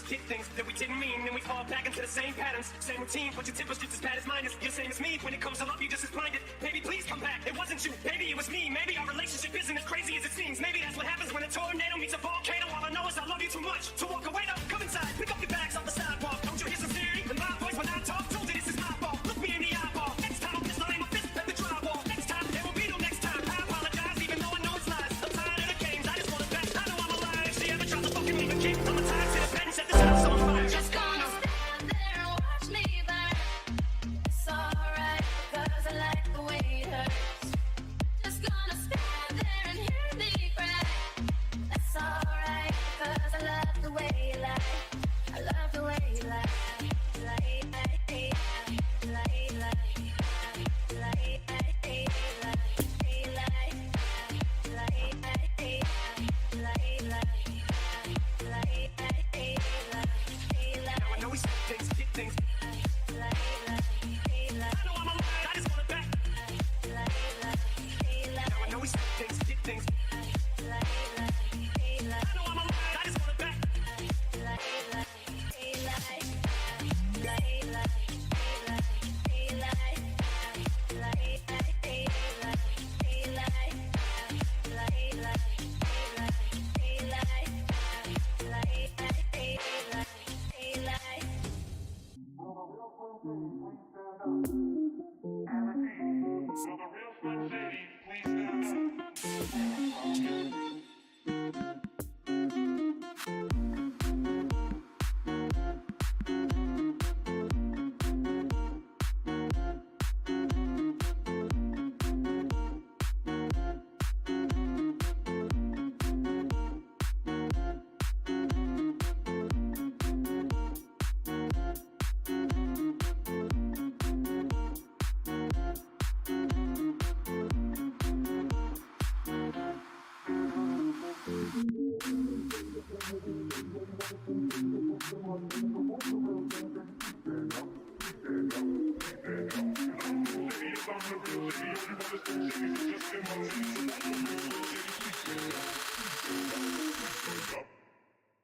Kick things that we didn't mean, and we fall back into the same patterns, same routine, but your temper's just as bad as mine is. You're the same as me, when it comes to love, you're just as blinded. Baby, please come back, it wasn't you, baby, it was me. Maybe our relationship isn't as crazy as it seems. Maybe that's what happens when a tornado meets a volcano. All I know is I love you too much to walk away. Though, come inside, pick up your bags off the sidewalk. Don't you hear sincerity in my voice when I talk? Told you this is my fault, look me in the eyeball. Next time I'll pistol aim my fist at the drywall. Next time, there will be no next time. I apologize, even though I know it's lies. I'm tired of the games, I just want to bet. I know I'm alive, if she ever tries to fucking leave a kid, I'm a time to the pen, set this house on fire. Just gonna stand there and watch me burn. It's alright, cause I like the way it hurts. Just gonna stand there and hear me cry. That's alright, cause I love the way you lie. I love the way you lie. Now I know we say things, kick things. I know I'm alive, I just wanna back. Now I know we say things, kick things. I know I'm alive, I just wanna back.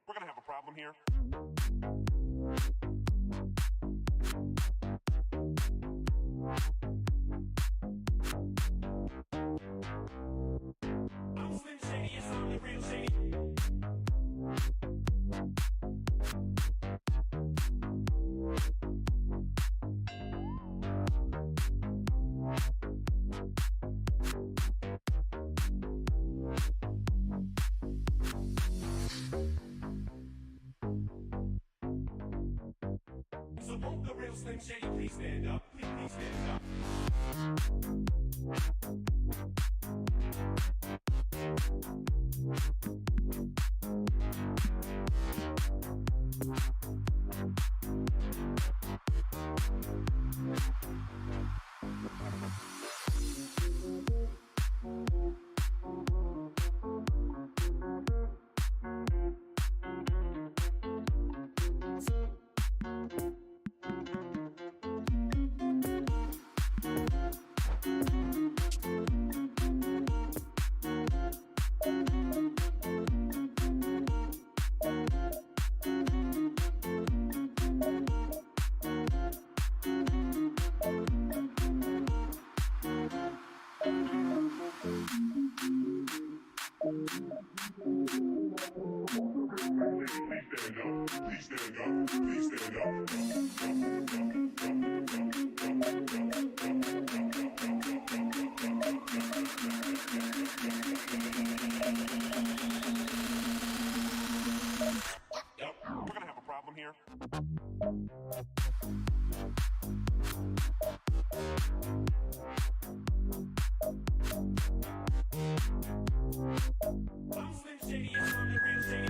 We're gonna have a problem here. I'm Slim Shady, it's only real shady. So won't the real Slim Shady please stand up? Please stand up. We're gonna have a problem here. I'm Slim Shady, it's only real shady.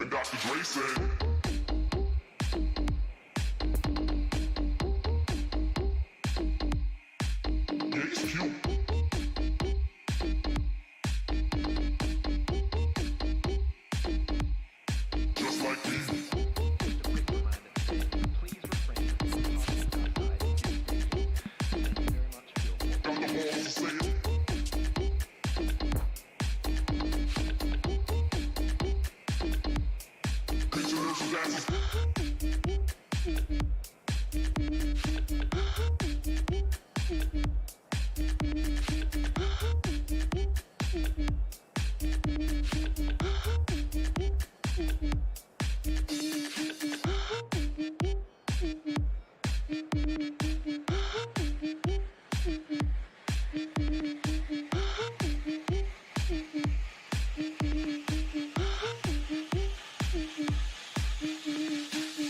And Dr. Dre said, yeah, he's cute. Just like me. Got the balls to say it. Picture little glasses.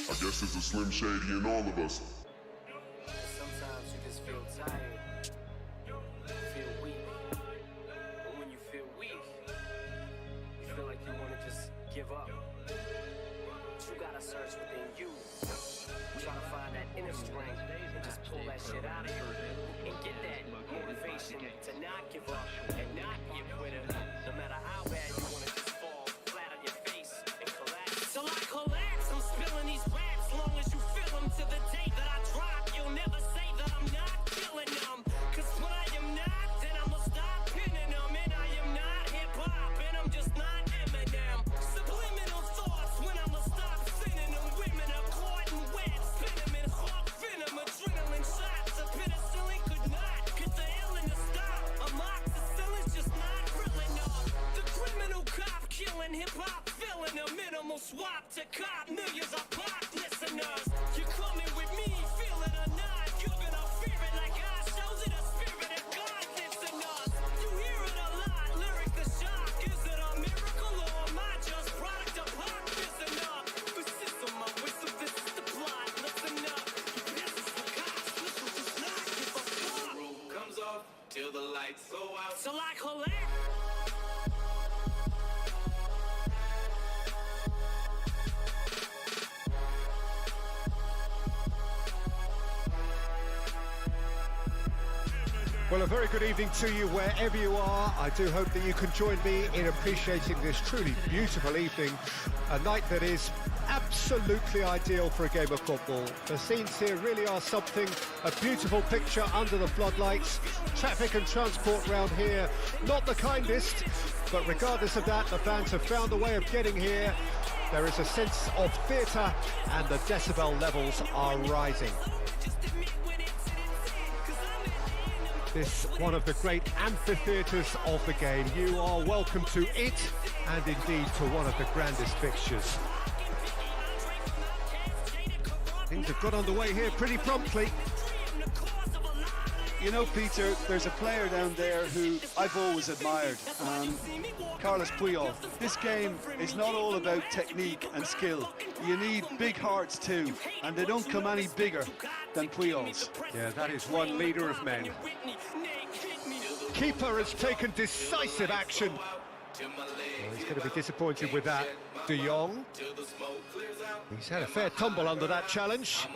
I guess there's a Slim Shady in all of us. Sometimes you just feel tired, feel weak. But when you feel weak, you feel like you want to just give up. But you gotta search within you. Try to find that inner strength and just pull that shit out of you. And get that motivation to not give up and not be a quitter. No matter how bad you want to just fall flat on your face and collapse. Till I collapse, I'm spilling these raps. Long as you feel them to the day that I drop, you'll never say that I'm not killing them. Cause when I am not, then I'ma stop pinning them. And I am not hip-hop, and I'm just not Eminem. Subliminal thoughts when I'ma stop sending them. Women are caught in web, spin them in hawk venom. Adrenaline shots, a penicillin could not get the illin to stop. Amoxicillin's just not real enough. The criminal cop killing hip-hop, filling a minimal swap to cop millions of pop listeners. You coming with me, feel it or not, you're gonna fear it like I shows it. A spirit of God lives in us. You hear it a lot, lyric the shock. Is it a miracle or am I just product of pop? Listen up, persist on my whistle, this is the plot. Listen up, you Well, a very good evening to you wherever you are. I do hope that you can join me in appreciating this truly beautiful evening, a night that is absolutely ideal for a game of football. The scenes here really are something, a beautiful picture under the floodlights. Traffic and transport round here, not the kindest, but regardless of that, the fans have found a way of getting here. There is a sense of theatre and the decibel levels are rising. This one of the great amphitheatres of the game. You are welcome to it and indeed to one of the grandest fixtures. Things have got underway here pretty promptly. You know, Peter, there's a player down there who I've always admired, Carlos Puyol. This game is not all about technique and skill. You need big hearts too, and they don't come any bigger than Puyol's. Yeah, that is one leader of men. Keeper has taken decisive action. Well, he's going to be disappointed with that. De Jong. He's had a fair tumble under that challenge.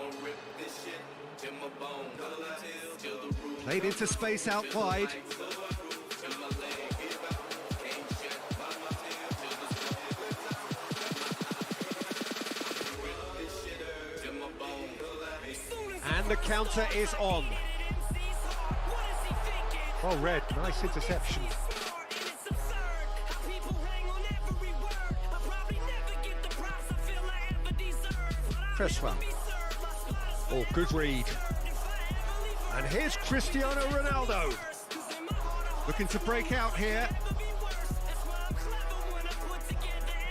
Played into space out wide. And the counter is on. Oh, Red, nice interception. Cresswell. Oh, good read. And here's Cristiano Ronaldo. Looking to break out here.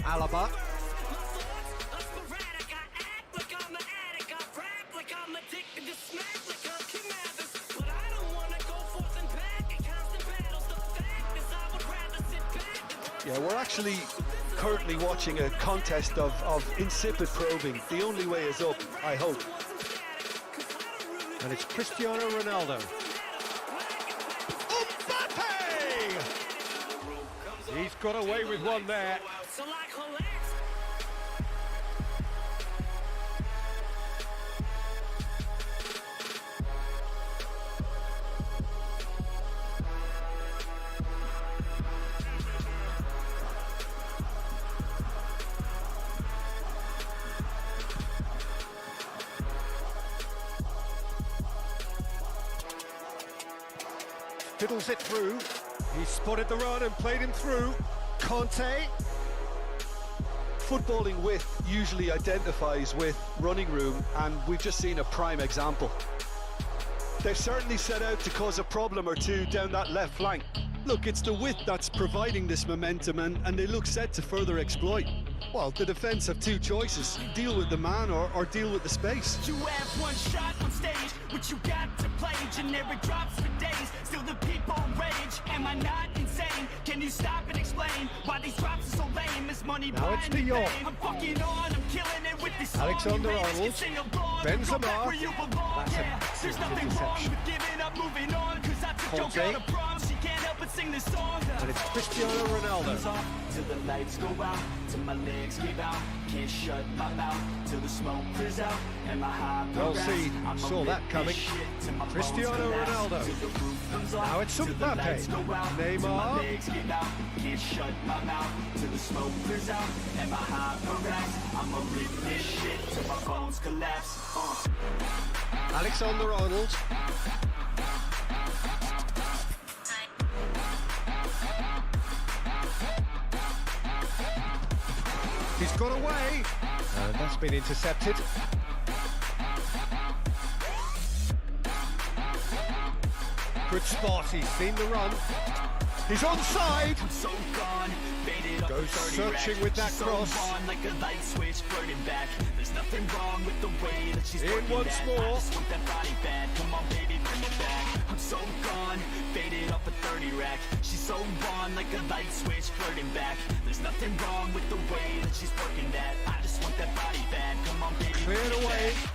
Alaba. Yeah, we're actually currently watching a contest of insipid probing. The only way is up, I hope. And it's Cristiano Ronaldo. Mbappe! He's got away with one there. Fiddles it through. He spotted the run and played him through. Conte. Footballing width usually identifies with running room, and we've just seen a prime example. They've certainly set out to cause a problem or two down that left flank. Look, it's the width that's providing this momentum, and they look set to further exploit. Well, the defence have two choices: deal with the man or deal with the space. You have one shot on stage, what you got to play? Generic drops for days, still the people rage. Am I not insane? Can you stop and explain why these drops are so lame? Is money Now it's De buying Jong. fame? I'm fucking on, I'm killing it with this song. Alexander-Arnold. Benzema. That's an There's excellent nothing wrong interception. with giving up, moving on, cause I took Conte. your girl to prom. She can't help but sing this song. And it's Cristiano Ronaldo. Till the lights go out, till my legs give out. Can't shut my mouth till the smoke clears out. And my high Well progress, seen, I'ma saw rip that this coming. shit till my bones Cristiano collapse. Ronaldo. Till the roof comes off, Now it's till the Mbappe. lights go out, till my Neymar. legs give out. Can't shut my mouth till the smoke clears out. And my high progress, I'ma rip this shit till my bones collapse. Alexander-Arnold. He's got away. And that's been intercepted. Good spot, he's seen the run. He's onside. I'm so gone, faded up Goes 30 searching racks. with that She's cross. So on like a light switch flirting back. There's nothing wrong with the way that she's In working once that. more. I just want that body bad. Come on, baby, bring it back. I'm so gone, faded up a 30 rack. She's so on like a light switch flirting back. There's nothing wrong with the way that she's working that. I just want that body bad. Come on, baby, bring Cleared it away. back.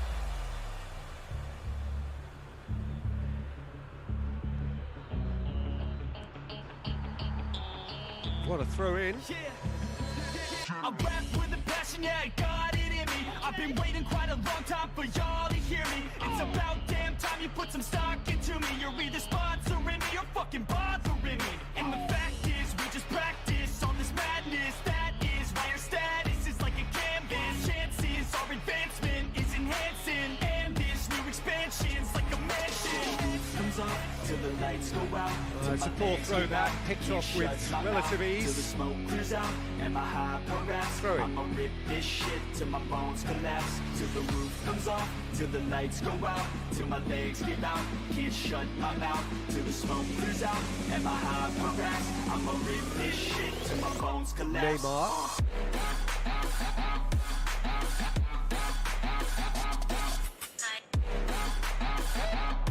What a throw in. I rap with a passion, yeah, I got it in me. I've been waiting quite a long time for y'all to hear me. It's about damn time you put some stock into me. You're either sponsoring me or fucking bothering me. And the fact is, we just practice on this madness. That is why our status is like a canvas. Chances our advancement is enhancing, and this new expansion's like a mansion. Comes off till the lights go out. It's a poor throw that, picked off with relative ease. Till the smoke clears out and my high progress. Throw it. I'ma rip this shit till my bones collapse. Till the roof comes off, till the lights go out, till my legs give out, can't shut my mouth. Till the smoke clears out and my high progress. I'ma rip this shit till my bones collapse. Neymar.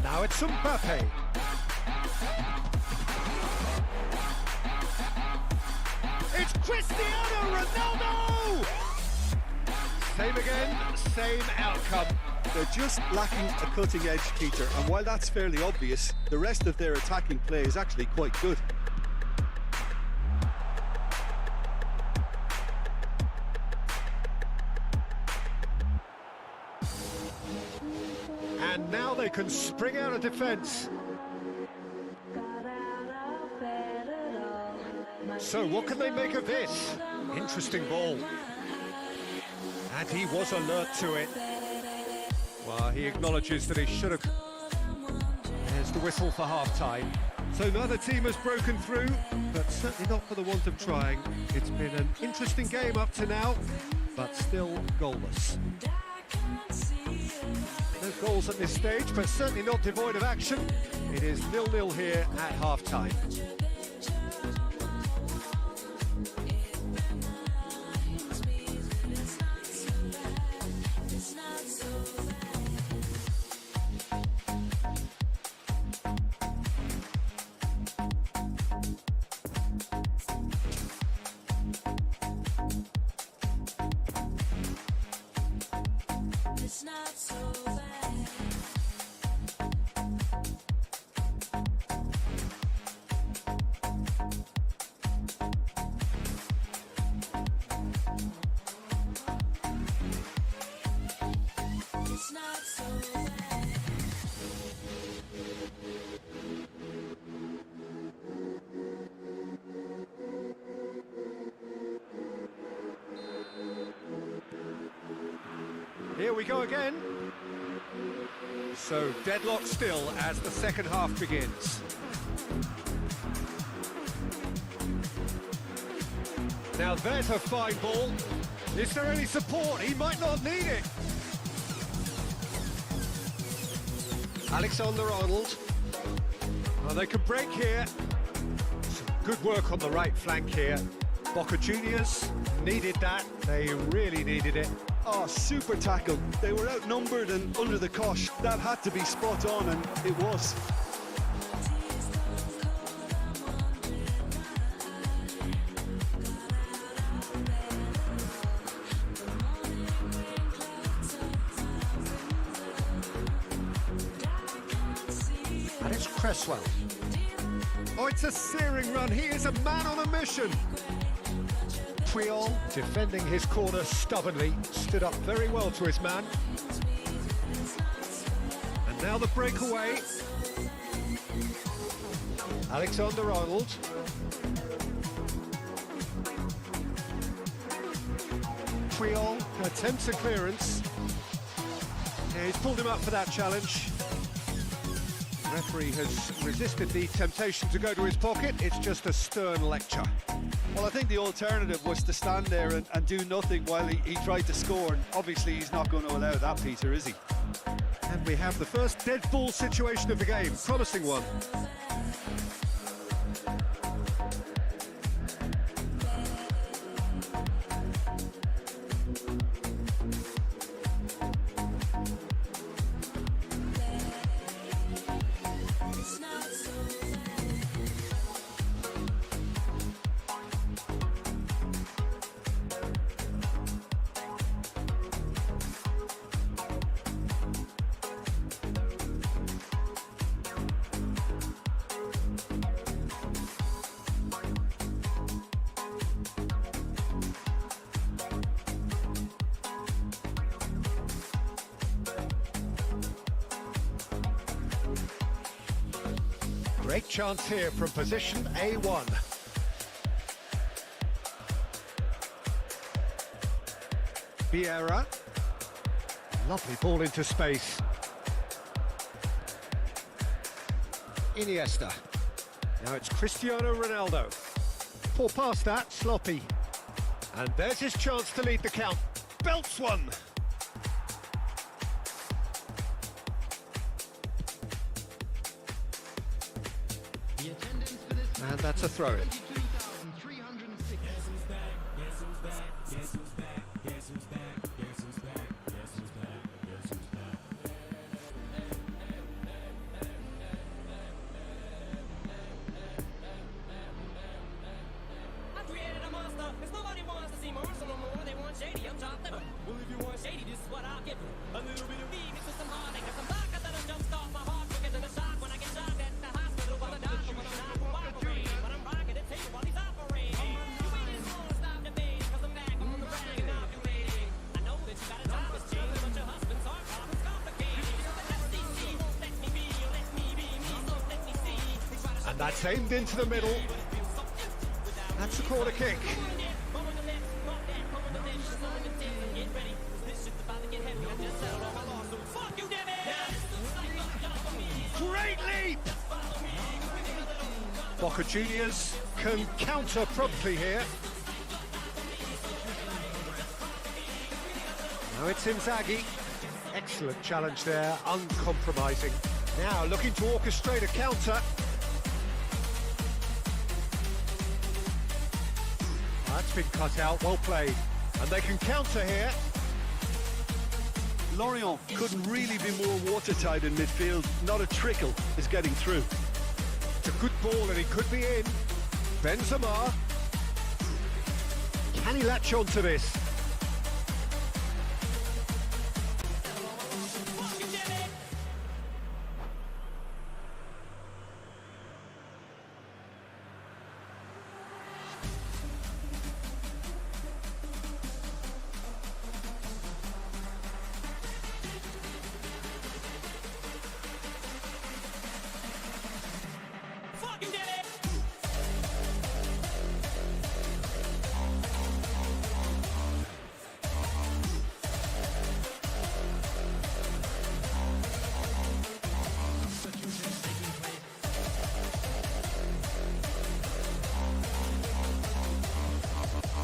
Now it's Mbappe. It's Cristiano Ronaldo! Same again, same outcome. They're just lacking a cutting edge, Peter, and while that's fairly obvious, the rest of their attacking play is actually quite good. And now they can spring out of defence. So what can they make of this? Interesting ball. And he was alert to it. Well, he acknowledges that he should have. There's the whistle for half-time. So neither team has broken through, but certainly not for the want of trying. It's been an interesting game up to now, but still goalless. No goals at this stage, but certainly not devoid of action. It is 0-0 here at half-time. Here we go again. So deadlock still as the second half begins. Now there's a fine ball. Is there any support? He might not need it. Alexander-Arnold. Well, they can break here. Some good work on the right flank here. Boca Juniors needed that. They really needed it. Oh, super tackle. They were outnumbered and under the cosh. That had to be spot on, and it was. And it's Cresswell. Oh, it's a searing run. He is a man on a mission. Puyol, defending his corner stubbornly, stood up very well to his man. And now the breakaway. Alexander-Arnold. Puyol attempts a clearance. Yeah, he's pulled him up for that challenge. The referee has resisted the temptation to go to his pocket. It's just a stern lecture. Well, I think the alternative was to stand there and do nothing while he tried to score. And obviously, he's not going to allow that, Peter, is he? And we have the first dead ball situation of the game. Promising one. Great chance here from position A1. Vieira. Lovely ball into space. Iniesta. Now it's Cristiano Ronaldo. Poor pass that, sloppy. And there's his chance to lead the count. Belts one. And that's a throw-in. And that's aimed into the middle. That's a corner kick. Great leap! Boca Juniors can counter promptly here. Now it's Inzaghi. Excellent challenge there, uncompromising. Now looking to orchestrate a counter. That's been cut out, well played. And they can counter here. Lorient couldn't really be more watertight in midfield. Not a trickle is getting through. It's a good ball and he could be in. Benzema. Can he latch on to this?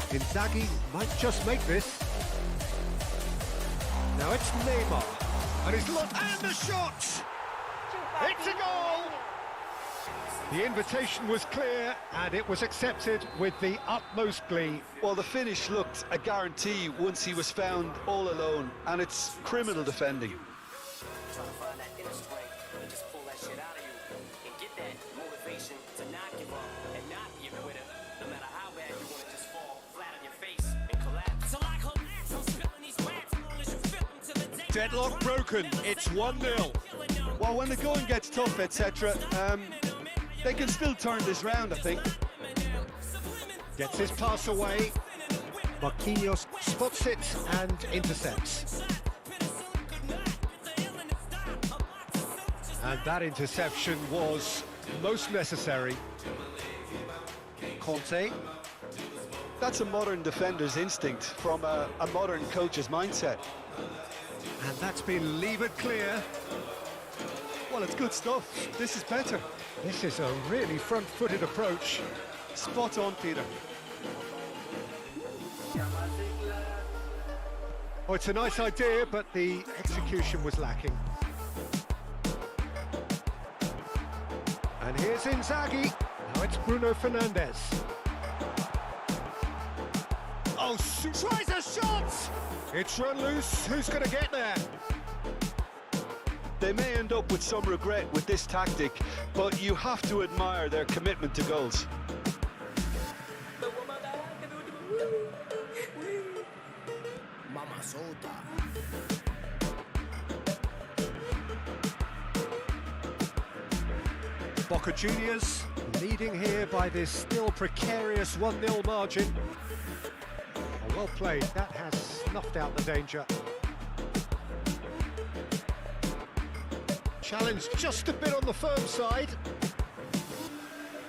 Inzaghi might just make this. Now it's Neymar. And he's looked, and the shot! It's a goal! The invitation was clear, and it was accepted with the utmost glee. Well, the finish looked a guarantee once he was found all alone, and it's criminal defending. Trying to find that inner strength and just pull that shit out of you and get that motivation to not give up and not be a quitter, no matter how bad you want to just fall flat on your face and collapse. So I collapse, I'm spilling these raps as long as you feel them to the day. Deadlock broken, it's 1-0. Well, when the going gets tough, etc., they can still turn this round, I think. Gets his pass away. Marquinhos spots it and intercepts. And that interception was most necessary. Conte. That's a modern defender's instinct from a modern coach's mindset. And that's been levered clear. Well, it's good stuff. This is better. This is a really front-footed approach. Spot on, Peter. Oh, it's a nice idea, but the execution was lacking. And here's Inzaghi. Now it's Bruno Fernandes. Oh, tries a shot! It's run loose. Who's going to get there? They may end up with some regret with this tactic, but you have to admire their commitment to goals. Boca Juniors leading here by this still precarious 1-0 margin. Oh, well played, that has snuffed out the danger. Challenge just a bit on the firm side.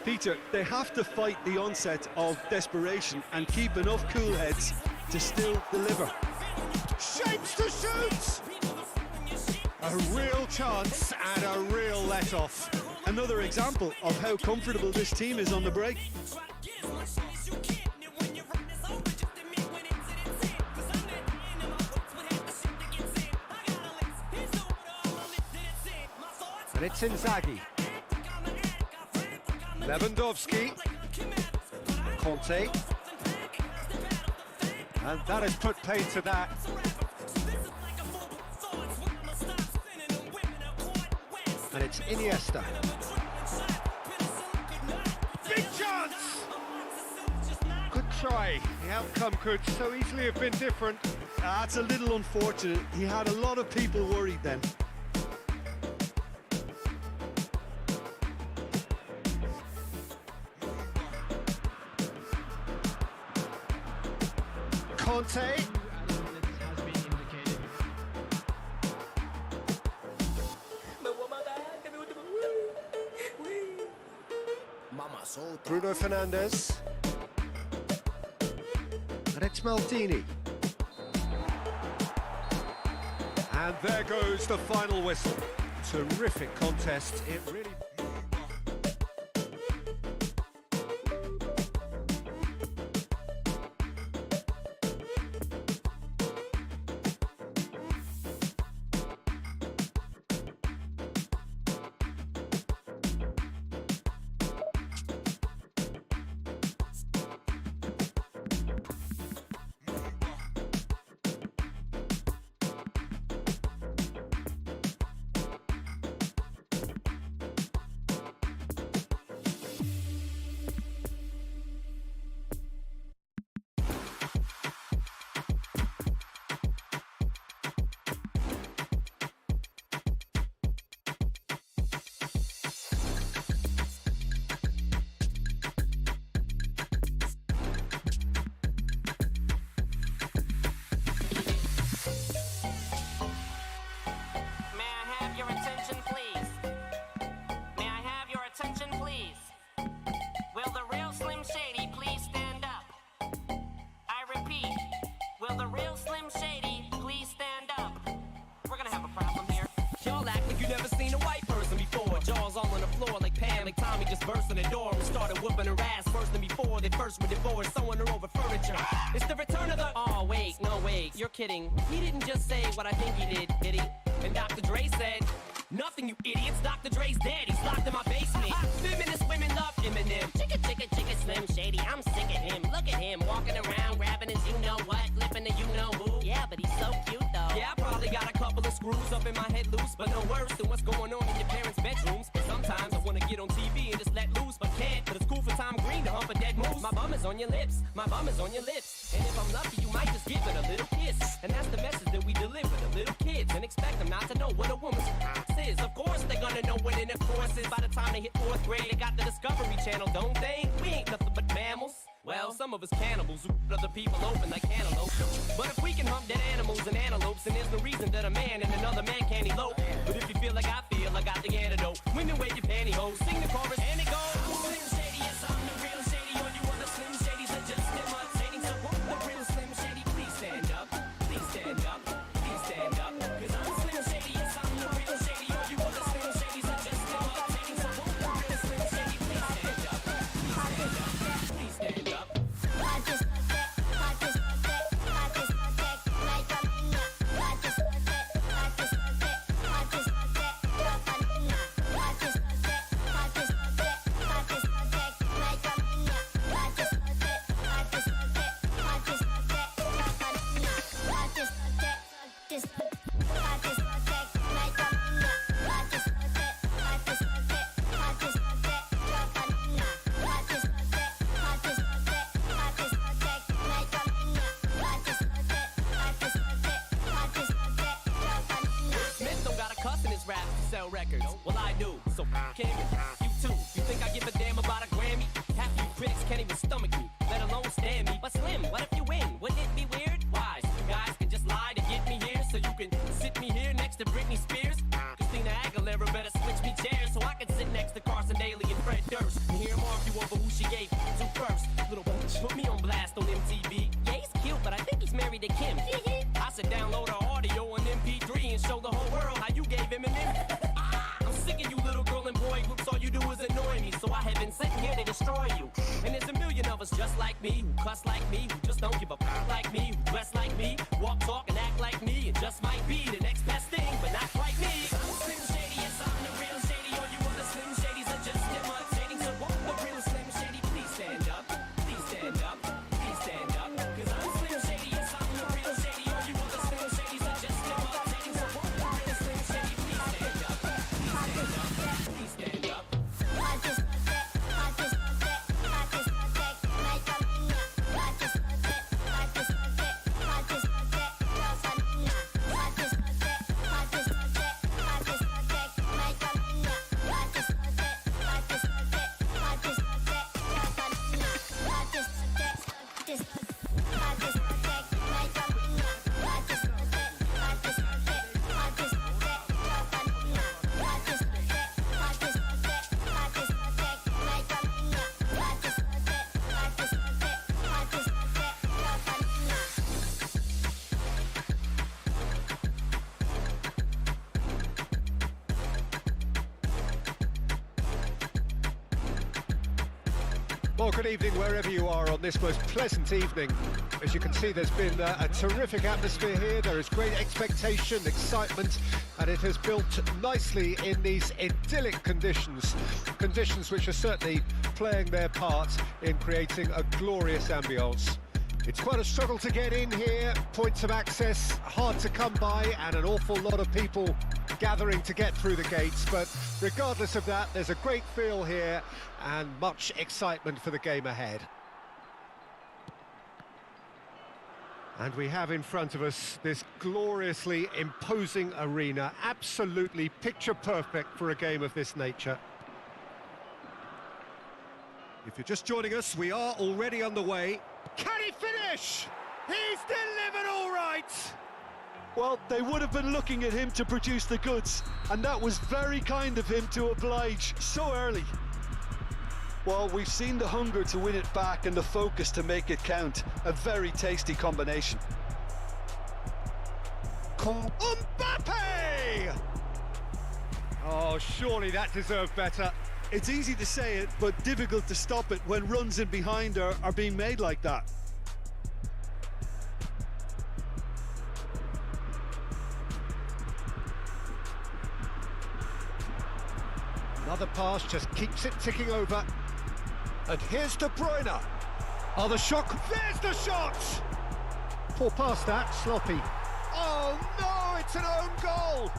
Peter, they have to fight the onset of desperation and keep enough cool heads to still deliver. Shapes to shoot! A real chance and a real let-off. Another example of how comfortable this team is on the break. And it's Inzaghi. Lewandowski. Conte. And that has put paid to that. And it's Iniesta. Big chance! Good try. The outcome could so easily have been different. That's a little unfortunate. He had a lot of people worried then. Conte. Bruno Fernandes. And it's Maldini. And there goes the final whistle. Terrific contest. It really... Burst in the door and started whooping her ass first than before. They first were divorced, sewing her over furniture. It's the return of the... Oh, wait, no, wait, you're kidding. He didn't just say what I think he did he? And Dr. Dre said, nothing, you idiots. Dr. Dre's dead, he's locked in my basement. Feminist women love Eminem. Chicka, chicka, chicka, Slim Shady, I'm sick of him. Look at him, walking around, grabbing his you-know-what, flipping the you-know-who. Yeah, but he's so cute, though. Yeah, I probably got a couple of screws up in my head loose, but no worse than what's going on in your parents' bedrooms. Sometimes I wanna get on TV and just let loose, but can't. But it's cool for Tom Green to hump a dead moose. My bum is on your lips, my bum is on your lips. And if I'm lucky, you might just give it a little kiss. And that's the message that we deliver to little kids, and expect them not to know what a woman's is. Of course they're gonna know what intercourse is by the time they hit 4th grade. They got the Discovery Channel, don't they? We ain't nothing but mammals. Well, some of us cannibals who other people open like antelope. But if we can hump dead animals and antelopes, then there's no reason that a man and another man can't elope. But if you feel like I feel, I got the antidote. Women wave your pantyhose, sing the chorus, and it goes. Slim Shady, yes, I'm the real Shady. All you other Slim Shadys are just imitating. So won't the real Slim Shady please stand up? Please stand up, please stand up. Cause I'm Slim Shady, yes, I'm the real Shady. All you other Slim Shadys are just imitating. So won't the real Slim Shady please stand up? Please stand up, please stand up. Kim. I said download our audio on MP3 and show the whole world how you gave him an M. I'm sick of you little girl and boy groups, all you do is annoy me. So I have been sitting here to destroy you. And there's a million of us just like me, who cuss like me, who just don't give a fuck like me, who dress like me, walk, talk, and act like me. It just might be the next best thing, but not quite me. I'm Slim Shady, yes, I'm the real Shady. All you other Slim Shadys are just imitating. So won't the real Slim Shady please stand up? Please stand up. Please stand up. Cause I'm Slim Shady, yes, I'm the real Shady. All you other Slim Shadys are just imitating. So won't the real Slim Shady please stand up? Please stand up. Please stand up. Well, good evening wherever you are on this most pleasant evening. As you can see, there's been a terrific atmosphere here. There is great expectation, excitement, and it has built nicely in these idyllic conditions. Conditions which are certainly playing their part in creating a glorious ambience. It's quite a struggle to get in here, points of access hard to come by, and an awful lot of people gathering to get through the gates, but regardless of that, there's a great feel here and much excitement for the game ahead. And we have in front of us this gloriously imposing arena, absolutely picture perfect for a game of this nature. If you're just joining us, we are already on the way. Can he finish? He's delivered all right! Well, they would have been looking at him to produce the goods, and that was very kind of him to oblige so early. Well, we've seen the hunger to win it back and the focus to make it count. A very tasty combination. Mbappe! Oh, surely that deserved better. It's easy to say it, but difficult to stop it when runs in behind are being made like that. Another pass just keeps it ticking over. And here's De Bruyne. Oh, the shock. There's the shot! Poor pass that, sloppy. Oh no, it's an own goal!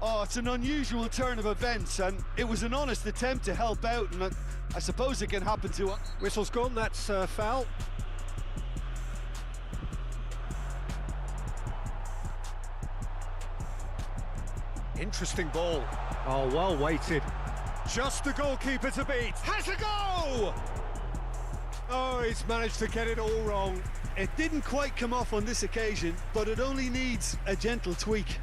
Oh, it's an unusual turn of events, and it was an honest attempt to help out, and I suppose it can happen to... Whistle's gone, that's foul. Interesting ball. Oh, well weighted. Just the goalkeeper to beat. Has a go! Oh, he's managed to get it all wrong. It didn't quite come off on this occasion, but it only needs a gentle tweak.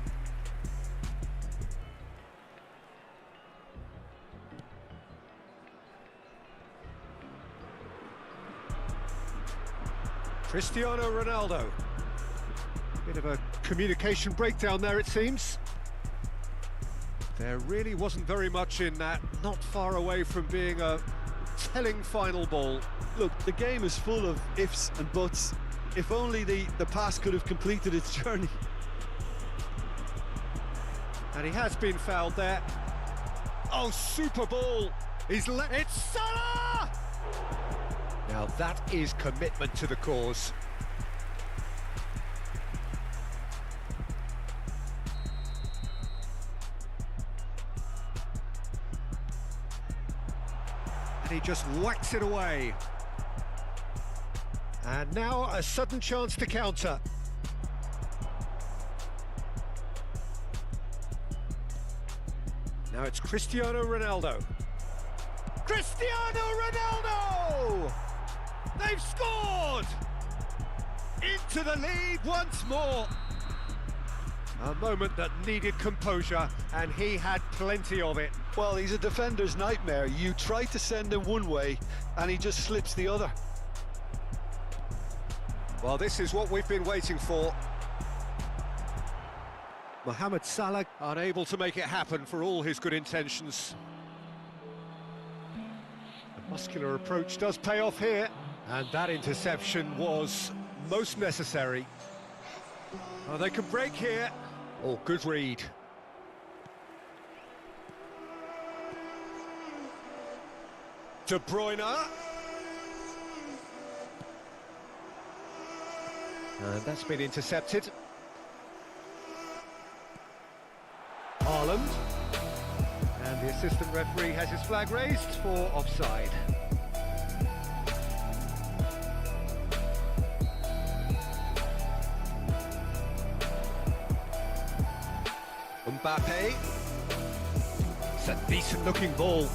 Cristiano Ronaldo. Bit of a communication breakdown there, it seems. There really wasn't very much in that, not far away from being a telling final ball. Look, the game is full of ifs and buts. If only the pass could have completed its journey. And he has been fouled there. Oh, super ball! It's Salah! Now that is commitment to the cause. And he just whacks it away. And now a sudden chance to counter. Now it's Cristiano Ronaldo. Cristiano Ronaldo! They've scored! Into the lead once more. A moment that needed composure, and he had plenty of it. Well, he's a defender's nightmare. You try to send him one way, and he just slips the other. Well, this is what we've been waiting for. Mohamed Salah unable to make it happen for all his good intentions. The muscular approach does pay off here, and that interception was most necessary. Well, they can break here. Oh, good read. De Bruyne. And that's been intercepted. Haaland. And the assistant referee has his flag raised for offside. Mbappe. It's a decent looking ball.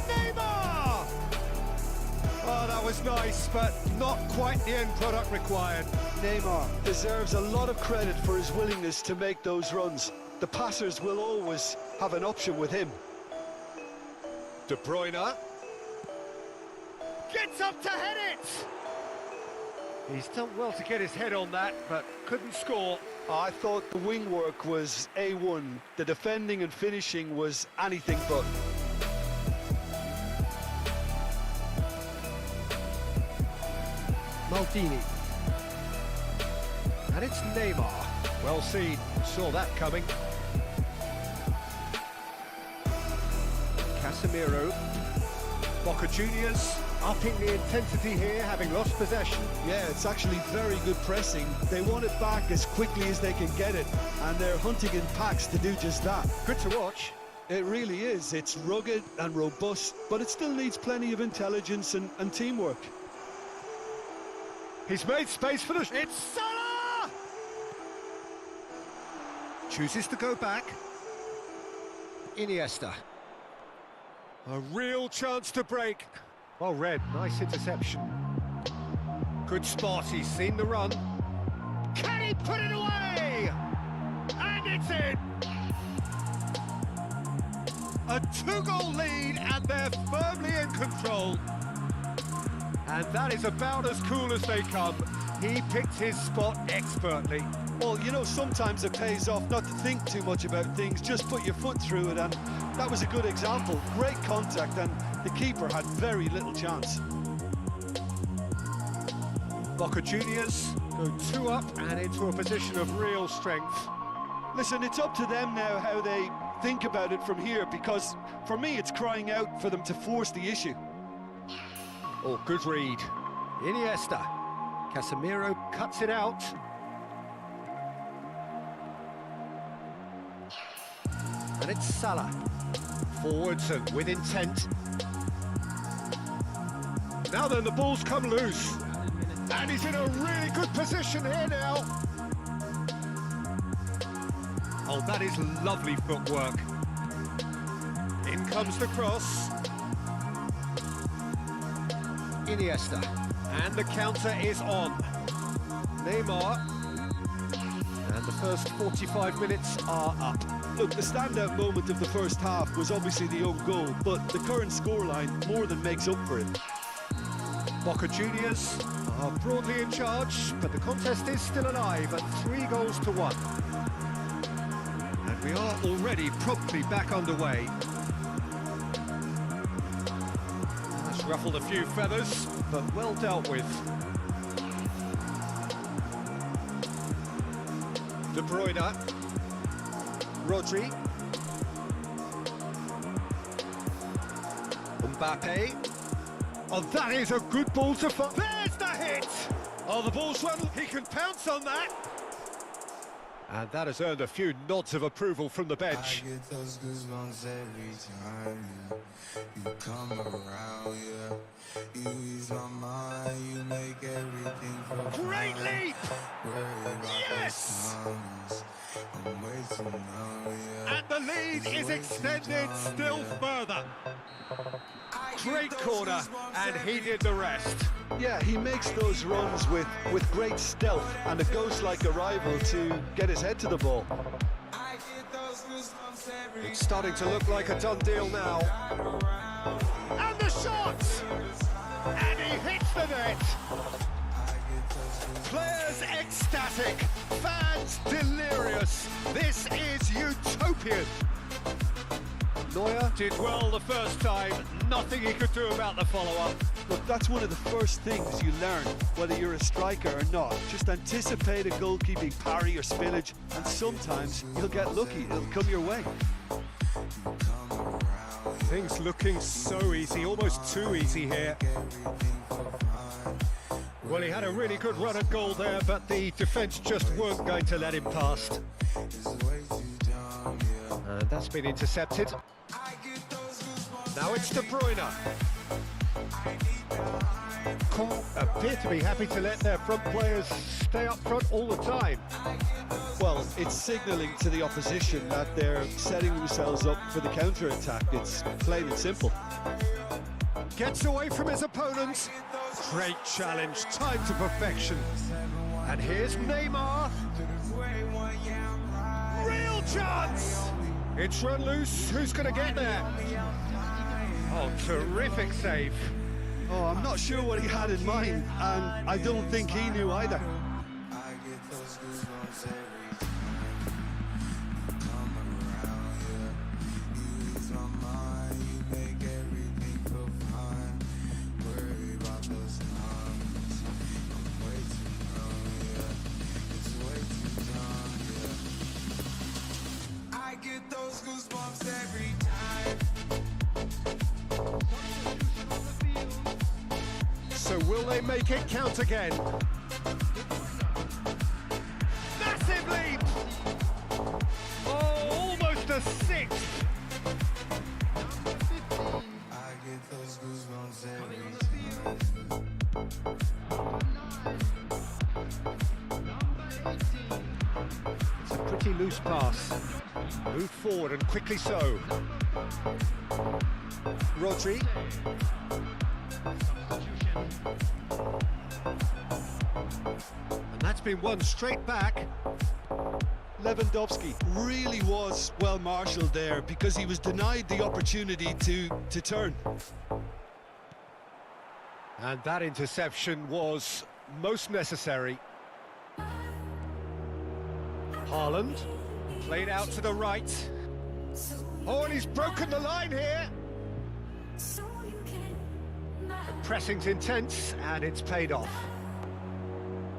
Neymar! Oh, that was nice, but not quite the end product required. Neymar deserves a lot of credit for his willingness to make those runs. The passers will always have an option with him. De Bruyne. Gets up to head it! He's done well to get his head on that, but couldn't score. I thought the wing work was A1. The defending and finishing was anything but. Maldini. And it's Neymar. Well seen, saw that coming. Casemiro. Boca Juniors upping the intensity here, having lost possession. Yeah, it's actually very good pressing. They want it back as quickly as they can get it, and they're hunting in packs to do just that. Good to watch. It really is. It's rugged and robust, but it still needs plenty of intelligence and teamwork. He's made space for the... It's Salah! Chooses to go back. Iniesta. A real chance to break. Well read, nice interception. Good spot, he's seen the run. Can he put it away? And it's in! A 2-goal lead, and they're firmly in control. And that is about as cool as they come. He picked his spot expertly. Well, you know, sometimes it pays off not to think too much about things, just put your foot through it, and that was a good example. Great contact, and the keeper had very little chance. Boca Juniors go 2 up and into a position of real strength. Listen, it's up to them now how they think about it from here, because for me it's crying out for them to force the issue. Oh, good read. Iniesta. Casemiro cuts it out. And it's Salah. Forwards and with intent. Now then, the ball's come loose. And he's in a really good position here now. Oh, that is lovely footwork. In comes the cross. Iniesta. And the counter is on. Neymar. And the first 45 minutes are up. Look, the standout moment of the first half was obviously the own goal, but the current scoreline more than makes up for it. Boca Juniors are broadly in charge, but the contest is still alive at 3-1. And we are already promptly back underway. That's ruffled a few feathers, but well dealt with. De Bruyne. Rodri. Mbappe. Oh, that is a good ball to find. There's the hit! Oh, the ball's run. He can pounce on that. And that has earned a few nods of approval from the bench. I get those goosebumps every time you come around, yeah. You ease my mind, you make everything feel Great fine. leap! Yes! I'm way too numb, yeah. And the lead is extended still further. Great corner, and he did the rest. Yeah, he makes those runs with great stealth and a ghost-like arrival to get his head to the ball. It's starting to look like a done deal now. And the shot! And he hits the net! Players ecstatic, fans delirious. This is utopian. Neuer did well the first time, nothing he could do about the follow-up. Look, that's one of the first things you learn, whether you're a striker or not. Just anticipate a goalkeeping parry or spillage, and sometimes you'll get lucky, it'll come your way. Things looking so easy, almost too easy here. Well, he had a really good run at goal there, but the defence just weren't going to let him past. And that's been intercepted. Now it's De Bruyne. Appear to be happy to let their front players stay up front all the time. Well, it's signalling to the opposition that they're setting themselves up for the counter-attack. It's plain and simple. Gets away from his opponents. Great challenge, time to perfection. And here's Neymar. Real chance! It's run loose, who's going to get there? Oh, terrific save. Oh, I'm not sure what he had in mind, and I don't think he knew either. So will they make it count again? Massive leap! Oh, almost a sixth! It's a pretty loose pass. Move forward and quickly so. Rodri. And that's been won straight back. Lewandowski really was well marshalled there because he was denied the opportunity to turn. And that interception was most necessary. Haaland played out to the right. Oh, and he's broken the line here. The pressing's intense, and it's paid off.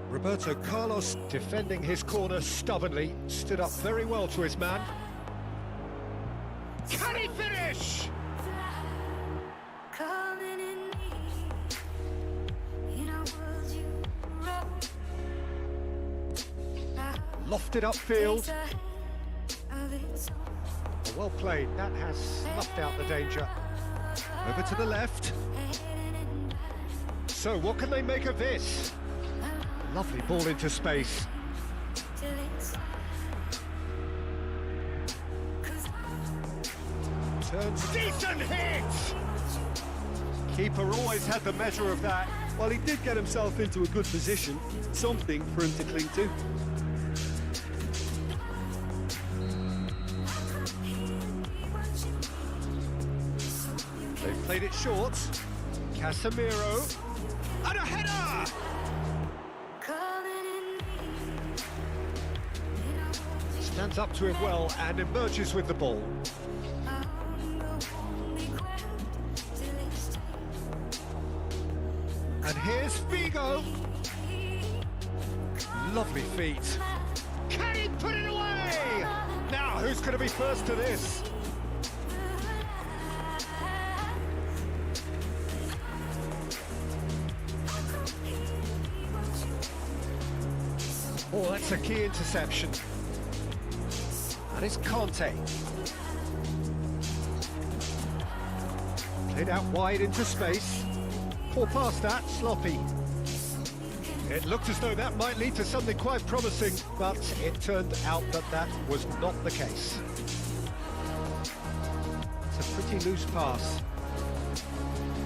Roberto Carlos, defending his corner stubbornly, stood up very well to his man. Can he finish? Lofted upfield. Well played, that has snuffed out the danger. Over to the left. So what can they make of this? Lovely ball into space. Turns, decent hit! Keeper always had the measure of that. Well, he did get himself into a good position, something for him to cling to. They've played it short. Casemiro. And a header! Stands up to him well and emerges with the ball. And here's Figo. Lovely feet. Can he put it away? Now, who's going to be first to this? Oh, that's a key interception. And it's Conte. Played out wide into space. Poor past that, sloppy. It looked as though that might lead to something quite promising, but it turned out that that was not the case. It's a pretty loose pass.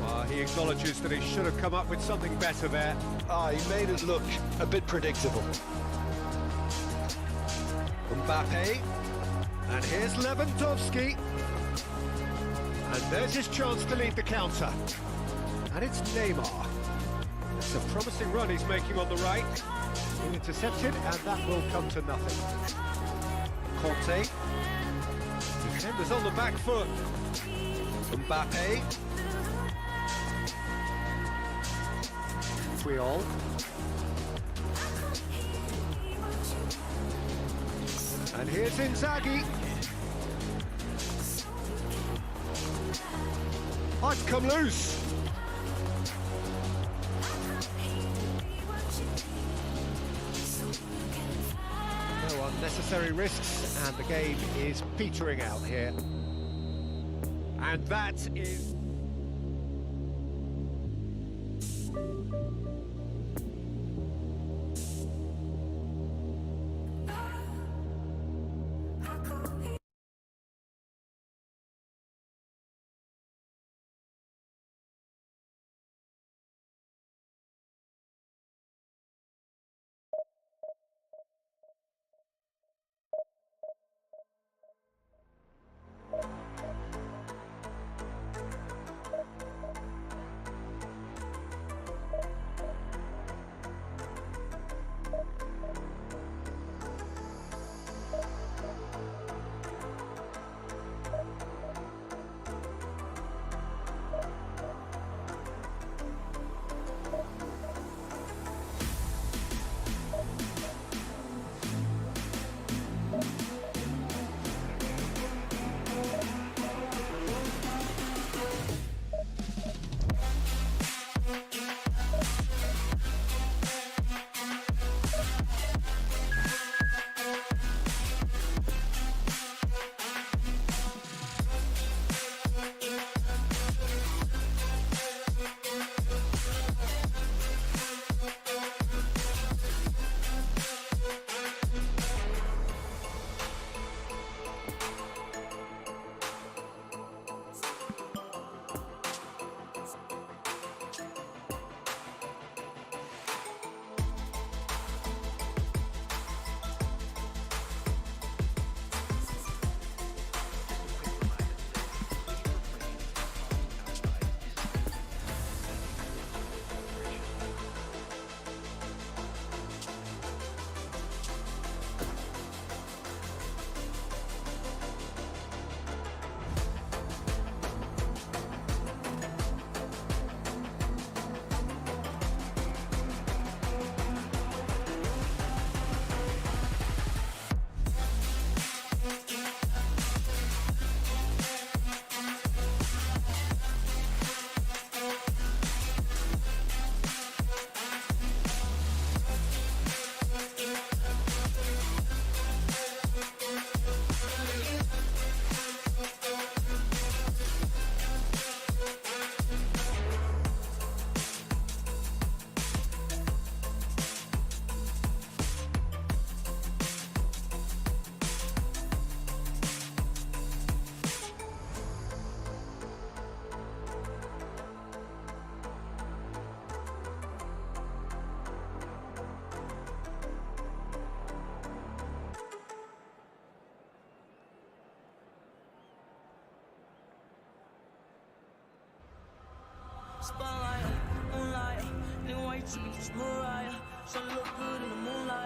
Well, he acknowledges that he should have come up with something better there. He made it look a bit predictable. Mbappe. And here's Lewandowski. And there's his chance to lead the counter. And it's Neymar. It's a promising run he's making on the right. Intercepted, and that will come to nothing. Conte. Defenders on the back foot. Mbappe. Puyol. And here's Inzaghi. Hard to come loose. No unnecessary risks, and the game is petering out here. And that is...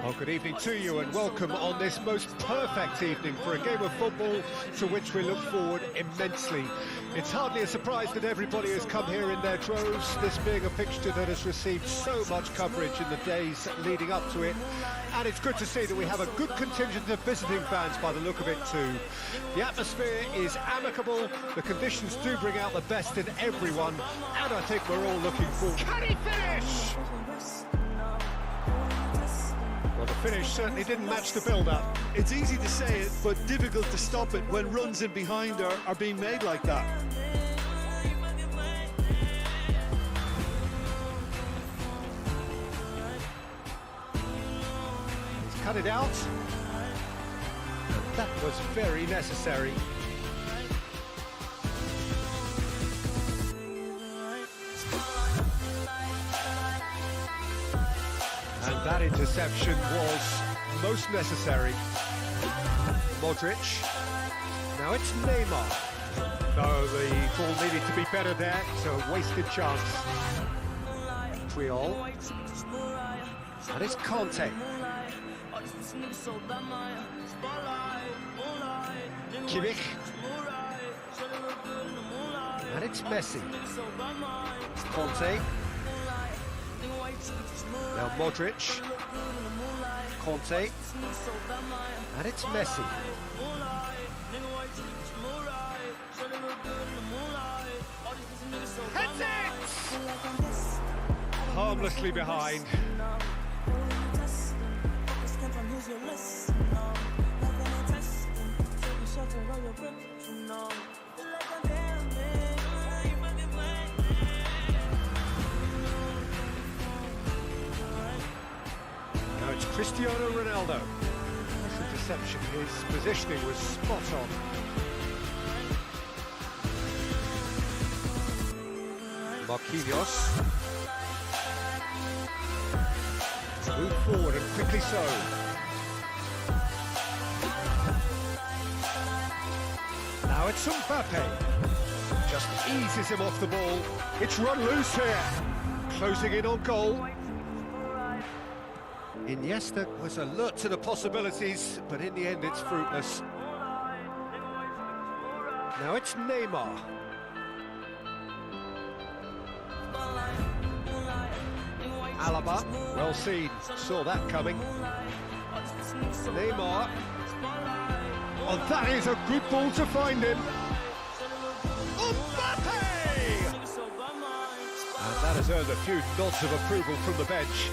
Well, good evening to you and welcome on this most perfect evening for a game of football to which we look forward immensely. It's hardly a surprise that everybody has come here in their droves, this being a fixture that has received so much coverage in the days leading up to it. And it's good to see that we have a good contingent of visiting fans by the look of it too. The atmosphere is amicable, the conditions do bring out the best in everyone, and I think we're all looking forward. Can he finish? Well, the finish certainly didn't match the build-up. It's easy to say it, but difficult to stop it when runs in behind are being made like that. He's cut it out. That was very necessary. And that interception was most necessary. Modric. Now it's Neymar. No, the ball needed to be better there. It's a wasted chance. Montreal. And it's Conte. Kimmich. And it's Messi. Conte. Now Modric. Conte. And it's Messi. Heads it! Harmlessly behind. Now it's Cristiano Ronaldo. That's a deception. His positioning was spot on. Marquinhos. Move forward and quickly so. Now it's Mbappe. Just eases him off the ball. It's run loose here. Closing in on goal. Iniesta was alert to the possibilities, but in the end it's fruitless. Now it's Neymar. Alaba, well seen, saw that coming. Neymar. Oh, that is a good ball to find him. Mbappe! And that has earned a few nods of approval from the bench.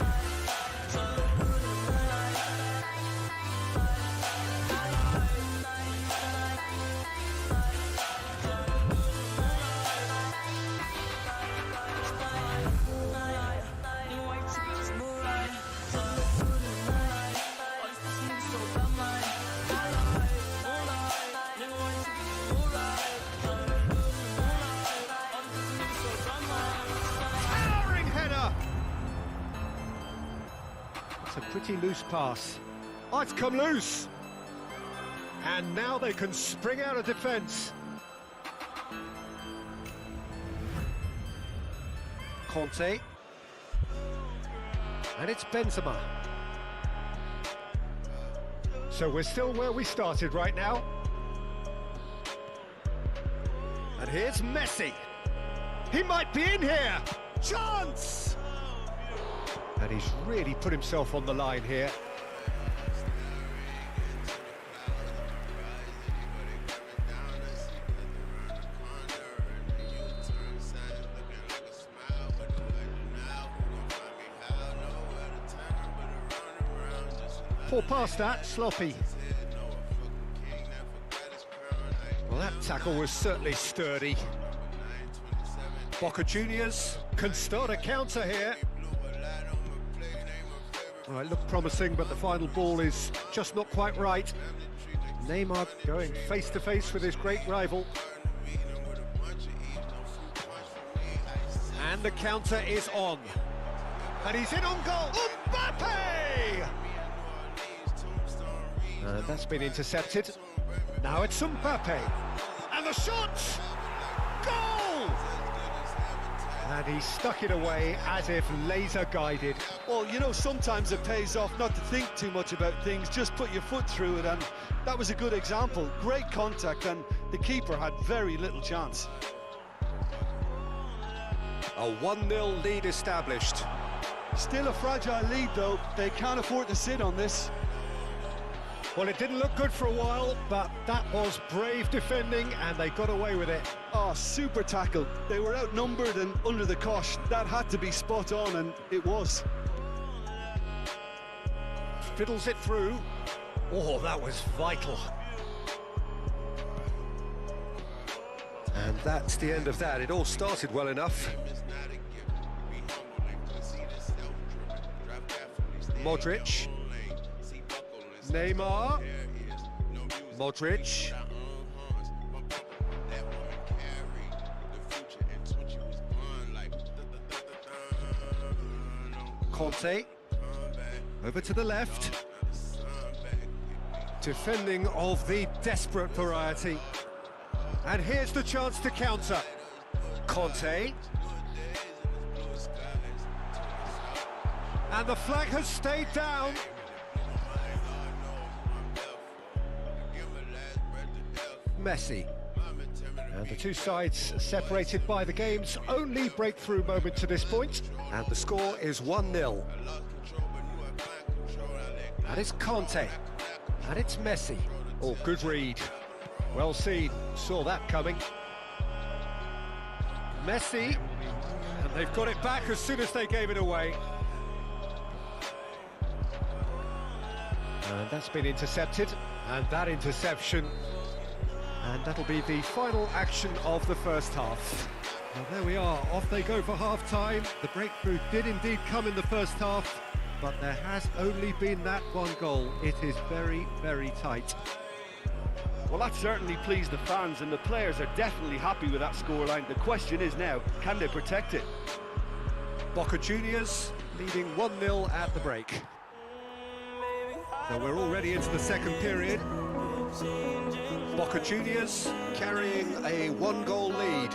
It's a pretty loose pass. Oh, it's come loose! And now they can spring out of defence. Conte. And it's Benzema. So we're still where we started right now. And here's Messi. He might be in here! Chance! And he's really put himself on the line here. Poor pass that, sloppy. Well, that tackle was certainly sturdy. Boca Juniors can start a counter here. Well, it looked promising, but the final ball is just not quite right. Neymar going face-to-face with his great rival. And the counter is on. And he's in on goal. Mbappe! That's been intercepted. Now it's Mbappe. And the shot! Goal! And he stuck it away as if laser-guided. Well, you know, sometimes it pays off not to think too much about things, just put your foot through it, and that was a good example. Great contact, and the keeper had very little chance. A 1-0 lead established. Still a fragile lead, though. They can't afford to sit on this. Well, it didn't look good for a while, but that was brave defending, and they got away with it. Oh, super tackle. They were outnumbered and under the cosh. That had to be spot on, and it was. Fiddles it through. Oh, that was vital. And that's the end of that. It all started well enough. Modric. Neymar. Modric. Conte. Over to the left. Defending of the desperate variety. And here's the chance to counter. Conte. And the flag has stayed down. Messi. And the two sides separated by the game's only breakthrough moment to this point. And the score is 1-0. And it's Conte. And it's Messi. Oh, good read. Well seen. Saw that coming. Messi. And they've got it back as soon as they gave it away. And that's been intercepted. And that interception. And that'll be the final action of the first half. Well, there we are, off they go for half-time. The breakthrough did indeed come in the first half, but there has only been that one goal. It is very, very tight. Well, that certainly pleased the fans, and the players are definitely happy with that scoreline. The question is now, can they protect it? Boca Juniors leading 1-0 at the break. So we're already into the second period. Boca Juniors carrying a one-goal lead.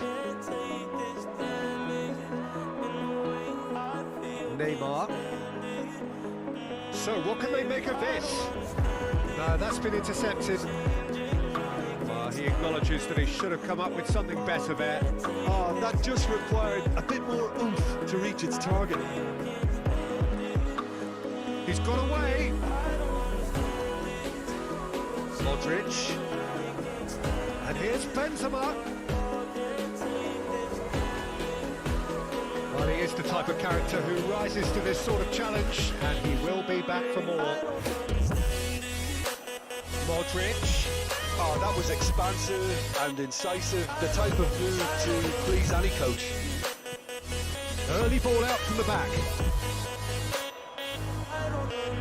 Neymar. So what can they make of this? No, that's been intercepted. Well, he acknowledges that he should have come up with something better there. Oh, that just required a bit more oomph to reach its target. He's got away. Modric. And here's Benzema. Well, he is the type of character who rises to this sort of challenge, and he will be back for more. Modric. Oh, that was expansive and incisive, the type of move to please any coach. Early ball out from the back.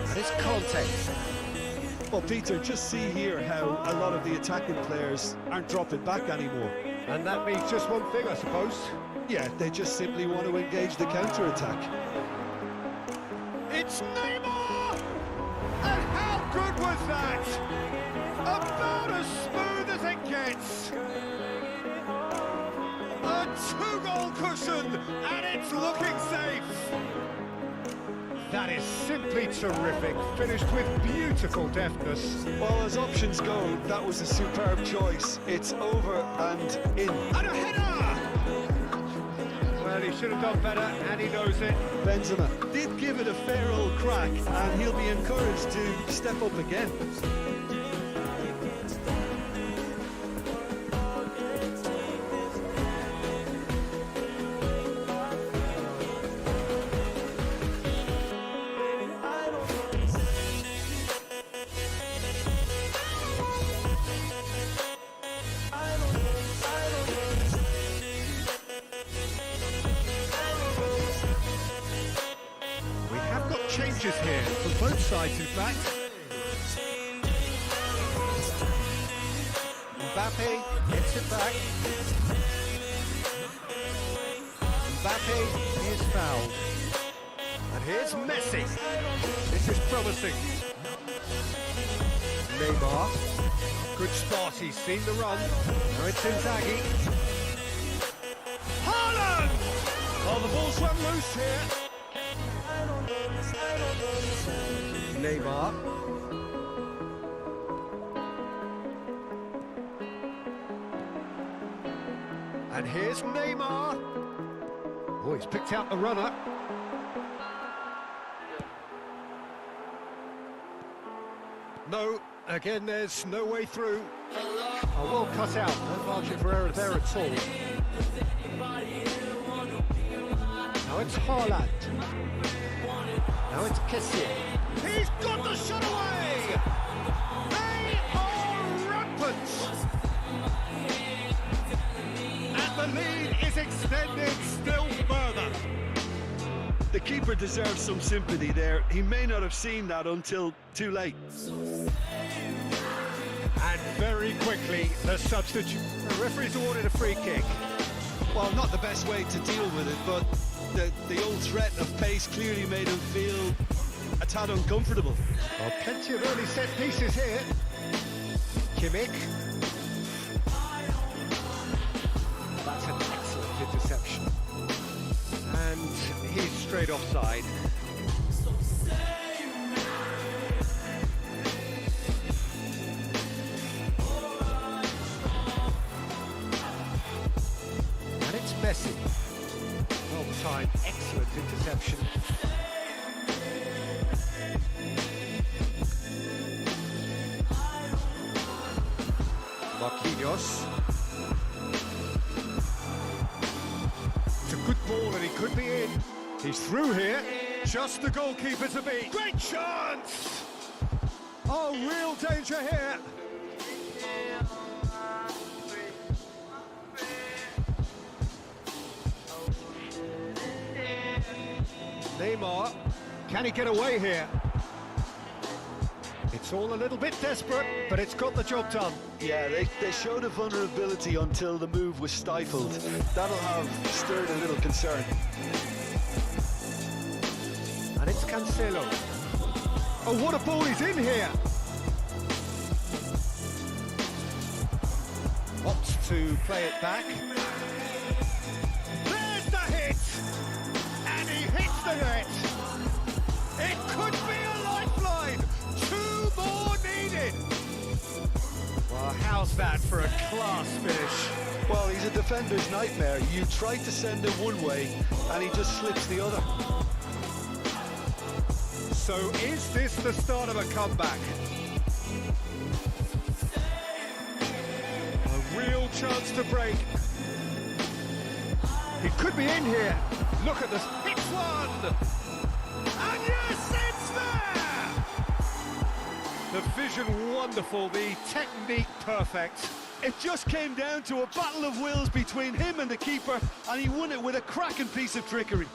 And it's Conte. Well, Peter, just see here how a lot of the attacking players aren't dropping back anymore. And that means just one thing, I suppose. Yeah, they just simply want to engage the counter-attack. It's Neymar! And how good was that? About as smooth as it gets. A two-goal cushion, and it's looking safe. That is simply terrific, finished with beautiful deftness. Well, as options go, that was a superb choice. It's over and in. And a header! Well, he should have done better, and he knows it. Benzema did give it a fair old crack, and he'll be encouraged to step up again. Changes here from both sides, in fact. Mbappe gets it back. Mbappe is fouled. And here's Messi. This is promising. Neymar. Good spot, he's seen the run. Now it's Inzaghi. Haaland! Oh, the ball's run loose here. Neymar. And here's Neymar. Oh, he's picked out the runner. No, again, there's no way through. Oh, well cut out. No margin for error there at all. Now it's Haaland. Now it's Kessier. He's got the shot away! They are rampant! And the lead is extended still further. The keeper deserves some sympathy there. He may not have seen that until too late. And very quickly, the substitute. The referee's awarded a free kick. Well, not the best way to deal with it, but the old threat of pace clearly made him feel a tad uncomfortable. Well, plenty of early set pieces here. Kimmich. That's an excellent interception. And he's straight offside. And it's Messi. Well-timed, excellent interception. Marquinhos. It's a good ball and he could be in. He's through here. Just the goalkeeper to beat. Great chance! Oh, real danger here. Neymar, can he get away here? It's all a little bit desperate, but it's got the job done. Yeah, they showed a vulnerability until the move was stifled. That'll have stirred a little concern. And it's Cancelo. Oh, what a ball he's in here! Opts to play it back. There's the hit! And he hits the net! It could be a lifeline! 2 more needed! Well, how's that for a class finish? Well, he's a defender's nightmare. You try to send him one way, and he just slips the other. So is this the start of a comeback? A real chance to break. He could be in here. Look at this. It's one! And yes, it's there! The vision wonderful, the technique perfect. It just came down to a battle of wills between him and the keeper, and he won it with a cracking piece of trickery.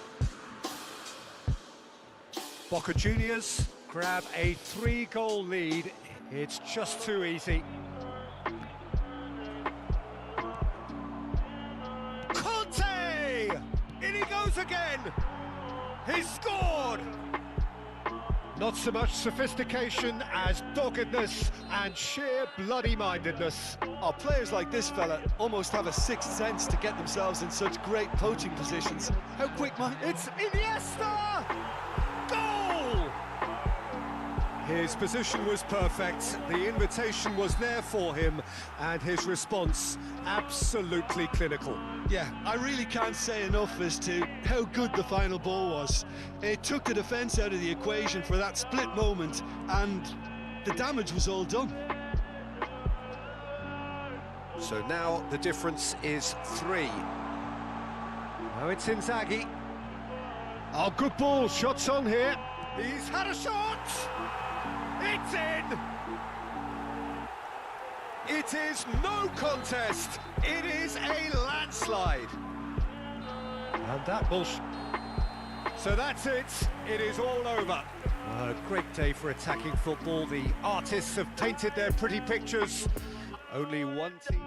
Boca Juniors grab a 3-goal lead. It's just too easy. Conte! In he goes again! He's scored! Not so much sophistication as doggedness and sheer bloody-mindedness. Our players like this fella almost have a sixth sense to get themselves in such great poaching positions. How quick, man? It's Iniesta! Goal! His position was perfect, the invitation was there for him, and his response absolutely clinical. Yeah, I really can't say enough as to how good the final ball was. It took the defence out of the equation for that split moment, and the damage was all done. So now the difference is 3. Now it's Inzaghi. Oh, good ball, shots on here. He's had a shot! It's in! It is no contest. It is a landslide. And that will... So that's it. It is all over. A great day for attacking football. The artists have painted their pretty pictures. Only one team...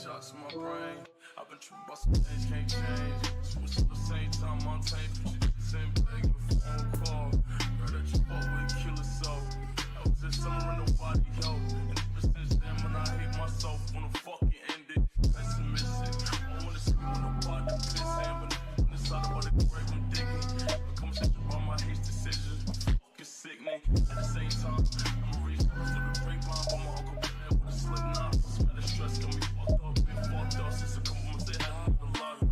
shots in my brain. I've been tripping about some things, can't change. Switch at the same time on tape. Same thing, the phone call. Heard that you fought with kill yourself. I was just summer and nobody helped. And ever since then, when I hate myself, wanna fucking end it. Pessimistic. I wanna see when nobody pissing. But on the side about the grave, I'm digging. Become shit about my hate decisions. Fucking sickening. At the same time, I'm a reason for the grapevine. But my uncle been there with a slip knot. Smell the stress, got me fucked up. Been fucked up since a couple months they had me locked up.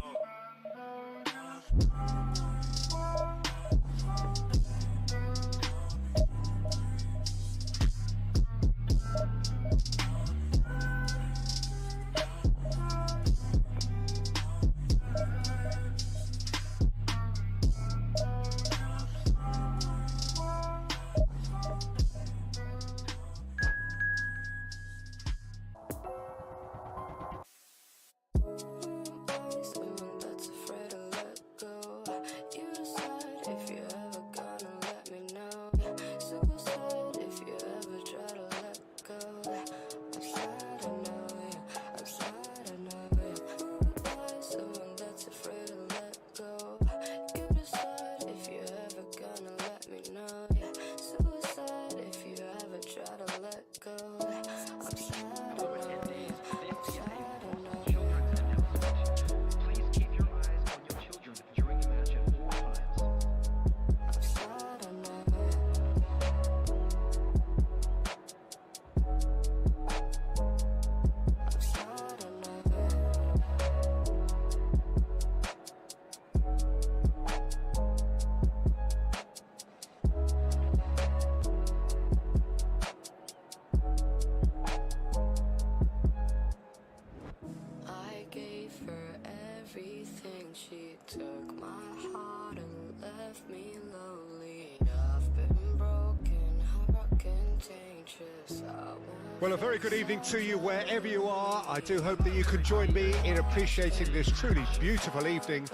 Well, a very good evening to you wherever you are. I do hope that you can join me in appreciating this truly beautiful evening,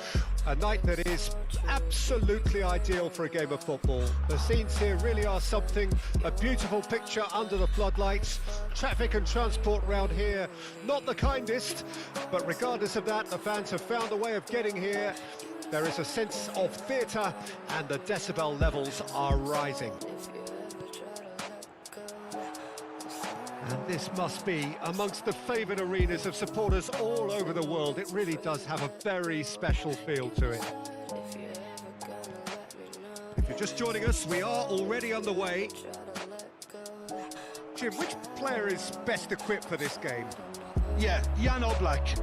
a night that is absolutely ideal for a game of football. The scenes here really are something, a beautiful picture under the floodlights. Traffic and transport round here, not the kindest, but regardless of that, the fans have found a way of getting here. There is a sense of theatre and the decibel levels are rising. And this must be amongst the favoured arenas of supporters all over the world. It really does have a very special feel to it. If you're just joining us, we are already underway. Jim, which player is best equipped for this game? Yeah, Jan Oblak.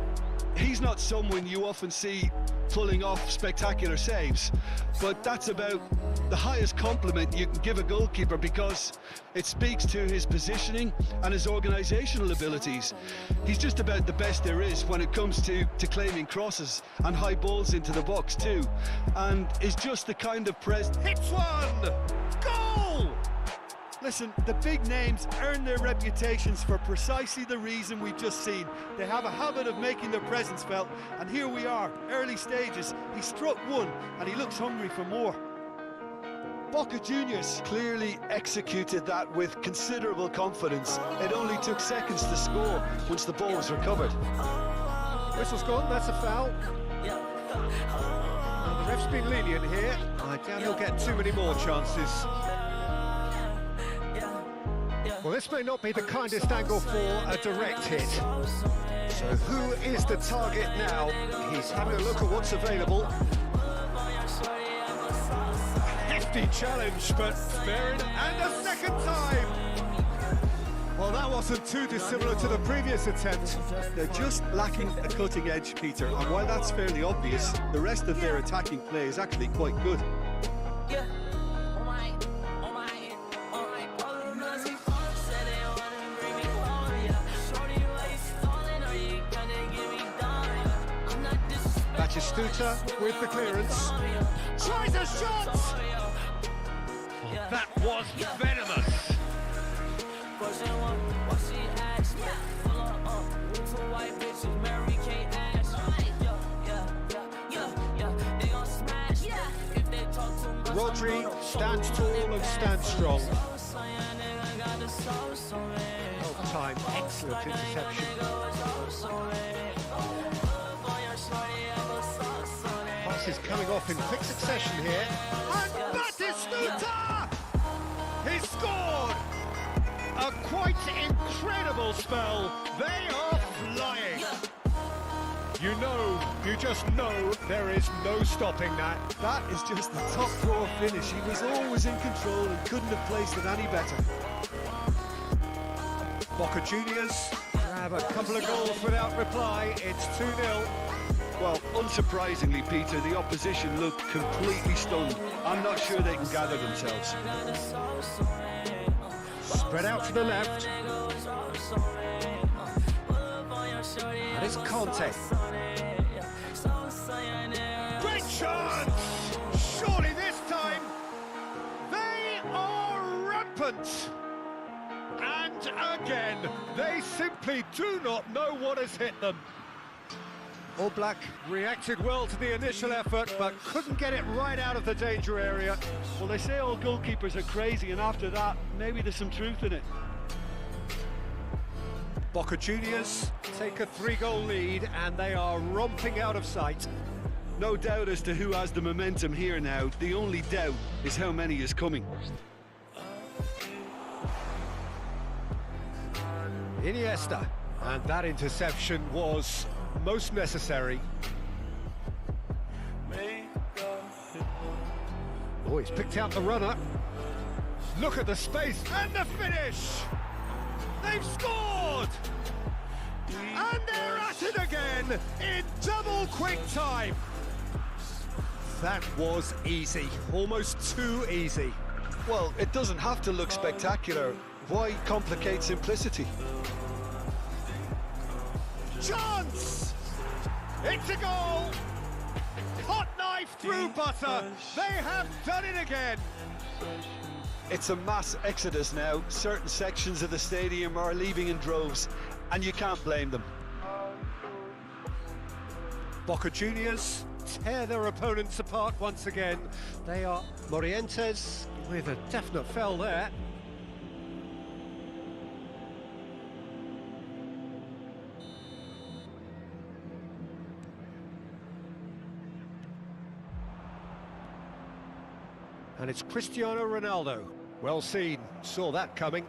He's not someone you often see pulling off spectacular saves, but that's about the highest compliment you can give a goalkeeper because it speaks to his positioning and his organisational abilities. He's just about the best there is when it comes to claiming crosses and high balls into the box too, and is just the kind of Hits one! Goal! Listen, the big names earn their reputations for precisely the reason we've just seen. They have a habit of making their presence felt, and here we are, early stages. He struck one, and he looks hungry for more. Boca Juniors clearly executed that with considerable confidence. It only took seconds to score once the ball was recovered. Whistle's gone, that's a foul. Well, the ref's been lenient here. I doubt he'll get too many more chances. Well, this may not be the kindest angle for a direct hit. So who is the target now? He's having a look at what's available. Hefty challenge, but fair enough. And a second time! Well, that wasn't too dissimilar to the previous attempt. They're just lacking a cutting edge, Peter, and while that's fairly obvious, the rest of their attacking play is actually quite good. Stuta with the clearance. Tries a shot! Oh, that was venomous. Rodri stands tall and stands strong. Oh, time, excellent interception. Is coming off in quick succession here. And Batistuta! He scored! A quite incredible spell. They are flying. You just know there is no stopping that. That is just the top drawer finish. He was always in control and couldn't have placed it any better. Boca Juniors grab a couple of goals without reply. It's 2-0. Well, unsurprisingly, Peter, the opposition look completely stunned. I'm not sure they can gather themselves. Spread out to the left. That is Conte. Great chance! Surely this time they are rampant. And again, they simply do not know what has hit them. Oblak reacted well to the initial effort, but couldn't get it right out of the danger area. Well, they say all goalkeepers are crazy, and after that, maybe there's some truth in it. Boca Juniors take a 3-goal lead, and they are romping out of sight. No doubt as to who has the momentum here now. The only doubt is how many is coming. Iniesta, and that interception was most necessary. Oh, he's picked out the runner. Look at the space and the finish! They've scored! And they're at it again in double quick time. That was easy, almost too easy. Well, it doesn't have to look spectacular. Why complicate simplicity? Chance! It's a goal! Hot knife through butter! They have done it again! It's a mass exodus now. Certain sections of the stadium are leaving in droves, and you can't blame them. Boca Juniors tear their opponents apart once again. They are Morientes with a definite foul there. And it's Cristiano Ronaldo. Well seen, saw that coming.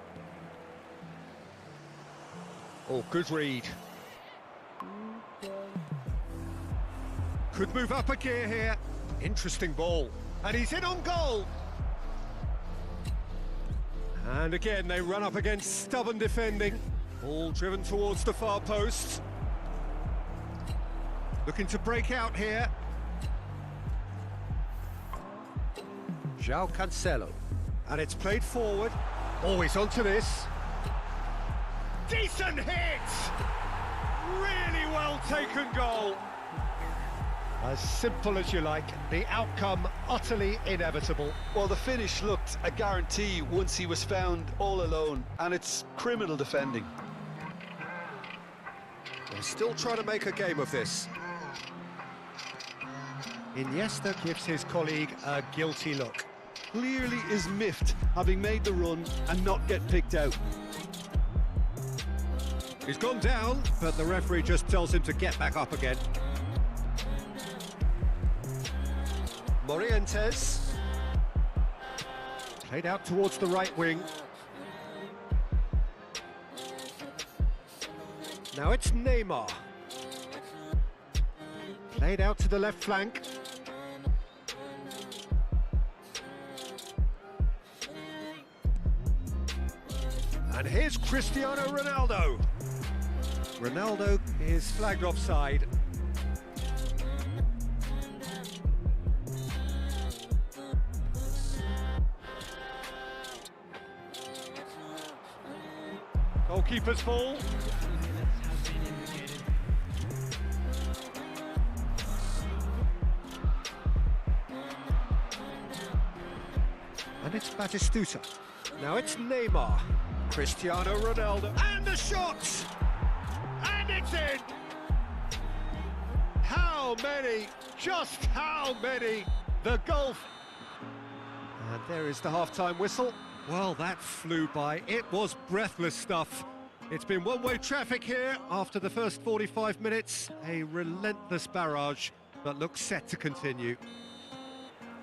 Oh, good read. Could move up a gear here. Interesting ball. And he's in on goal. And again, they run up against stubborn defending. Ball driven towards the far post. Looking to break out here. João Cancelo. And it's played forward. Always onto this. Decent hit! Really well taken goal. As simple as you like, the outcome utterly inevitable. Well, the finish looked a guarantee once he was found all alone, and it's criminal defending. They're still trying to make a game of this. Iniesta gives his colleague a guilty look. Clearly is miffed, having made the run and not get picked out. He's gone down, but the referee just tells him to get back up again. Morientes. Played out towards the right wing. Now it's Neymar. Played out to the left flank. And here's Cristiano Ronaldo. Ronaldo is flagged offside. Goalkeeper's ball. And it's Batistuta. Now it's Neymar. Cristiano Ronaldo. And the shot! And it's in! How many? Just how many? The gulf. And there is the half-time whistle. Well, that flew by. It was breathless stuff. It's been one-way traffic here after the first 45 minutes. A relentless barrage, but looks set to continue.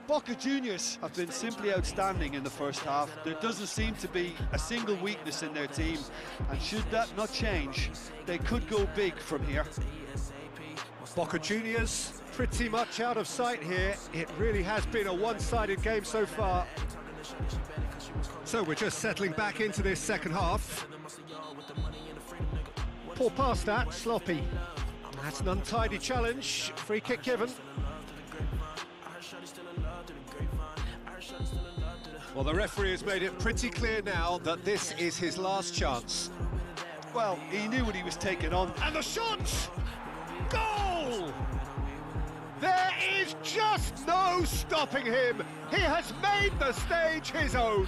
Boca Juniors have been simply outstanding in the first half. There doesn't seem to be a single weakness in their team, and should that not change, they could go big from here. Boca Juniors pretty much out of sight here. It really has been a one-sided game so far. So we're just settling back into this second half. Poor pass that, sloppy. That's an untidy challenge, free kick given. Well, the referee has made it pretty clear now that this is his last chance. Well, he knew what he was taking on. And the shot! Goal! There is just no stopping him. He has made the stage his own.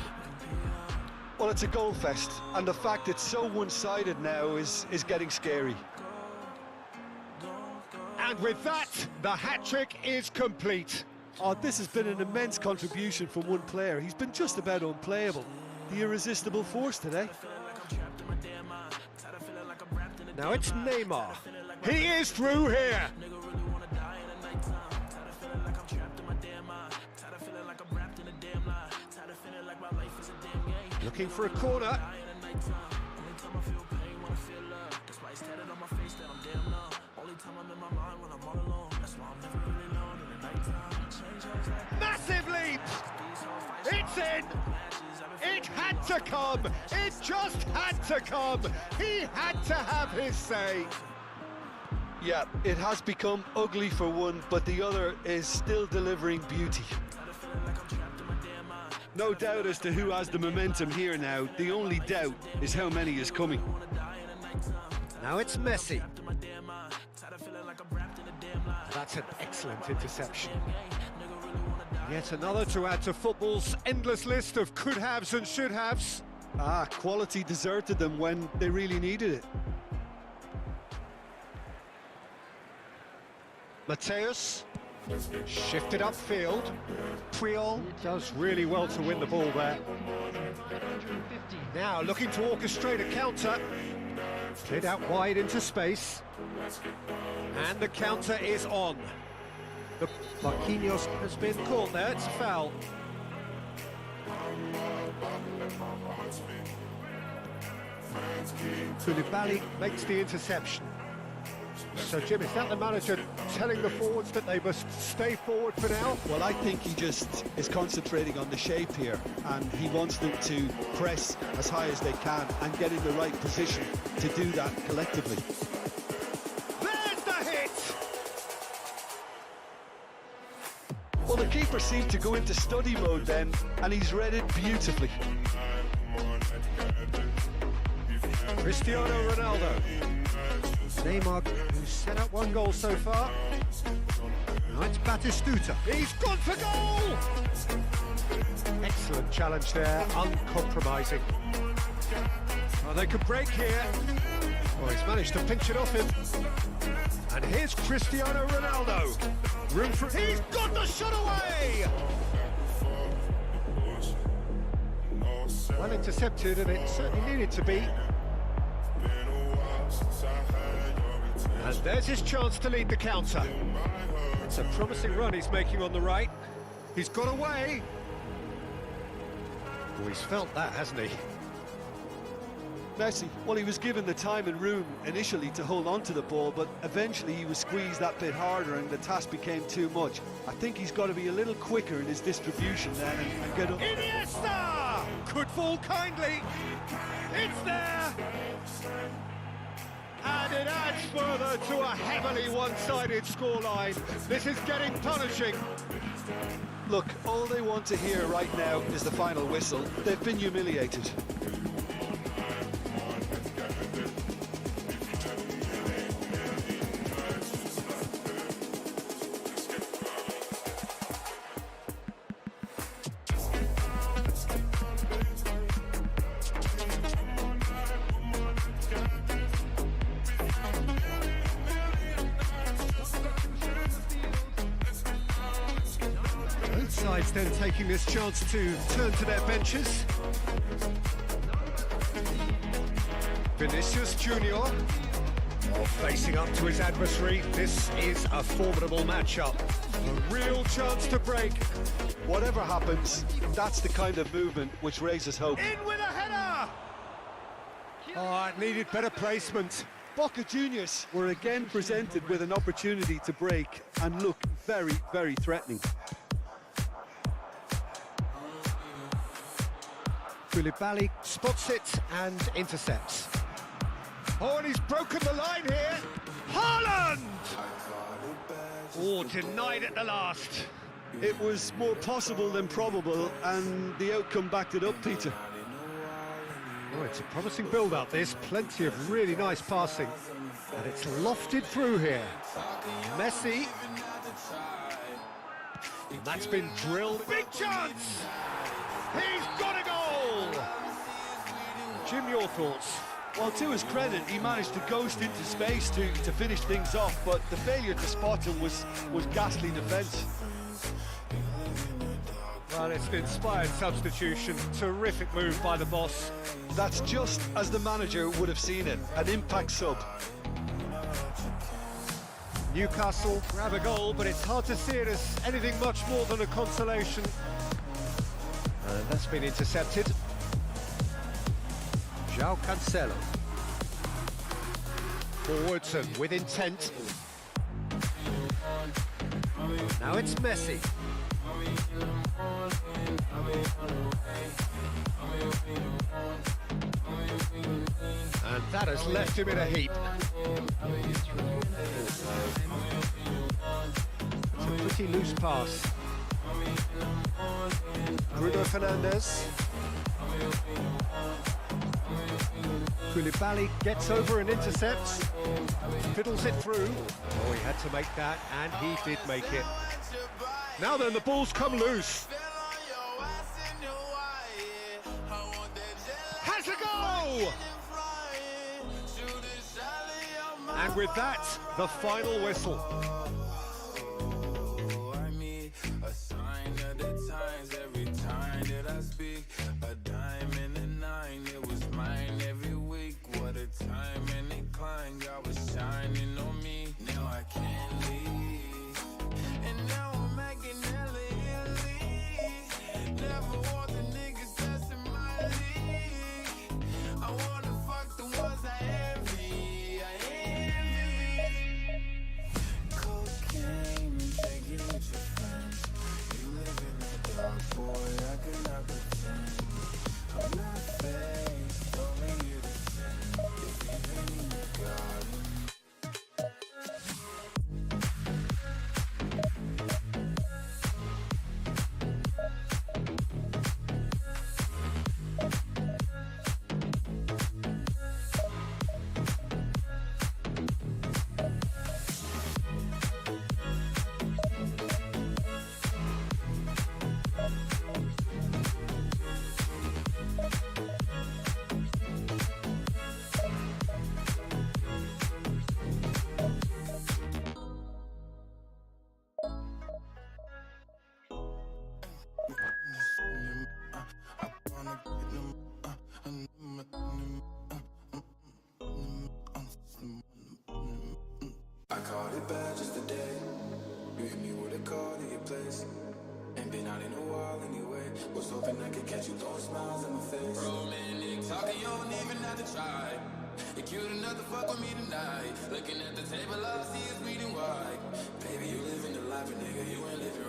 Well, it's a goal fest, and the fact it's so one-sided now is getting scary. And with that, the hat-trick is complete. Oh, this has been an immense contribution from one player. He's been just about unplayable. The irresistible force today. Now it's Neymar. He is through here. Looking for a corner. Massive leap! It's in! It had to come! It just had to come! He had to have his say! Yeah, it has become ugly for one, but the other is still delivering beauty. No doubt as to who has the momentum here now. The only doubt is how many is coming. Now it's Messi. That's an excellent interception. Yet another to add to football's endless list of could-haves and should-haves. Quality deserted them when they really needed it. Mateus, shifted upfield. Puyol does really well to win the ball there. Now looking to orchestrate a counter. Cleared out wide into space. And the counter is on. The Marquinhos has been caught there, it's a foul. Koulibaly makes the interception. So, Jim, is that the manager telling the forwards that they must stay forward for now? Well, I think he just is concentrating on the shape here, and he wants them to press as high as they can and get in the right position to do that collectively. There's the hit! Well, the keeper seemed to go into study mode then, and he's read it beautifully. Cristiano Ronaldo. Neymar, who's set up one goal so far. Now it's Batistuta. He's gone for goal! Excellent challenge there, uncompromising. Oh, they could break here. Well, he's managed to pinch it off him. And here's Cristiano Ronaldo. Room for... He's got the shot away! Well intercepted, and it certainly needed to be. And there's his chance to lead the counter. It's a promising run he's making on the right. He's got away. Oh, he's felt that, hasn't he? Messi, well, he was given the time and room initially to hold on to the ball, but eventually he was squeezed that bit harder and the task became too much. I think he's got to be a little quicker in his distribution then and get up. Iniesta! Could fall kindly. It's there! And it adds further to a heavily one-sided scoreline. This is getting punishing. Look, all they want to hear right now is the final whistle. They've been humiliated. Sides then taking this chance to turn to their benches. Vinicius Junior, facing up to his adversary. This is a formidable matchup. A real chance to break. Whatever happens, that's the kind of movement which raises hope. In with a header! Oh, it needed better placement. Boca Juniors were again presented with an opportunity to break and look very, very threatening. Koulibaly spots it and intercepts. Oh, and he's broken the line here. Haaland! Oh, denied at the last. It was more possible than probable, and the outcome backed it up, Peter. Oh, it's a promising build-up, this. Plenty of really nice passing. And it's lofted through here. Messi. And that's been drilled. Big chance! He's got a goal! Jim, your thoughts? Well, to his credit, he managed to ghost into space to finish things off, but the failure to spot him was ghastly defence. Well, it's an inspired substitution. Terrific move by the boss. That's just as the manager would have seen it, an impact sub. Newcastle grab a goal, but it's hard to see it as anything much more than a consolation. And that's been intercepted. João Cancelo. Forwards and with intent. Now it's Messi. And that has left him in a heap. It's a pretty loose pass. Bruno Fernandes. Koulibaly gets over and intercepts. Fiddles it through. Oh, he had to make that, and he did make it. Now then, the ball's come loose. Has a go! And with that, the final whistle. I need a sign of the times every time that I speak. A dime and a nine, it was mine every week. What a time and incline, God was shining on me. Now I can't leave, and now I'm making hella Italy. Never want the niggas that's in my league. I wanna fuck the ones I envy. Cocaine and drinking with your friends. You live in the dark, boy, I cannot pretend. I'm not faced, only you to sin. If even in your garden. I caught it bad just today. You hit me with a call to your place. Ain't been out in a while anyway. Was hoping I could catch you throwing smiles in my face. Romantic talking, you don't even have to try. You're cute enough to fuck with me tonight. Looking at the table, all I see is bleeding white. Baby, you living the life, but nigga, you ain't living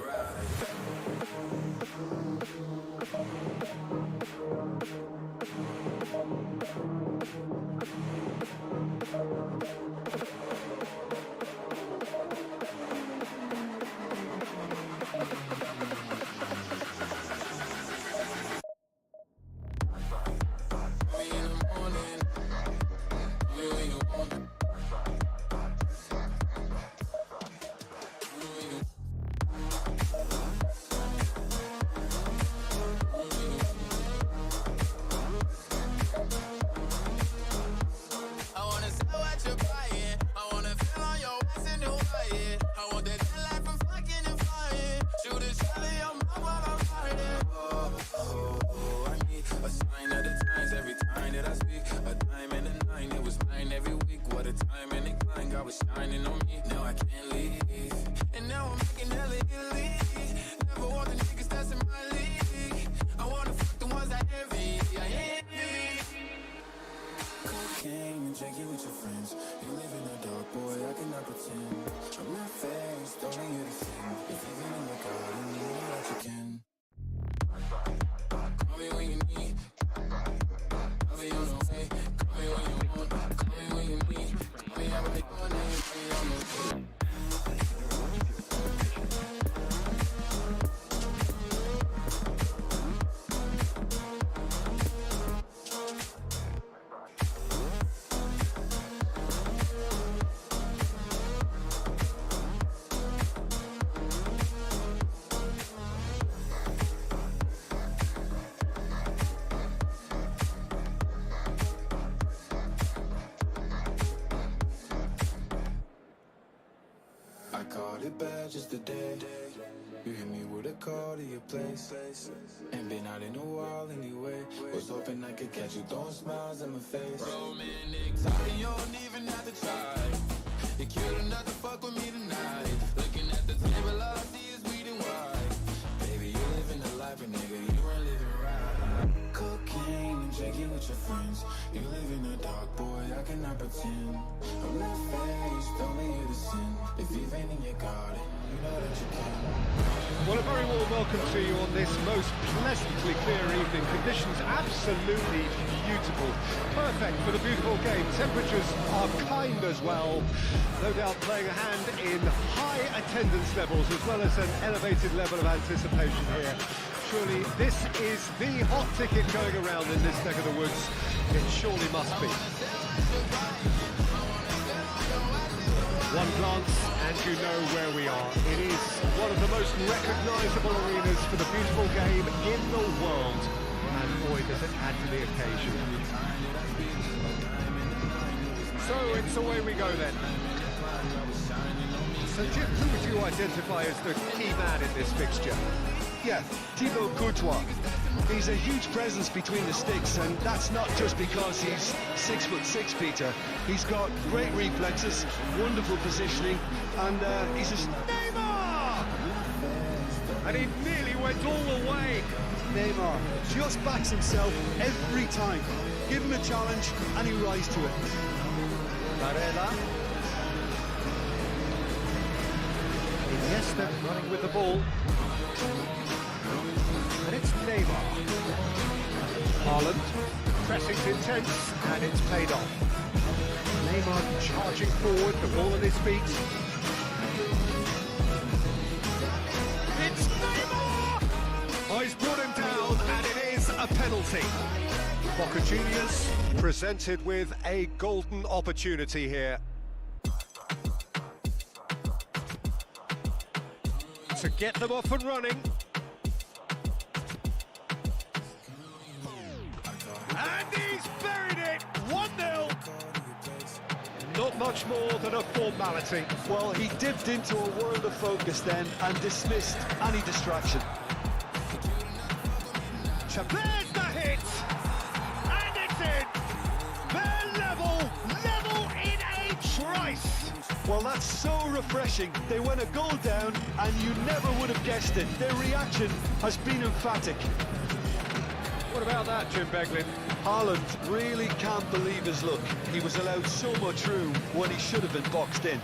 I caught it bad just today. You hit me with a call to your place. Ain't been out in a while anyway. Was hoping I could catch you throwing smiles in my face. Romantic talking, you don't even have to try. You're cute enough to fuck with me tonight. Looking at the table, all I see is weed and wine. Baby, you living the life, but nigga, you ain't living right. Cocaine and drinking with your friends. You live in the dark, boy, I cannot pretend. I'm not faced, only you to sin. If you've been in your garden, you know that you can. Well, a very warm welcome to you on this most pleasantly clear evening. Conditions absolutely beautiful. Perfect for the beautiful game. Temperatures are kind as well. No doubt playing a hand in high attendance levels as well as an elevated level of anticipation here. Surely this is the hot ticket going around in this neck of the woods. It surely must be. One glance and you know where we are. It is one of the most recognisable arenas for the beautiful game in the world. And boy, does it add to the occasion. So it's away we go then. So Jim, who would you identify as the key man in this fixture? Yeah, Thibaut Courtois. He's a huge presence between the sticks, and that's not just because he's 6'6", Peter. He's got great reflexes, wonderful positioning, and he's just... Neymar! And he nearly went all the way. Neymar just backs himself every time. Give him a challenge and he rises to it. Varela. Iniesta running with the ball. And it's Neymar. Haaland, pressing's intense, and it's paid off. Neymar charging forward, the ball at his feet. It's Neymar! Oh, he's brought him down, and it is a penalty. Boca Juniors presented with a golden opportunity here. To get them off and running. And he's buried it! 1-0! Not much more than a formality. Well, he dipped into a world of focus then and dismissed any distraction. There's the hit! And it's in! They're level in a trice! Well, that's so refreshing. They went a goal down and you never would have guessed it. Their reaction has been emphatic. What about that, Jim Beglin? Haaland really can't believe his luck. He was allowed so much room when he should have been boxed in.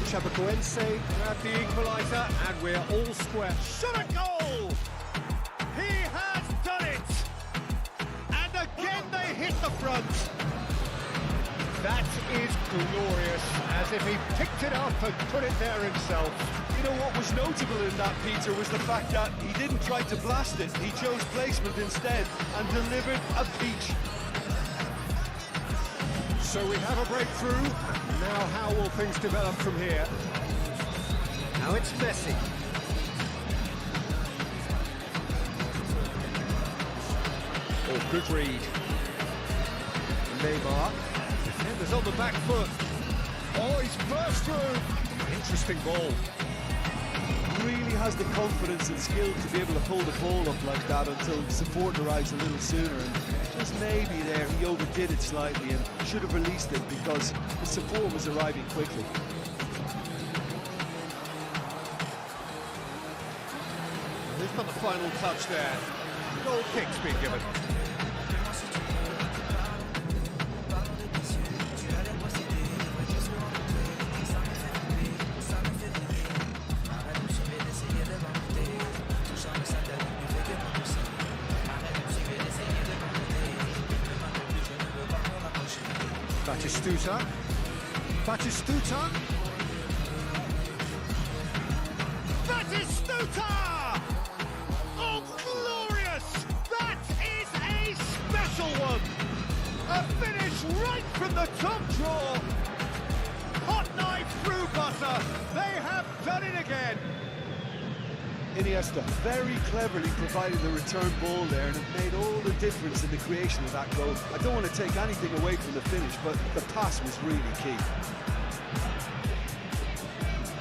Chapecoense grabbed the equaliser and we're all square. Shot a goal! He has done it! And again they hit the front. That is glorious, as if he picked it up and put it there himself. You know what was notable in that, Peter, was the fact that he didn't try to blast it. He chose placement instead and delivered a peach. So we have a breakthrough. Now how will things develop from here? Now it's Messi. Oh, good read. Neymar. Defenders on the back foot. Oh, he's burst through. Interesting ball. Really has the confidence and skill to be able to pull the ball up like that until support arrives a little sooner. And just maybe there he overdid it slightly and should have released it because the support was arriving quickly. They've got the final touch there. Goal kick's been given. Batistuta. Batistuta. Batistuta! Oh, glorious! That is a special one! A finish right from the top draw! Hot knife through butter! They have done it again! Iniesta very cleverly provided the return ball there, and it made all the difference in the creation of that goal. I don't want to take anything away from the finish, but the pass was really key.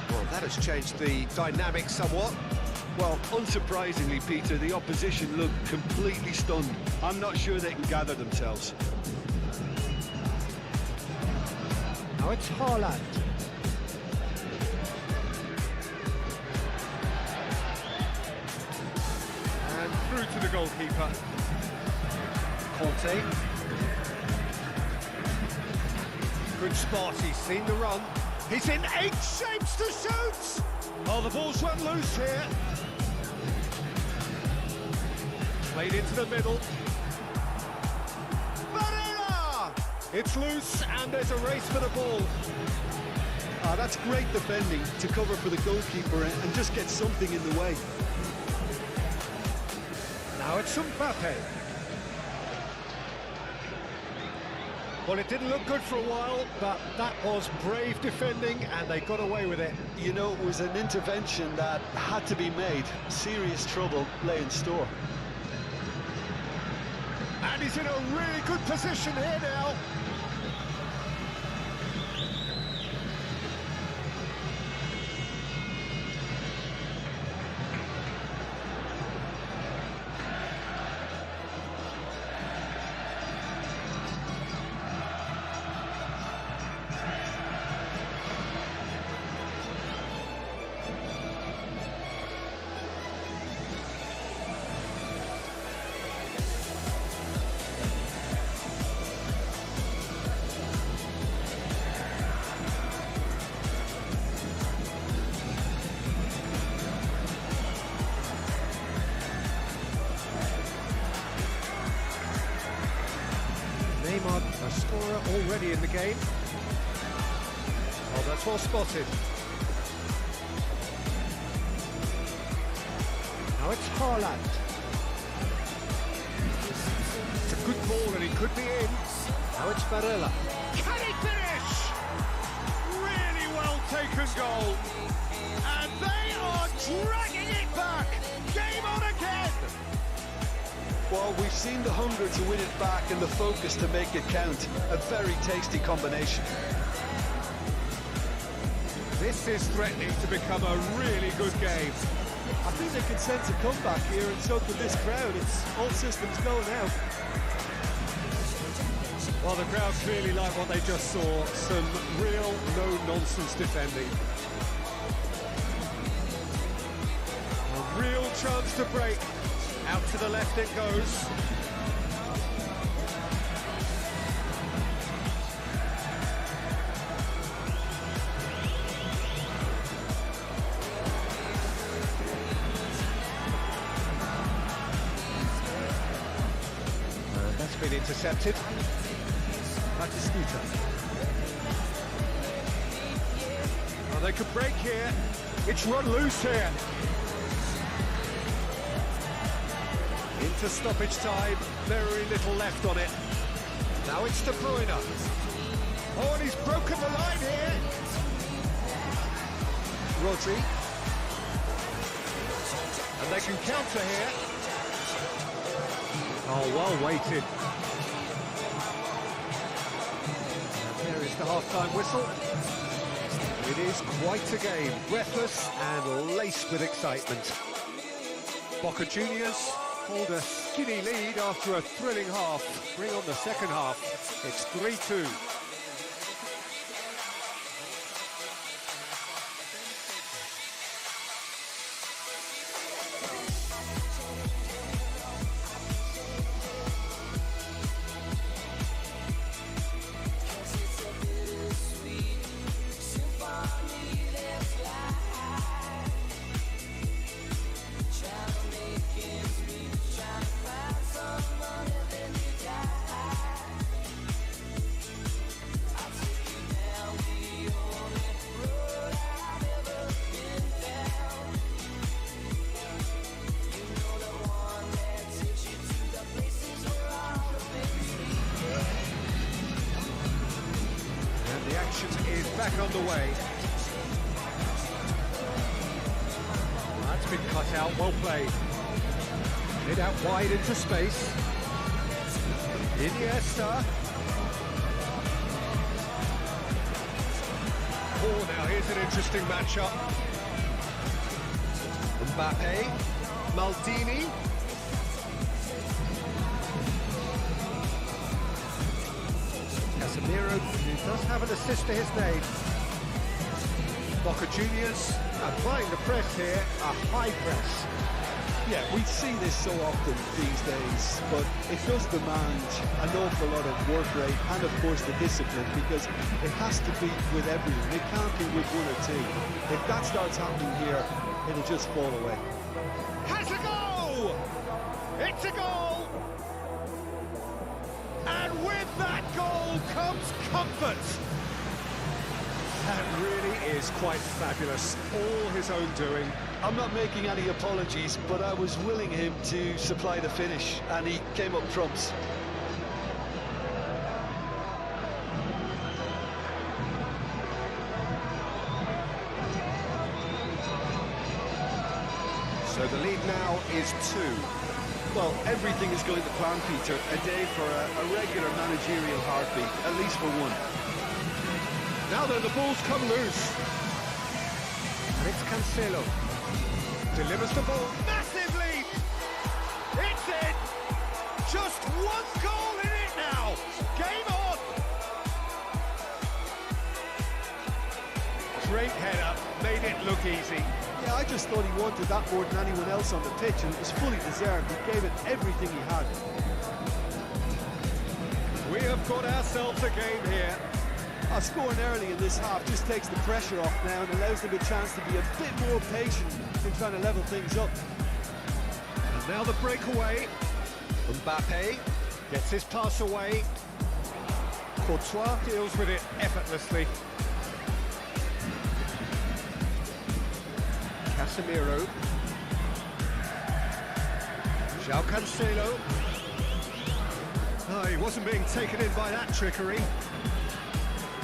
Well, that has changed the dynamic somewhat. Well, unsurprisingly, Peter, the opposition looked completely stunned. I'm not sure they can gather themselves. Now it's Haaland. Through to the goalkeeper. Conte. Good spot, he's seen the run. He's in 8 shapes to shoot! Oh, the ball's run loose here. Played into the middle. Varela! It's loose and there's a race for the ball. That's great defending to cover for the goalkeeper and just get something in the way. Now it's Mbappe. Well, it didn't look good for a while, but that was brave defending, and they got away with it. You know, it was an intervention that had to be made. Serious trouble lay in store. And he's in a really good position here now. A scorer already in the game. Oh, that's well spotted. Now it's Haaland. It's a good ball and he could be in. Now it's Varela. Can he finish? Really well taken goal. And they are dragging it back. Game on again. Well, we've seen the hunger to win it back and the focus to make it count. A very tasty combination. This is threatening to become a really good game. I think they can sense a comeback here, and so can this crowd. It's all systems go now. Well, the crowd clearly like what they just saw. Some real no-nonsense defending. A real chance to break. Out to the left it goes. That's been intercepted. Batistita. Oh, they could break here. It's run loose here. Into stoppage time, very little left on it. Now it's De Bruyne. Oh, and he's broken the line here. Rodri. And they can counter here. Oh, well weighted. And there is the half-time whistle. It is quite a game, breathless and laced with excitement. Boca Juniors hold a skinny lead after a thrilling half. Bring on the second half. It's 3-2. Is back on the way. That's been cut out, well played. Mid out wide into space. Iniesta. Oh, now here's an interesting matchup. Mbappe, Maldini. Casemiro, who does have an assist to his name. Boca Juniors applying the press here, a high press. Yeah, we see this so often these days, but it does demand an awful lot of work rate and, of course, the discipline, because it has to be with everyone. It can't be with one or two. If that starts happening here, it'll just fall away. Has a goal! It's a goal! And with that goal comes comfort. That really is quite fabulous. All his own doing. I'm not making any apologies, but I was willing him to supply the finish, and he came up trumps. So the lead now is 2. Well, everything is going to plan, Peter. A day for a regular managerial heartbeat, at least for one. Now then, the ball's come loose. And it's Cancelo. Delivers the ball. Massive lead! It's in! Just one goal in it now! Game on! Great header, made it look easy. Yeah, I just thought he wanted that more than anyone else on the pitch, and it was fully deserved. He gave it everything he had. We have got ourselves a game here. Scoring early in this half just takes the pressure off now and allows them a chance to be a bit more patient in trying to level things up. And now the breakaway. Mbappe gets his pass away. Courtois deals with it effortlessly. Casemiro. João Cancelo. Oh, he wasn't being taken in by that trickery.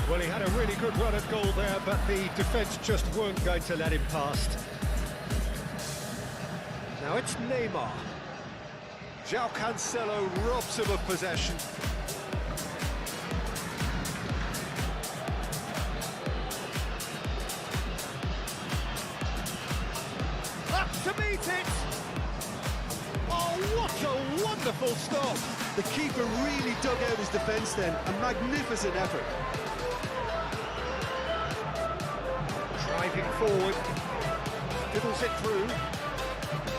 Well, he had a really good run at goal there, but the defence just weren't going to let him past. Now it's Neymar. João Cancelo robs him of possession. Up to meet it! Oh, what a wonderful stop! The keeper really dug out his defence then. A magnificent effort. Driving forward, fiddles it through,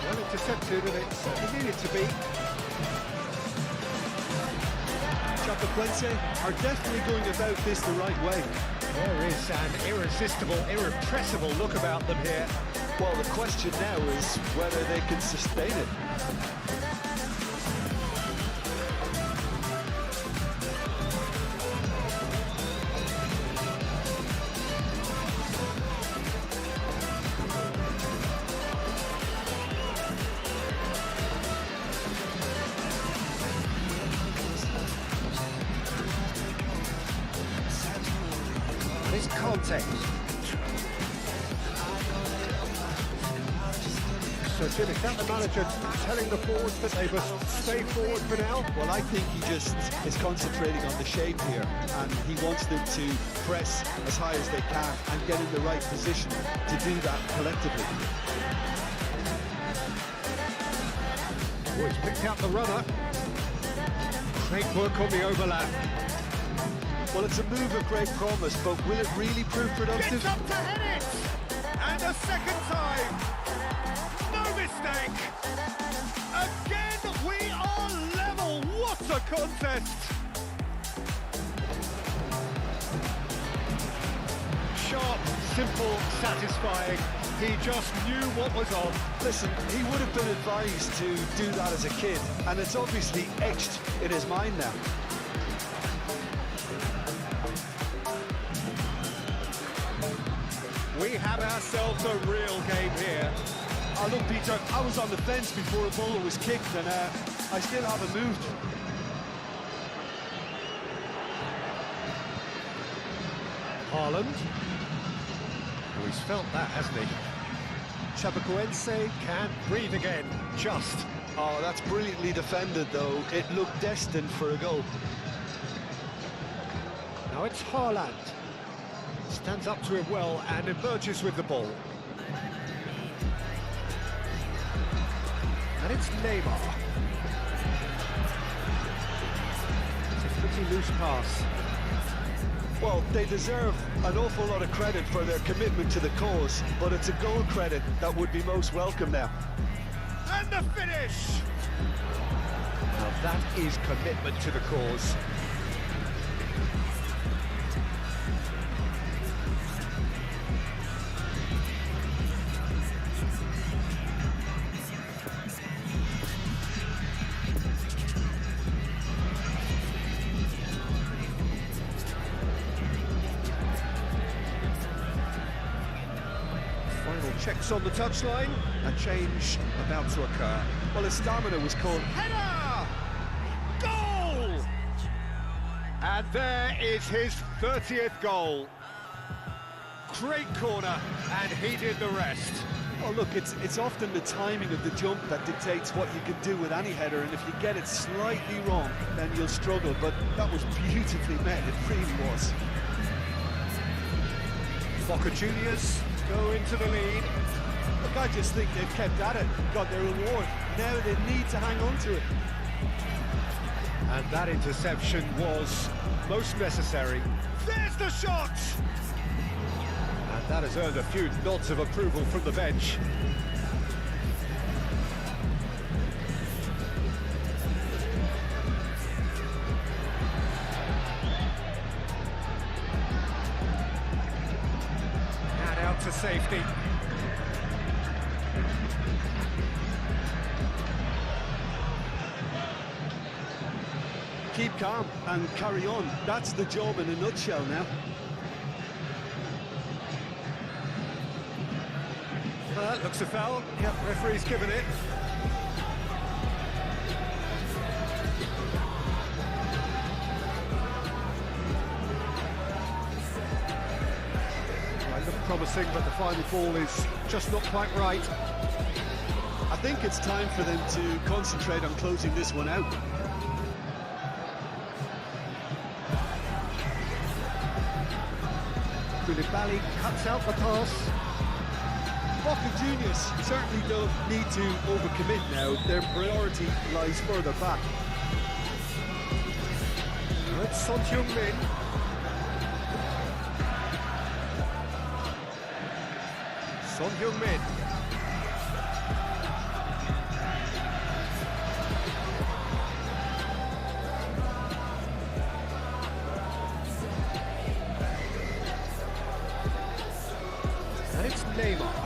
well intercepted, and it certainly needed to be. Chapecoense are definitely going about this the right way. There is an irresistible, irrepressible look about them here. Well, the question now is whether they can sustain it. This context. So, Jim, is that the manager telling the forwards that they must stay forward for now? Well, I think he just is concentrating on the shape here, and he wants them to press as high as they can and get in the right position to do that collectively. Oh, he's picked out the runner. Great work on the overlap. Well, it's a move of great promise, but will it really prove productive? Gets up to head it! And a second time! No mistake! Again, we are level! What a contest! Sharp, simple, satisfying. He just knew what was on. Listen, he would have been advised to do that as a kid, and it's obviously etched in his mind now. We have ourselves a real game here. Oh, look, Peter, I was on the fence before the ball was kicked, and I still haven't moved. Haaland. Oh, he's felt that, hasn't he? Chapecoense can't breathe again, just. Oh, that's brilliantly defended, though. It looked destined for a goal. Now it's Haaland. Stands up to him well and emerges with the ball. And it's Neymar. It's a pretty loose pass. Well, they deserve an awful lot of credit for their commitment to the cause, but it's a goal credit that would be most welcome now. And the finish! Now that is commitment to the cause. Checks on the touchline, a change about to occur. Well, his stamina was called. Header! Goal! And there is his 30th goal. Great corner, and he did the rest. Oh, look, it's often the timing of the jump that dictates what you can do with any header, and if you get it slightly wrong, then you'll struggle, but that was beautifully met, it really was. Boca Juniors go into the lead. Look, I just think they've kept at it, got their reward. Now they need to hang on to it. And that interception was most necessary. There's the shot! And that has earned a few nods of approval from the bench. And out to safety. Keep calm and carry on. That's the job in a nutshell now. Well, that looks a foul. Yep, referee's given it. Well, look promising, but the final ball is just not quite right. I think it's time for them to concentrate on closing this one out. Koulibaly cuts out the pass. Boca Juniors certainly don't need to overcommit now. Their priority lies further back. It's Son Heung-min. Son Heung-min. And it's Neymar.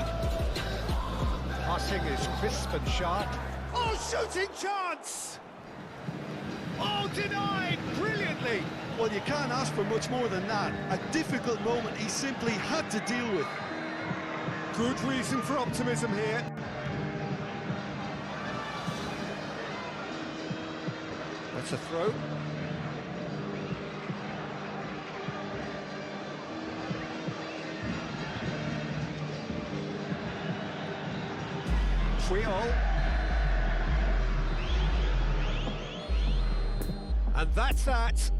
Passing is crisp and sharp. Oh, shooting chance! Oh, denied brilliantly! Well, you can't ask for much more than that. A difficult moment he simply had to deal with. Good reason for optimism here. That's a throw. Puyol. And that's that.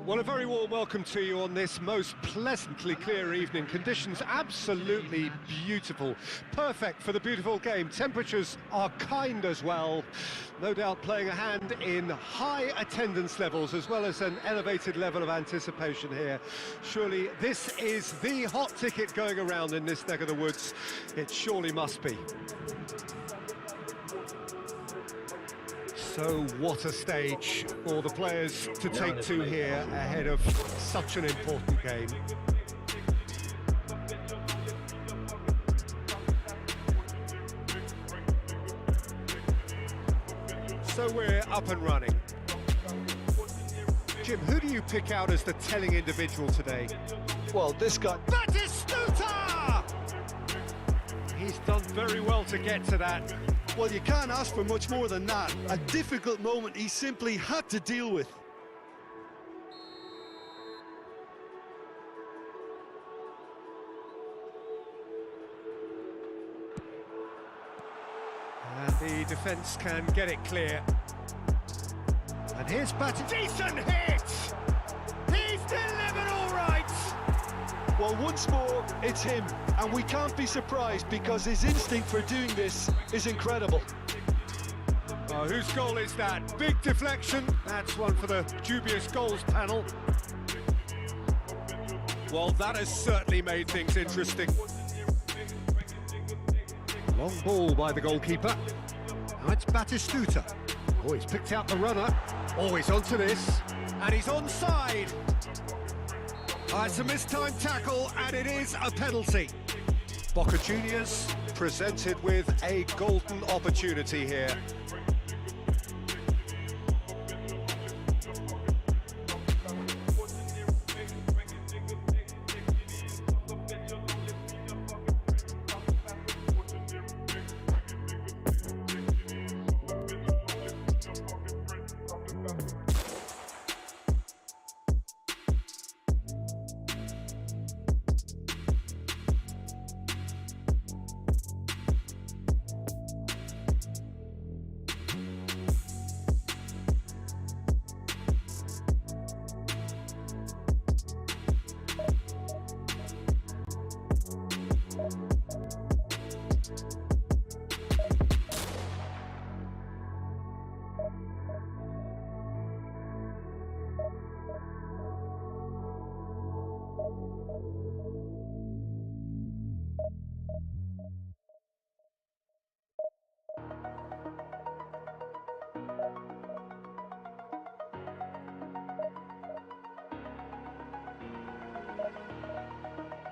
Well, a very warm welcome to you on this most pleasantly clear evening. Conditions absolutely beautiful, perfect for the beautiful game. Temperatures are kind as well, no doubt playing a hand in high attendance levels as well as an elevated level of anticipation here. Surely this is the hot ticket going around in this neck of the woods. It surely must be. So what a stage for the players to take to here ahead of such an important game. So we're up and running. Jim, who do you pick out as the telling individual today? Well, this guy... Batistuta! He's done very well to get to that. Well, you can't ask for much more than that. A difficult moment he simply had to deal with. And the defence can get it clear. And here's Batistuta. Decent hit! He's delivered all right! Well, once more, it's him. And we can't be surprised because his instinct for doing this is incredible. Oh, whose goal is that? Big deflection. That's one for the dubious goals panel. Well, that has certainly made things interesting. Long ball by the goalkeeper. Now it's Batistuta. Oh, he's picked out the runner. Oh, he's onto this. And he's onside. It's a mistimed tackle, and it is a penalty. Boca Juniors presented with a golden opportunity here.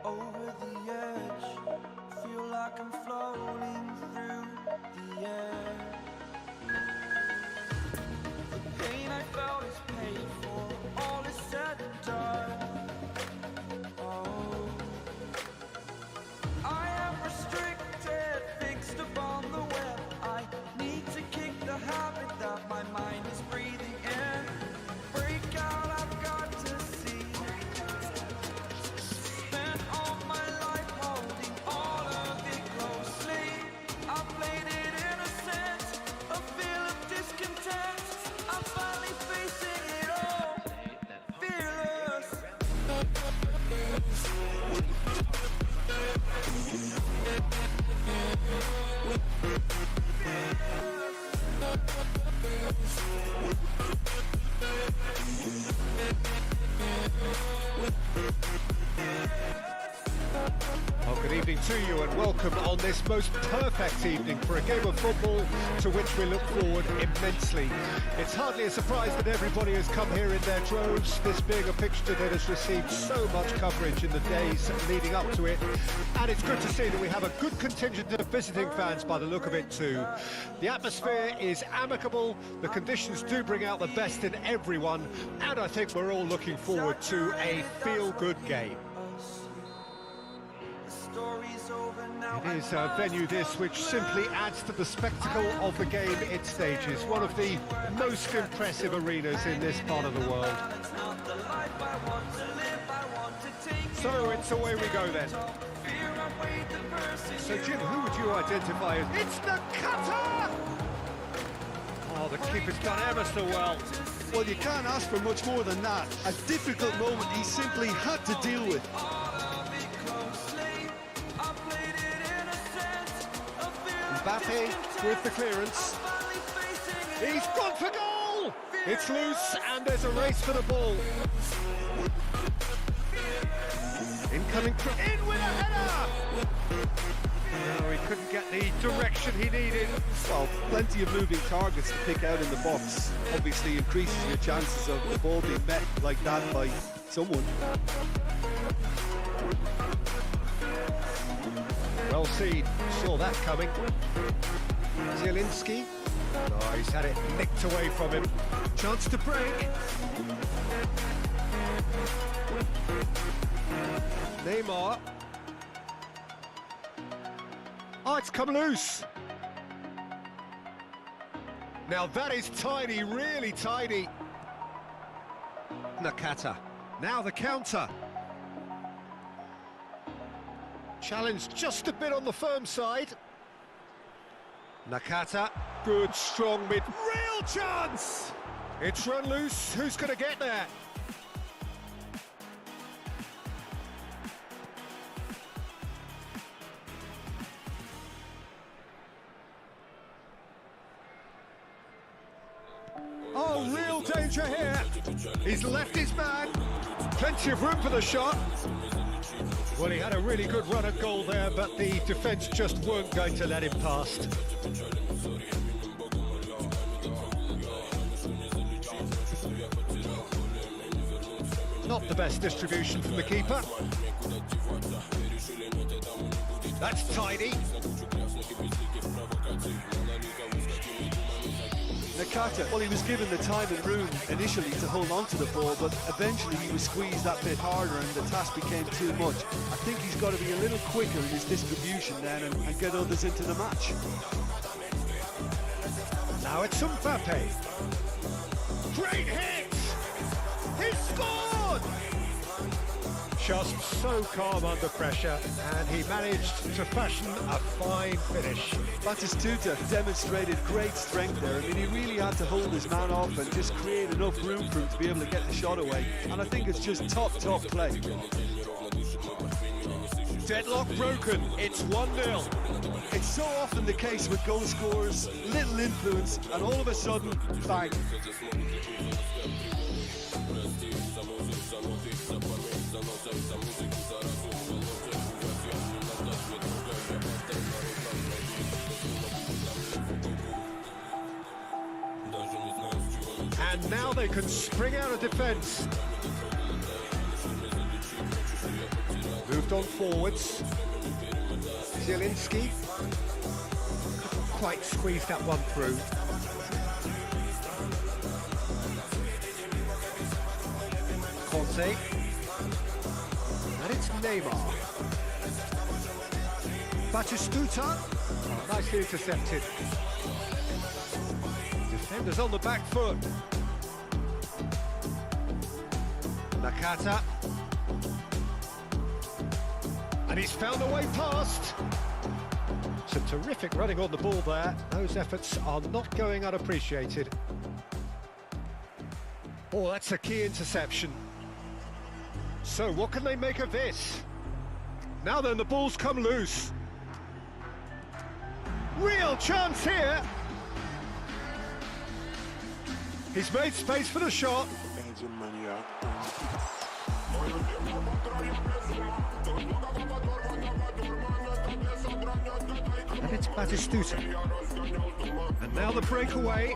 Over the edge, feel like I'm floating through the air. The pain I felt is paid for, all is said and done. Oh, I am restricted, fixed upon the web. I need to kick the habit that my mind is breathing in. Break out, I've got to see. Well, good evening to you and welcome on this most perfect evening for a game of football to which we look forward immensely. It's hardly a surprise that everybody has come here in their droves, this being a fixture that has received so much coverage in the days leading up to it. And it's good to see that we have a good contingent of visiting fans by the look of it too. The atmosphere is amicable, the conditions do bring out the best in everyone, and I think we're all looking forward to a feel-good game. It is a venue this which simply adds to the spectacle of the game it stages. One of the most impressive arenas in this part of the world. So it's away we go then. So Jim, who would you identify as? It's the cutter! Oh, the keeper's done ever so well. Well, you can't ask for much more than that. A difficult moment he simply had to deal with. Mbappe with the clearance. He's gone for goal! It's loose and there's a race for the ball. Incoming, in with a header! No, he couldn't get the direction he needed. Well, plenty of moving targets to pick out in the box. Obviously increases your chances of the ball being met like that by someone. Well seen, saw that coming. Zielinski. Oh, he's had it nicked away from him. Chance to break. Neymar. Oh, it's come loose. Now that is tiny, really tiny. Nakata. Now the counter. Challenged just a bit on the firm side. Nakata. Good, strong mid. Real chance! It's run loose. Who's going to get there? Oh, real danger here. He's left his man. Plenty of room for the shot. Well, he had a really good run at goal there, but the defence just weren't going to let him past. Not the best distribution from the keeper. That's tidy. Nakata, well, he was given the time and room initially to hold on to the ball, but eventually he was squeezed that bit harder and the task became too much. I think he's got to be a little quicker in his distribution then and get others into the match. Now it's Mbappe. Great hit! He scored! Just so calm under pressure, and he managed to fashion a fine finish. Batistuta demonstrated great strength there. I mean, he really had to hold his man off and just create enough room for him to be able to get the shot away. And I think it's just top play. Deadlock broken, it's 1-0. It's so often the case with goal scorers, little influence, and all of a sudden, bang. And now they can spring out of defence. Moved on forwards. Zielinski. Couldn't quite squeeze that one through. Conte. And it's Neymar. Batistuta. Oh, nicely intercepted. Defenders on the back foot. Nakata. And he's found a way past. Some terrific running on the ball there. Those efforts are not going unappreciated. Oh, that's a key interception. So what can they make of this? Now then, the ball's come loose. Real chance here. He's made space for the shot. And it's Batistuta. And now the breakaway.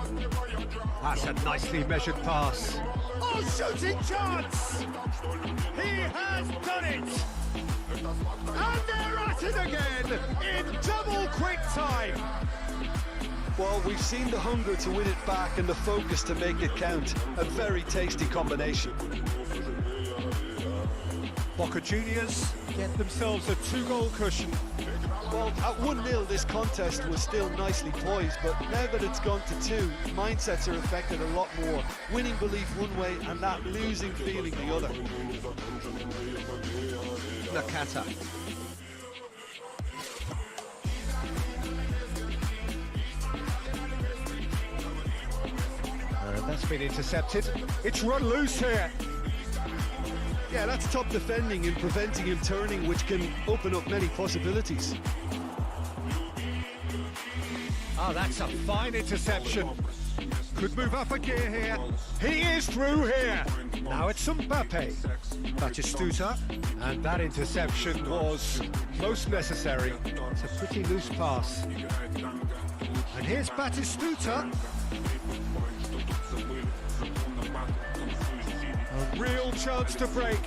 That's a nicely measured pass. Oh, shooting chance! He has done it! And they're at it again in double quick time. Well, we've seen the hunger to win it back and the focus to make it count. A very tasty combination. Boca Juniors get themselves a 2-goal cushion. Well, at 1-0 this contest was still nicely poised, but now that it's gone to 2, mindsets are affected a lot more. Winning belief one way and that losing feeling the other. Nakata. That's been intercepted. It's run loose here. Yeah, that's top defending and preventing him turning, which can open up many possibilities. Oh, that's a fine interception. Could move up a gear here. He is through here. Now it's Mbappe. Batistuta. And that interception was most necessary. It's a pretty loose pass. And here's Batistuta. A real chance to break.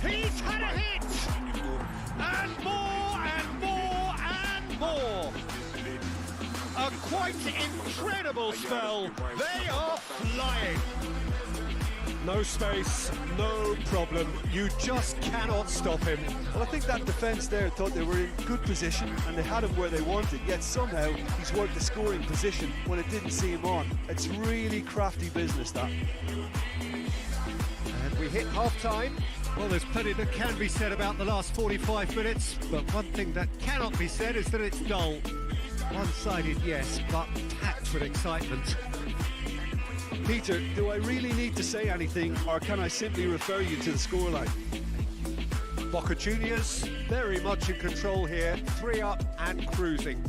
He's had a hit! And more and more and more. A quite incredible spell. They are flying. No space, no problem. You just cannot stop him. Well, I think that defence there thought they were in good position and they had him where they wanted, yet somehow he's worked the scoring position when it didn't see him on. It's really crafty business, that. And we hit half-time. Well, there's plenty that can be said about the last 45 minutes, but one thing that cannot be said is that it's dull. One-sided, yes, but packed with excitement. Peter, do I really need to say anything, or can I simply refer you to the scoreline? Boca Juniors very much in control here, 3 up and cruising.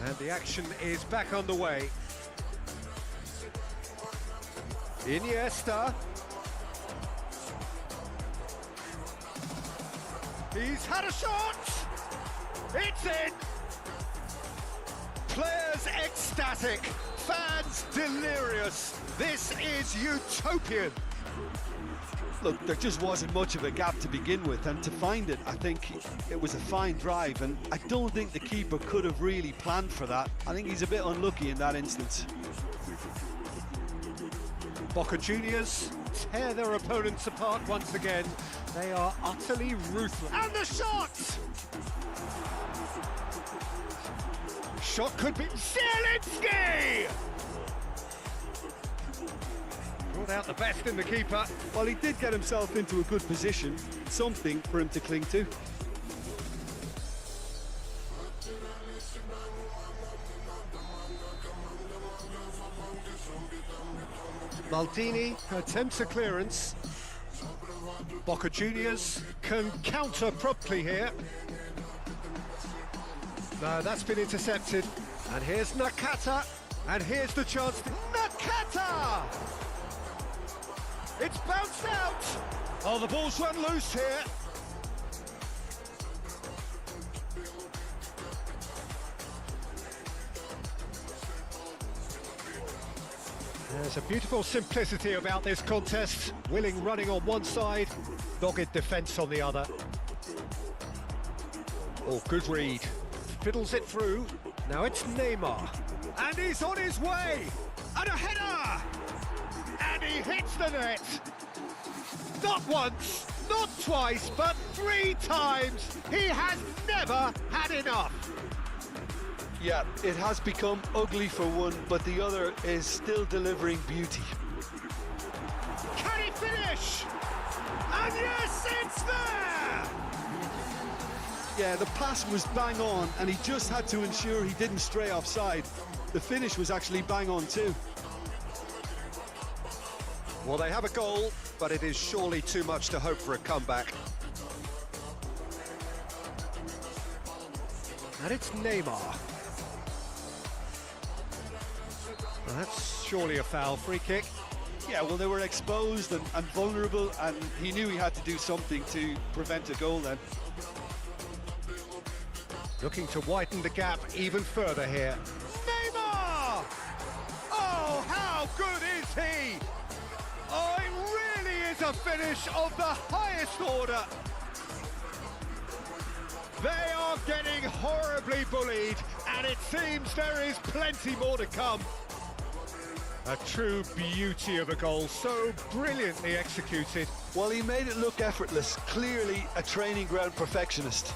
And the action is back underway. Iniesta. He's had a shot! It's in! Players ecstatic, fans delirious. This is utopian. Look, there just wasn't much of a gap to begin with, and to find it, I think it was a fine drive, and I don't think the keeper could have really planned for that. I think he's a bit unlucky in that instance. Boca Juniors tear their opponents apart once again. They are utterly ruthless. And the shot! Shot could be Zielinski! Brought out the best in the keeper. Well, he did get himself into a good position, something for him to cling to. Maldini attempts a clearance. Boca Juniors can counter promptly here. No, that's been intercepted. And here's Nakata. And here's the chance. Nakata! It's bounced out! Oh, the ball's run loose here. There's a beautiful simplicity about this contest. Willing running on one side, dogged defence on the other. Oh, good read. Fiddles it through. Now it's Neymar. And he's on his way! And a header! And he hits the net! Not once, not twice, but 3 times! He has never had enough! Yeah, it has become ugly for one, but the other is still delivering beauty. Can he finish? And yes, it's there! Yeah, the pass was bang on, and he just had to ensure he didn't stray offside. The finish was actually bang on too. Well, they have a goal, but it is surely too much to hope for a comeback. And it's Neymar. Well, that's surely a foul. Free kick. Yeah, well, they were exposed and vulnerable, and he knew he had to do something to prevent a goal then. Looking to widen the gap even further here. Neymar! a finish of the highest order. They are getting horribly bullied, and it seems there is plenty more to come. A true beauty of a goal, so brilliantly executed. Well, he made it look effortless, clearly a training ground perfectionist.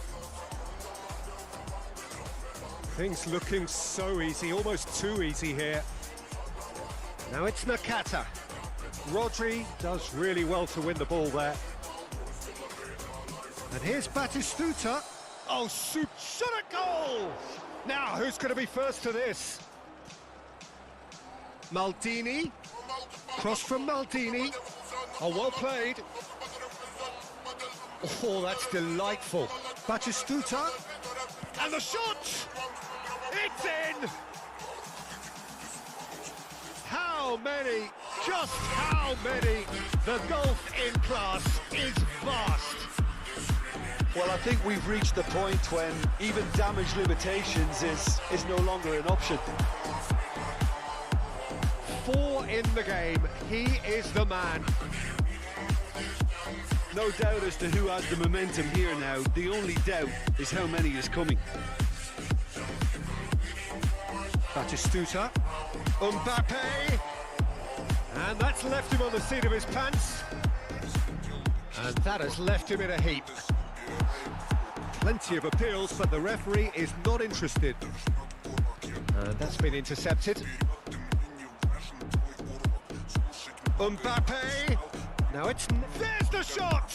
Things looking so easy, almost too easy here. Now it's Nakata. Rodri does really well to win the ball there. And here's Batistuta. Oh, shot a goal! Now, who's going to be first to this? Maldini. Cross from Maldini. Oh, well played. Oh, that's delightful. Batistuta. And the shot! It's in! How many? Just how many? The gulf in class is vast. Well, I think we've reached the point when even damage limitations is no longer an option. 4 in the game. He is the man. No doubt as to who has the momentum here now. The only doubt is how many is coming. Batistuta. Mbappe. And that's left him on the seat of his pants. And that has left him in a heap. Plenty of appeals, but the referee is not interested. And that's been intercepted. Mbappe. Now it's... There's the shot!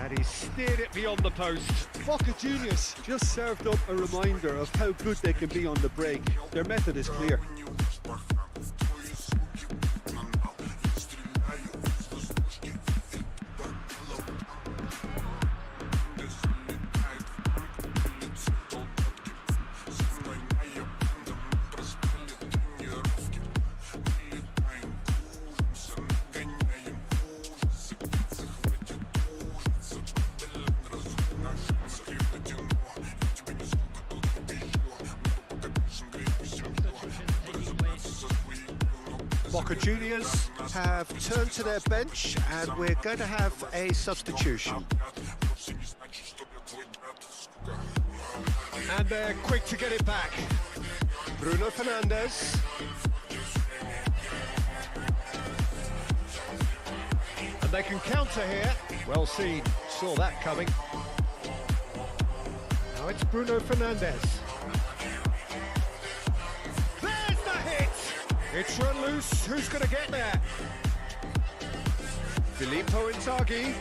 And he steered it beyond the post. Boca Juniors just served up a reminder of how good they can be on the break. Their method is clear. Boca Juniors have turned to their bench, and we're going to have a substitution. And they're quick to get it back. Bruno Fernandes. And they can counter here. Well seen, saw that coming. Now it's Bruno Fernandes. There's the hit! It's run loose, who's going to get there? Filippo Inzaghi.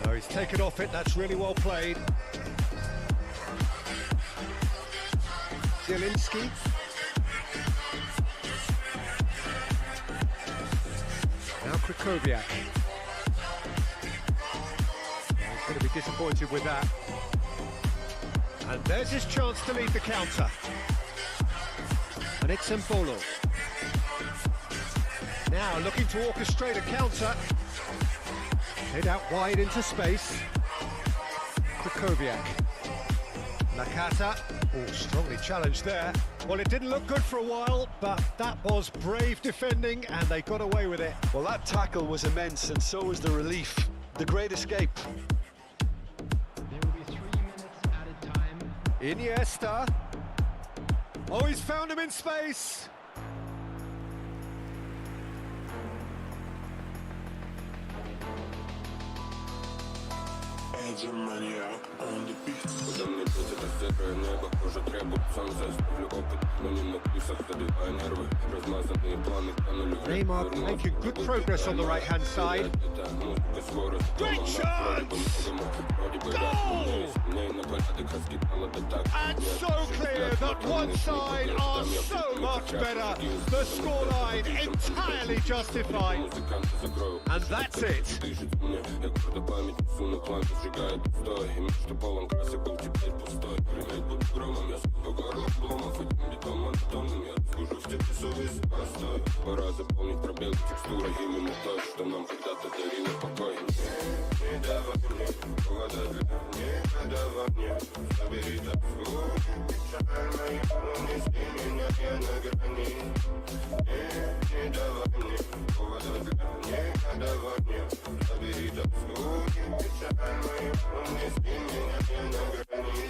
No, he's taken off it, that's really well played. Zielinski. Now Krychowiak. He's going to be disappointed with that. And there's his chance to lead the counter. And it's Embolo. Now looking to orchestrate a counter. Head out wide into space. Krychowiak. Nakata. Oh, strongly challenged there. Well, it didn't look good for a while, but that was brave defending and they got away with it. Well, that tackle was immense, and so was the relief. The great escape. There will be 3 minutes at a time. Iniesta. Oh, he's found him in space. Neymar making good progress on the right-hand side. Great chance! Goal! And so clear that one side are so much better. The scoreline entirely justified. And that's it. Пора заполнить пробел текстурой именно то, что нам когда-то дарило покой. Не давай мне повода для негодования. Забери тоску, печаль мою, унеси меня, я на грани. Не давай мне повода для негодования. Забери тоску, печаль мою, унеси меня, я на грани.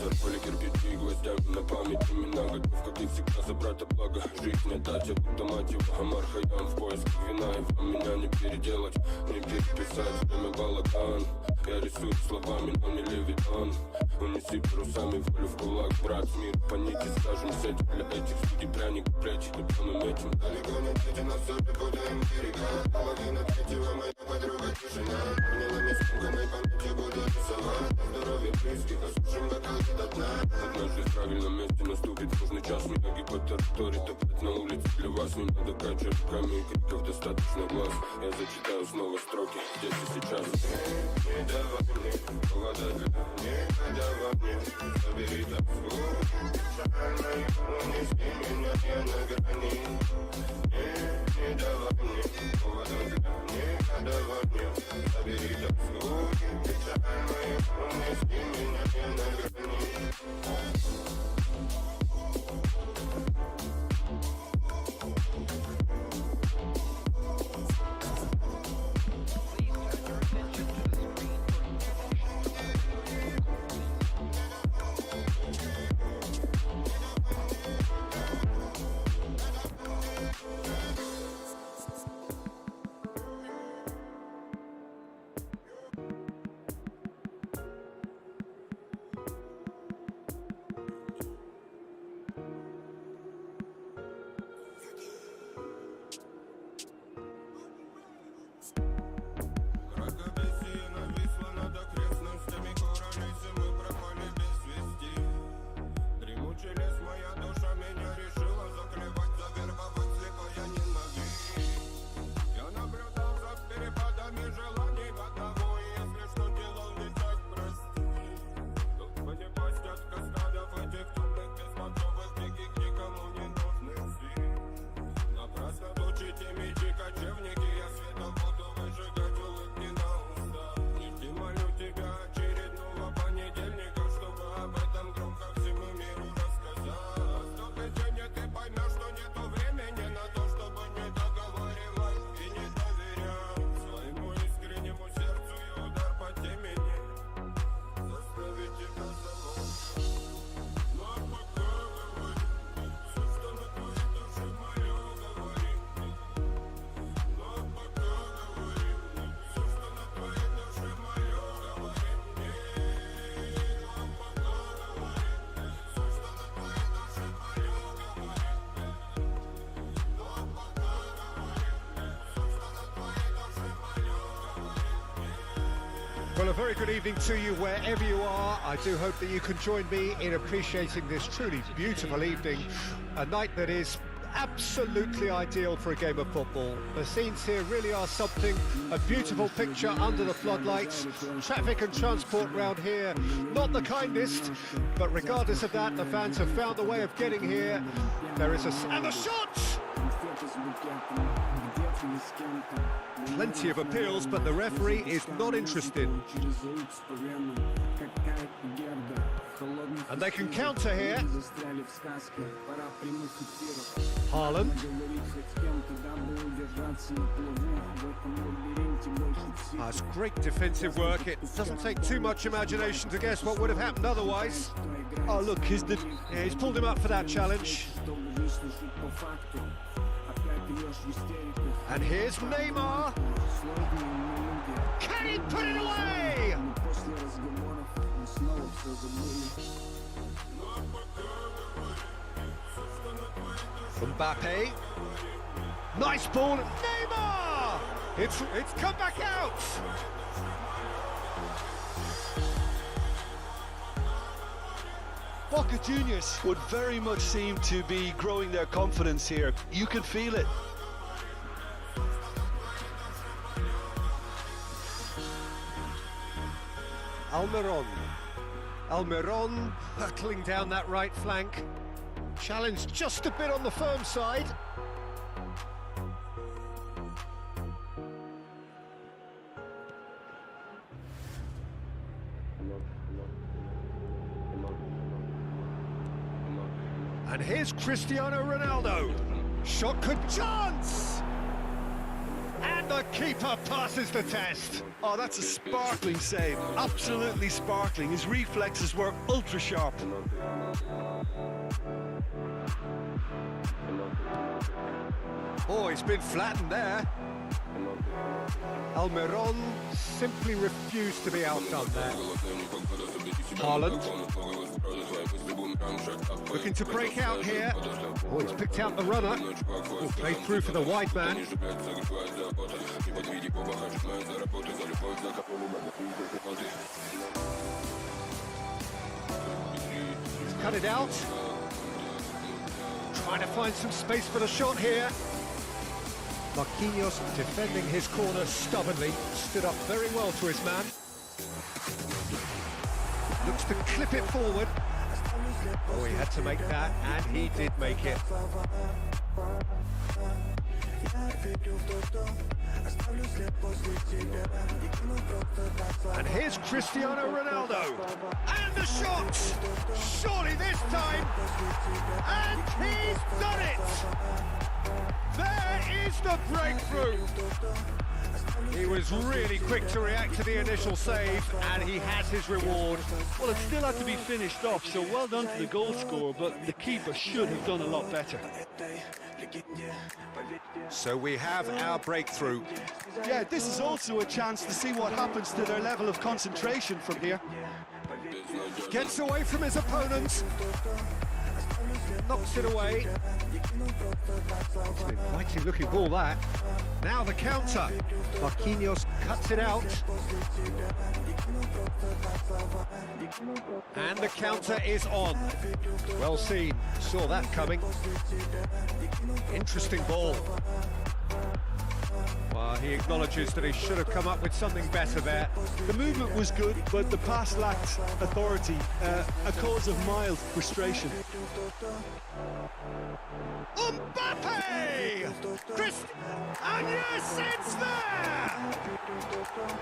Зарпали кирпичи гвоздями на память имена. Готов, как и всегда, забрать благо. Жизнь отдать, я будто мать его Амар Хайям. В поиске вина, и вам меня не переделать, не переписать. Время балаган, я рисую словами, но не левитан. Унеси парусами волю в кулак, брат. Мир по нити, скажем, сеть для этих судей пряник, плечи, не метим. Далеко не дети, но все же путаем берега. Половина третьего, моя подруга тишина. Поняла миску, моей памяти буду рисовать. Здоровье близких, осушим бокалы до дна. Однажды в правильном месте наступит нужный час. Многие по территории топлят на улице. Для вас не надо качать руками, и криков достаточно глаз. Я зачитаю снова строки здесь и сейчас. Не давай мне повода для негодования. Забери тоску, печаль мою, унеси меня, я на грани. Не давай мне повода для негодования. Забери тоску, печаль мою, унеси меня, я на грани. Well, a very good evening to you wherever you are. I do hope that you can join me in appreciating this truly beautiful evening, a night that is absolutely ideal for a game of football. The scenes here really are something, a beautiful picture under the floodlights. Traffic and transport round here, not the kindest, but regardless of that, the fans have found a way of getting here. There is and the shot! Plenty of appeals, but the referee is not interested. And they can counter here. Haaland. That's great defensive work. It doesn't take too much imagination to guess what would have happened otherwise. Oh, look, he's pulled him up for that challenge. And here's Neymar. Can he put it away? Mbappe. Nice ball. Neymar! It's come back out. Boca Juniors would very much seem to be growing their confidence here. You can feel it. Almiron hurtling down that right flank. Challenged just a bit on the firm side. And here's Cristiano Ronaldo. Shot could chance! And the keeper passes the test. Oh, that's a sparkling save. Absolutely sparkling. His reflexes were ultra sharp. Oh, he's been flattened there. Almiron simply refused to be outdone there. Haaland looking to break out here. Oh, he's picked out the runner. Oh, played through for the wide man. He's cut it out. Trying to find some space for the shot here. Marquinhos defending his corner stubbornly, stood up very well to his man. Looks to clip it forward. Oh, he had to make that, and he did make it. And here's Cristiano Ronaldo. And the shot! Surely this time! And he's done it! There is the breakthrough! He was really quick to react to the initial save, and he has his reward. Well, it still had to be finished off, so well done to the goal scorer, but the keeper should have done a lot better. So we have our breakthrough. Yeah, this is also a chance to see what happens to their level of concentration from here. Gets away from his opponents. Knocks it away. It's an inviting looking ball, that. Now the counter. Marquinhos cuts it out. And the counter is on. Well seen. Saw that coming. Interesting ball. Well, he acknowledges that he should have come up with something better there. The movement was good, but the pass lacked authority, a cause of mild frustration. Mbappe! And yes, it's there!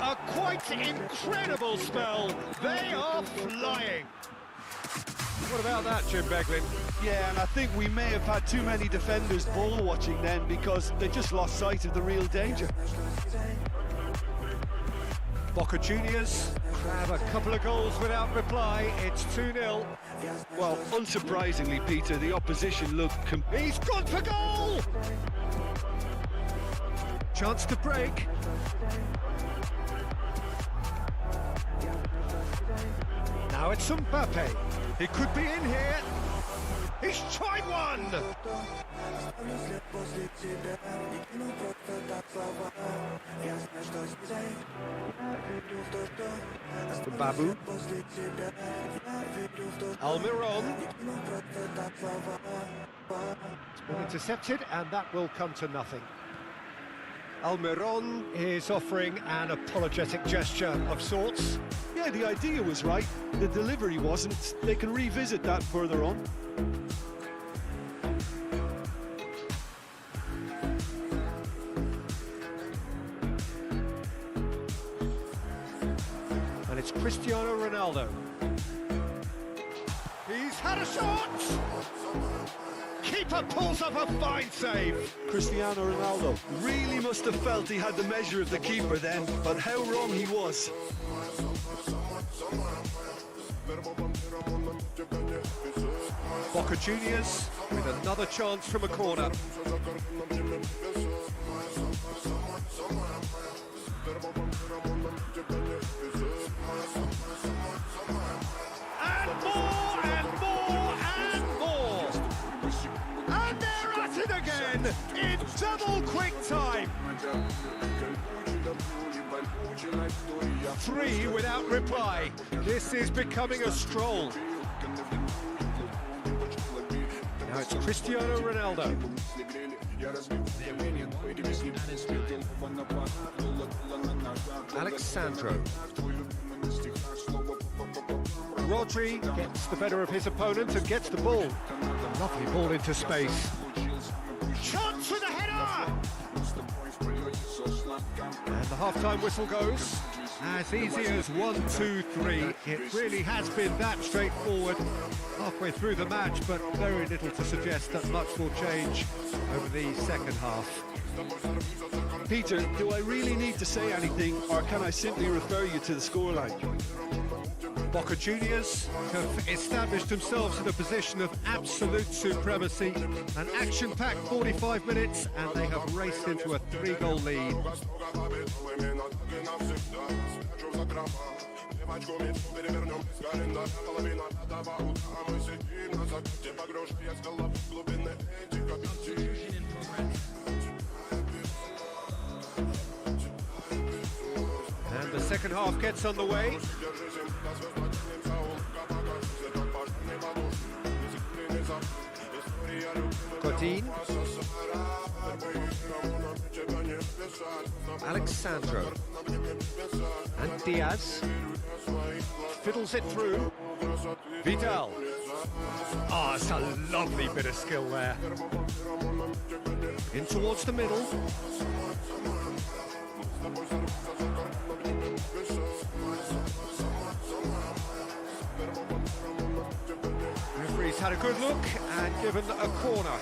A quite incredible spell. They are flying. What about that, Jim Beglin? Yeah, and I think we may have had too many defenders ball watching then because they just lost sight of the real danger. Boca Juniors grab a couple of goals without reply. It's 2-0. Well, unsurprisingly, Peter, the opposition looked... He's gone for goal! Chance to break. Now it's Mbappe. He could be in here. He's tried one! Babu. Almiron. It's been intercepted, and that will come to nothing. Almiron is offering an apologetic gesture of sorts. Yeah, the idea was right. The delivery wasn't. They can revisit that further on. And it's Cristiano Ronaldo. He's had a shot! Keeper pulls up a fine save. Cristiano Ronaldo really must have felt he had the measure of the keeper then, but how wrong he was. Boca Juniors with another chance from a corner. And more and more and more. And they're at it again in double quick time. 3 without reply. This is becoming a stroll. Now it's Cristiano Ronaldo. Alexandro. Rodri gets the better of his opponent and gets the ball. A lovely ball into space. Chance with a header! And the half-time whistle goes. As easy as 1, 2, 3. It really has been that straightforward halfway through the match, but very little to suggest that much will change over the second half. Peter, do I really need to say anything, or can I simply refer you to the scoreline? Boca Juniors have established themselves in a position of absolute supremacy. An action-packed 45 minutes, and they have raced into a 3-goal lead. And the second half gets underway. Godin, Alexandro, and Diaz fiddles it through. Vidal. Ah, it's a lovely bit of skill there. In towards the middle. Referee's had a good look and given a corner.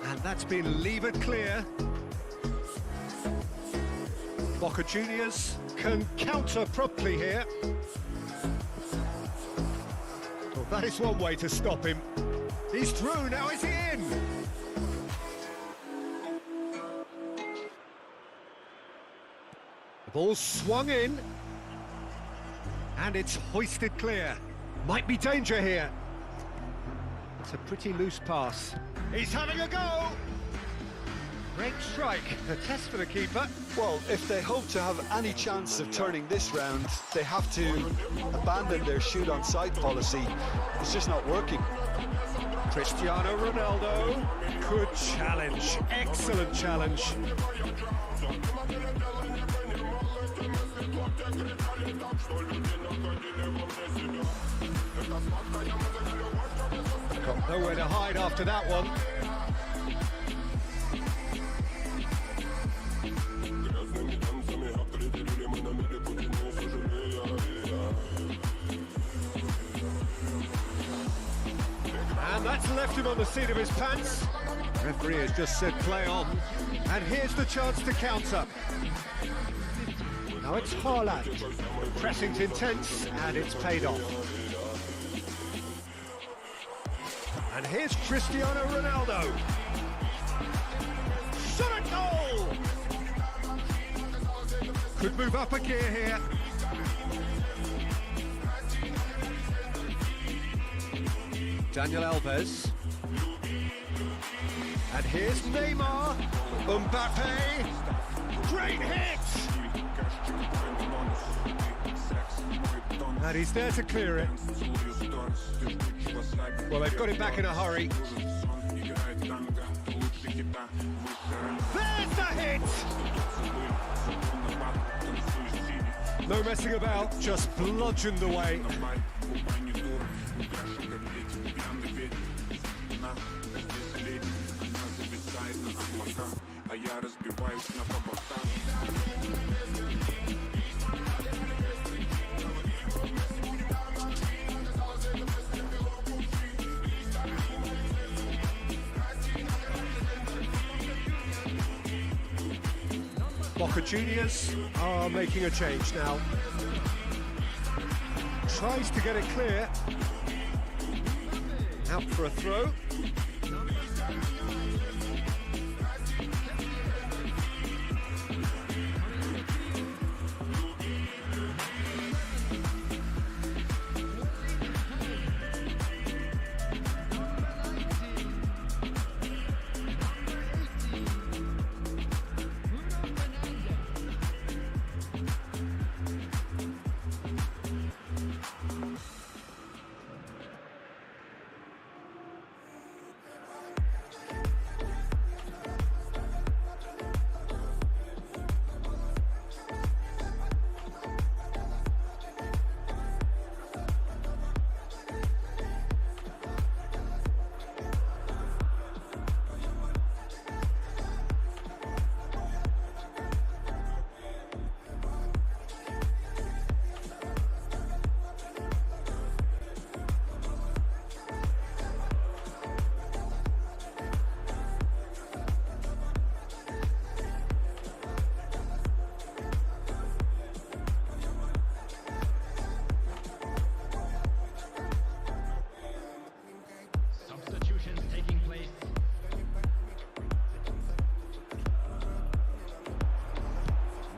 And that's been levered clear. Boca Juniors can counter properly here. Well, that is one way to stop him. He's through, now is he in? The ball swung in. And it's hoisted clear. Might be danger here. It's a pretty loose pass. He's having a go! Great strike, a test for the keeper. Well, if they hope to have any chance of turning this round, they have to abandon their shoot-on-sight policy. It's just not working. Cristiano Ronaldo, good challenge, excellent challenge. Got nowhere to hide after that one. And that's left him on the seat of his pants. The referee has just said play on. And here's the chance to counter. Now it's Haaland. Pressing's intense, and it's paid off. And here's Cristiano Ronaldo. Shot a goal! Could move up a gear here. Daniel Alves. And here's Neymar. Mbappe. Great hit! And he's there to clear it. Well, they've got it back in a hurry. There's the hit! No messing about, just bludgeoned away. Boca Juniors are making a change now. Tries to get it clear. Out for a throw.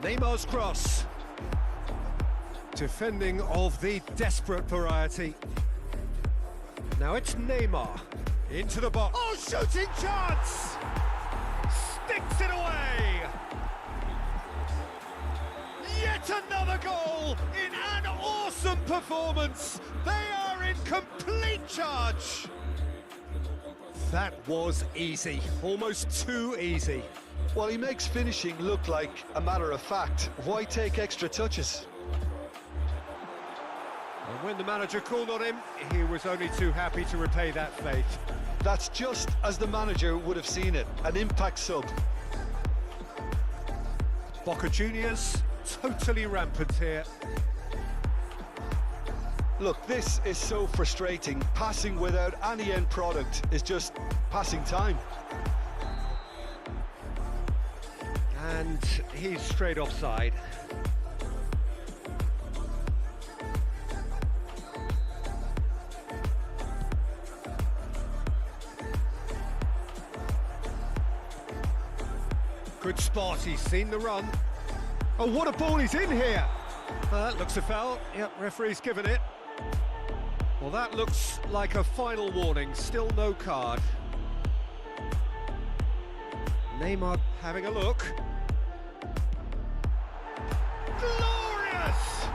Neymar's cross. Defending of the desperate variety. Now it's Neymar. Into the box. Oh, shooting chance! Sticks it away! Yet another goal in an awesome performance. They are in complete charge. That was easy, almost too easy. Well, he makes finishing look like a matter of fact. Why take extra touches? And when the manager called on him, he was only too happy to repay that faith. That's just as the manager would have seen it, an impact sub. Boca Juniors, totally rampant here. Look, this is so frustrating. Passing without any end product is just passing time. And he's straight offside. Good spot, he's seen the run. Oh, what a ball he's in here! That looks a foul. Yep, referee's given it. Well, that looks like a final warning. Still no card. Neymar having a look. Glorious!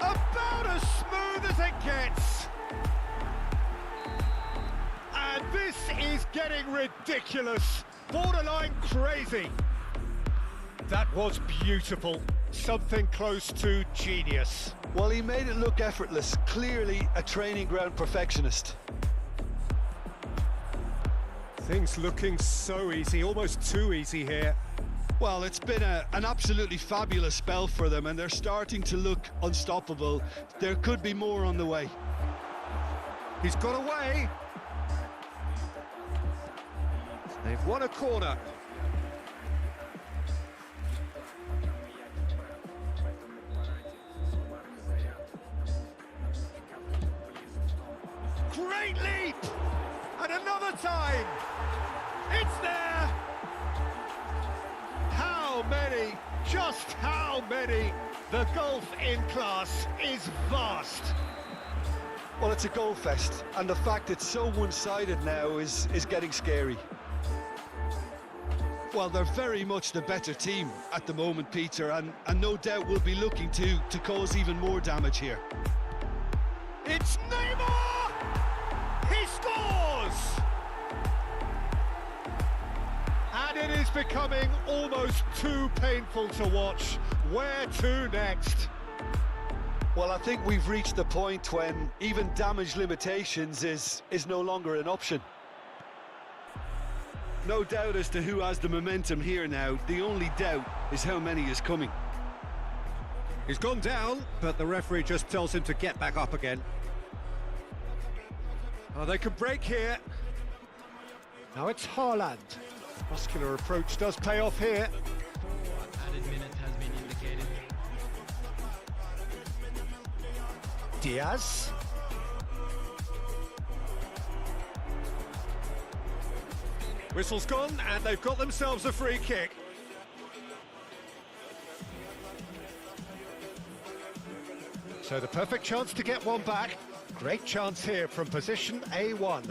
About as smooth as it gets. And this is getting ridiculous. Borderline crazy. That was beautiful. Something close to genius. Well, he made it look effortless. Clearly a training ground perfectionist. Things looking so easy, almost too easy here. Well, it's been an absolutely fabulous spell for them, and they're starting to look unstoppable. There could be more on the way. He's got away. They've won a corner. Great leap! And another time! It's there! How many? Just how many? The gulf in class is vast. Well, it's a goal fest, and the fact it's so one-sided now is getting scary. Well, they're very much the better team at the moment, Peter, and no doubt will be looking to cause even more damage here. It's Neymar! He scores! And it is becoming almost too painful to watch. Where to next? Well, I think we've reached the point when even damage limitations is no longer an option. No doubt as to who has the momentum here now. The only doubt is how many is coming. He's gone down, but the referee just tells him to get back up again. Oh, they could break here. Now it's Haaland. Muscular approach does pay off here. Added minute has been indicated. Diaz. Whistle's gone, and they've got themselves a free kick. So the perfect chance to get one back. Great chance here from position A1.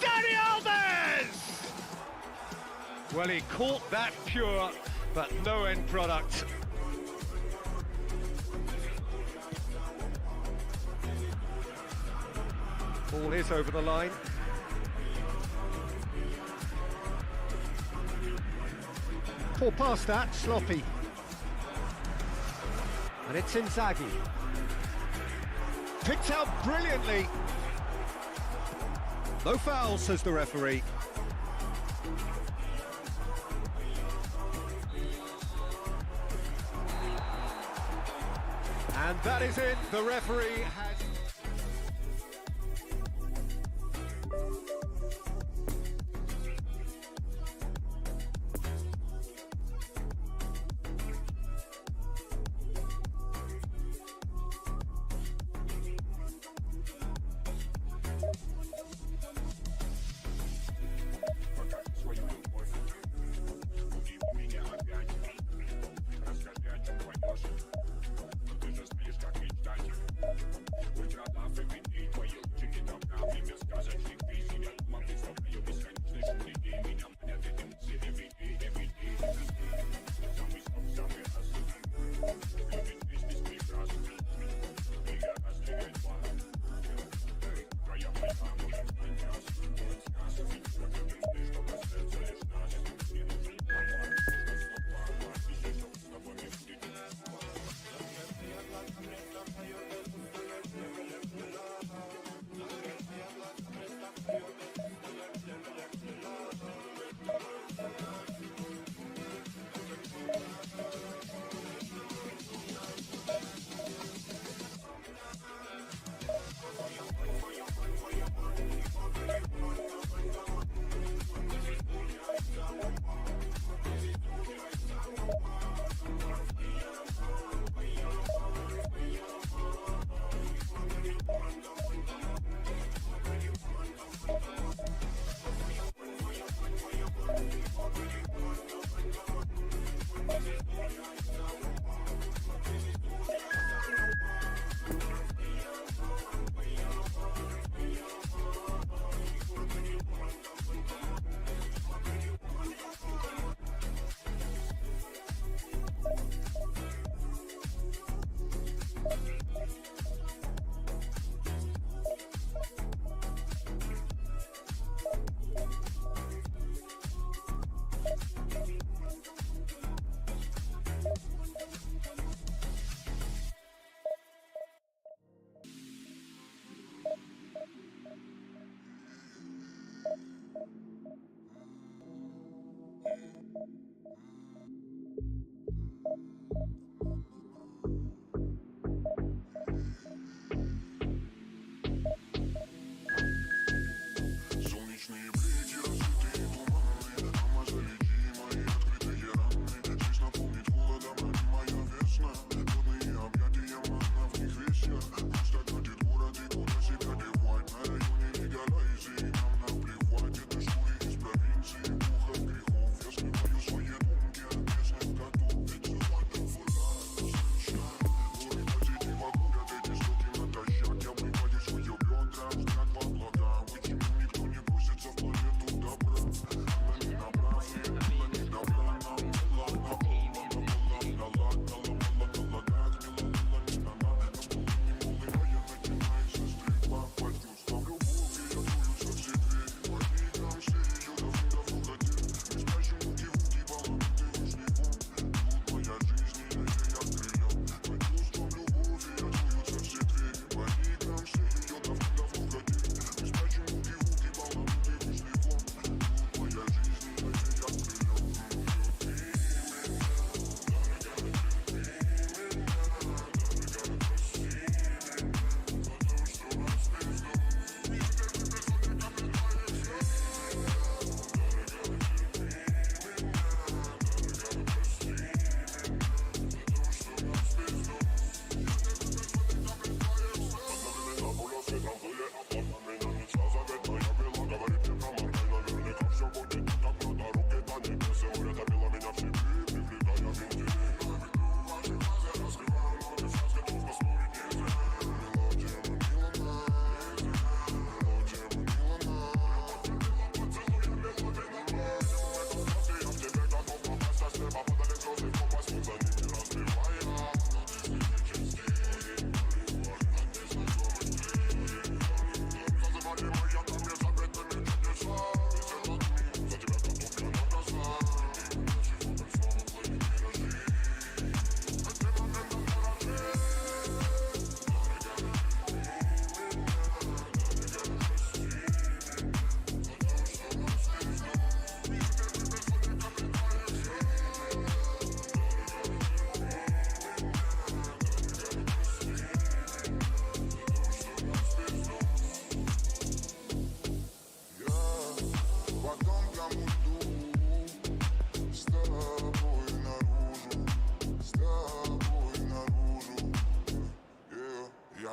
Dani Alves! Well, he caught that pure, but no end product. Ball is over the line. Poor pass that, sloppy. And it's Inzaghi. Picked out brilliantly. No foul, says the referee. And that is it. The referee has...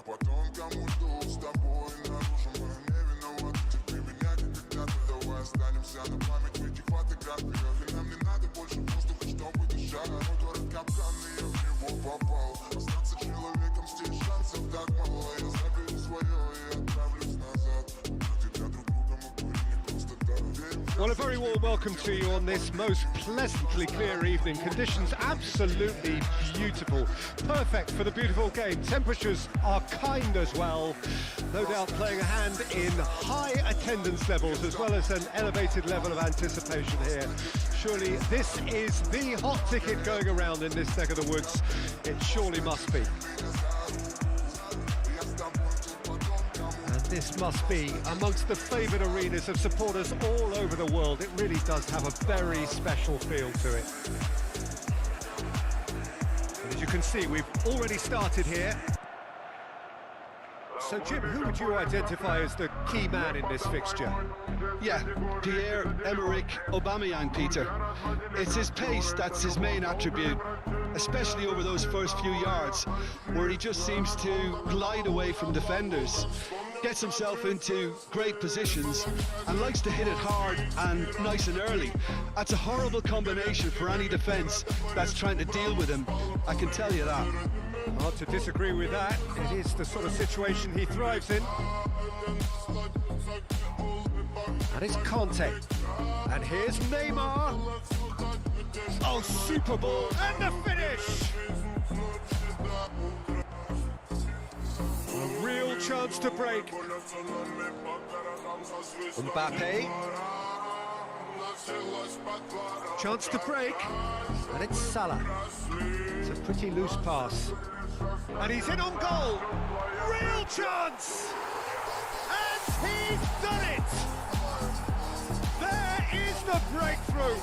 Я по тонкому льду с тобой наружу. Мы не виноваты, терпи меня, как когда-то. Давай останемся на память в этих фотографиях. И нам не надо больше воздуха, чтобы дышать. Мой город капкан, и я в него попал. Остаться человеком здесь шансов так мало. Я заберу свое и отправлюсь назад. Для друг друга мы были не просто так. Well, a very warm welcome to you on this most pleasantly clear evening. Conditions absolutely beautiful. Perfect for the beautiful game. Temperatures are kind as well. No doubt playing a hand in high attendance levels as well as an elevated level of anticipation here. Surely this is the hot ticket going around in this neck of the woods. It surely must be. This must be amongst the favoured arenas of supporters all over the world. It really does have a very special feel to it. And as you can see, we've already started here. So, Jim, who would you identify as the key man in this fixture? Yeah, Pierre-Emerick Aubameyang, Peter. It's his pace that's his main attribute, especially over those first few yards, where he just seems to glide away from defenders, gets himself into great positions, and likes to hit it hard and nice and early. That's a horrible combination for any defence that's trying to deal with him, I can tell you that. Hard to disagree with that. It is the sort of situation he thrives in. And it's Conte. And here's Neymar. Oh, super ball. And the finish! A real chance to break. Mbappe. Chance to break. And it's Salah. It's a pretty loose pass. And he's in on goal. Real chance! And he's done it! There is the breakthrough.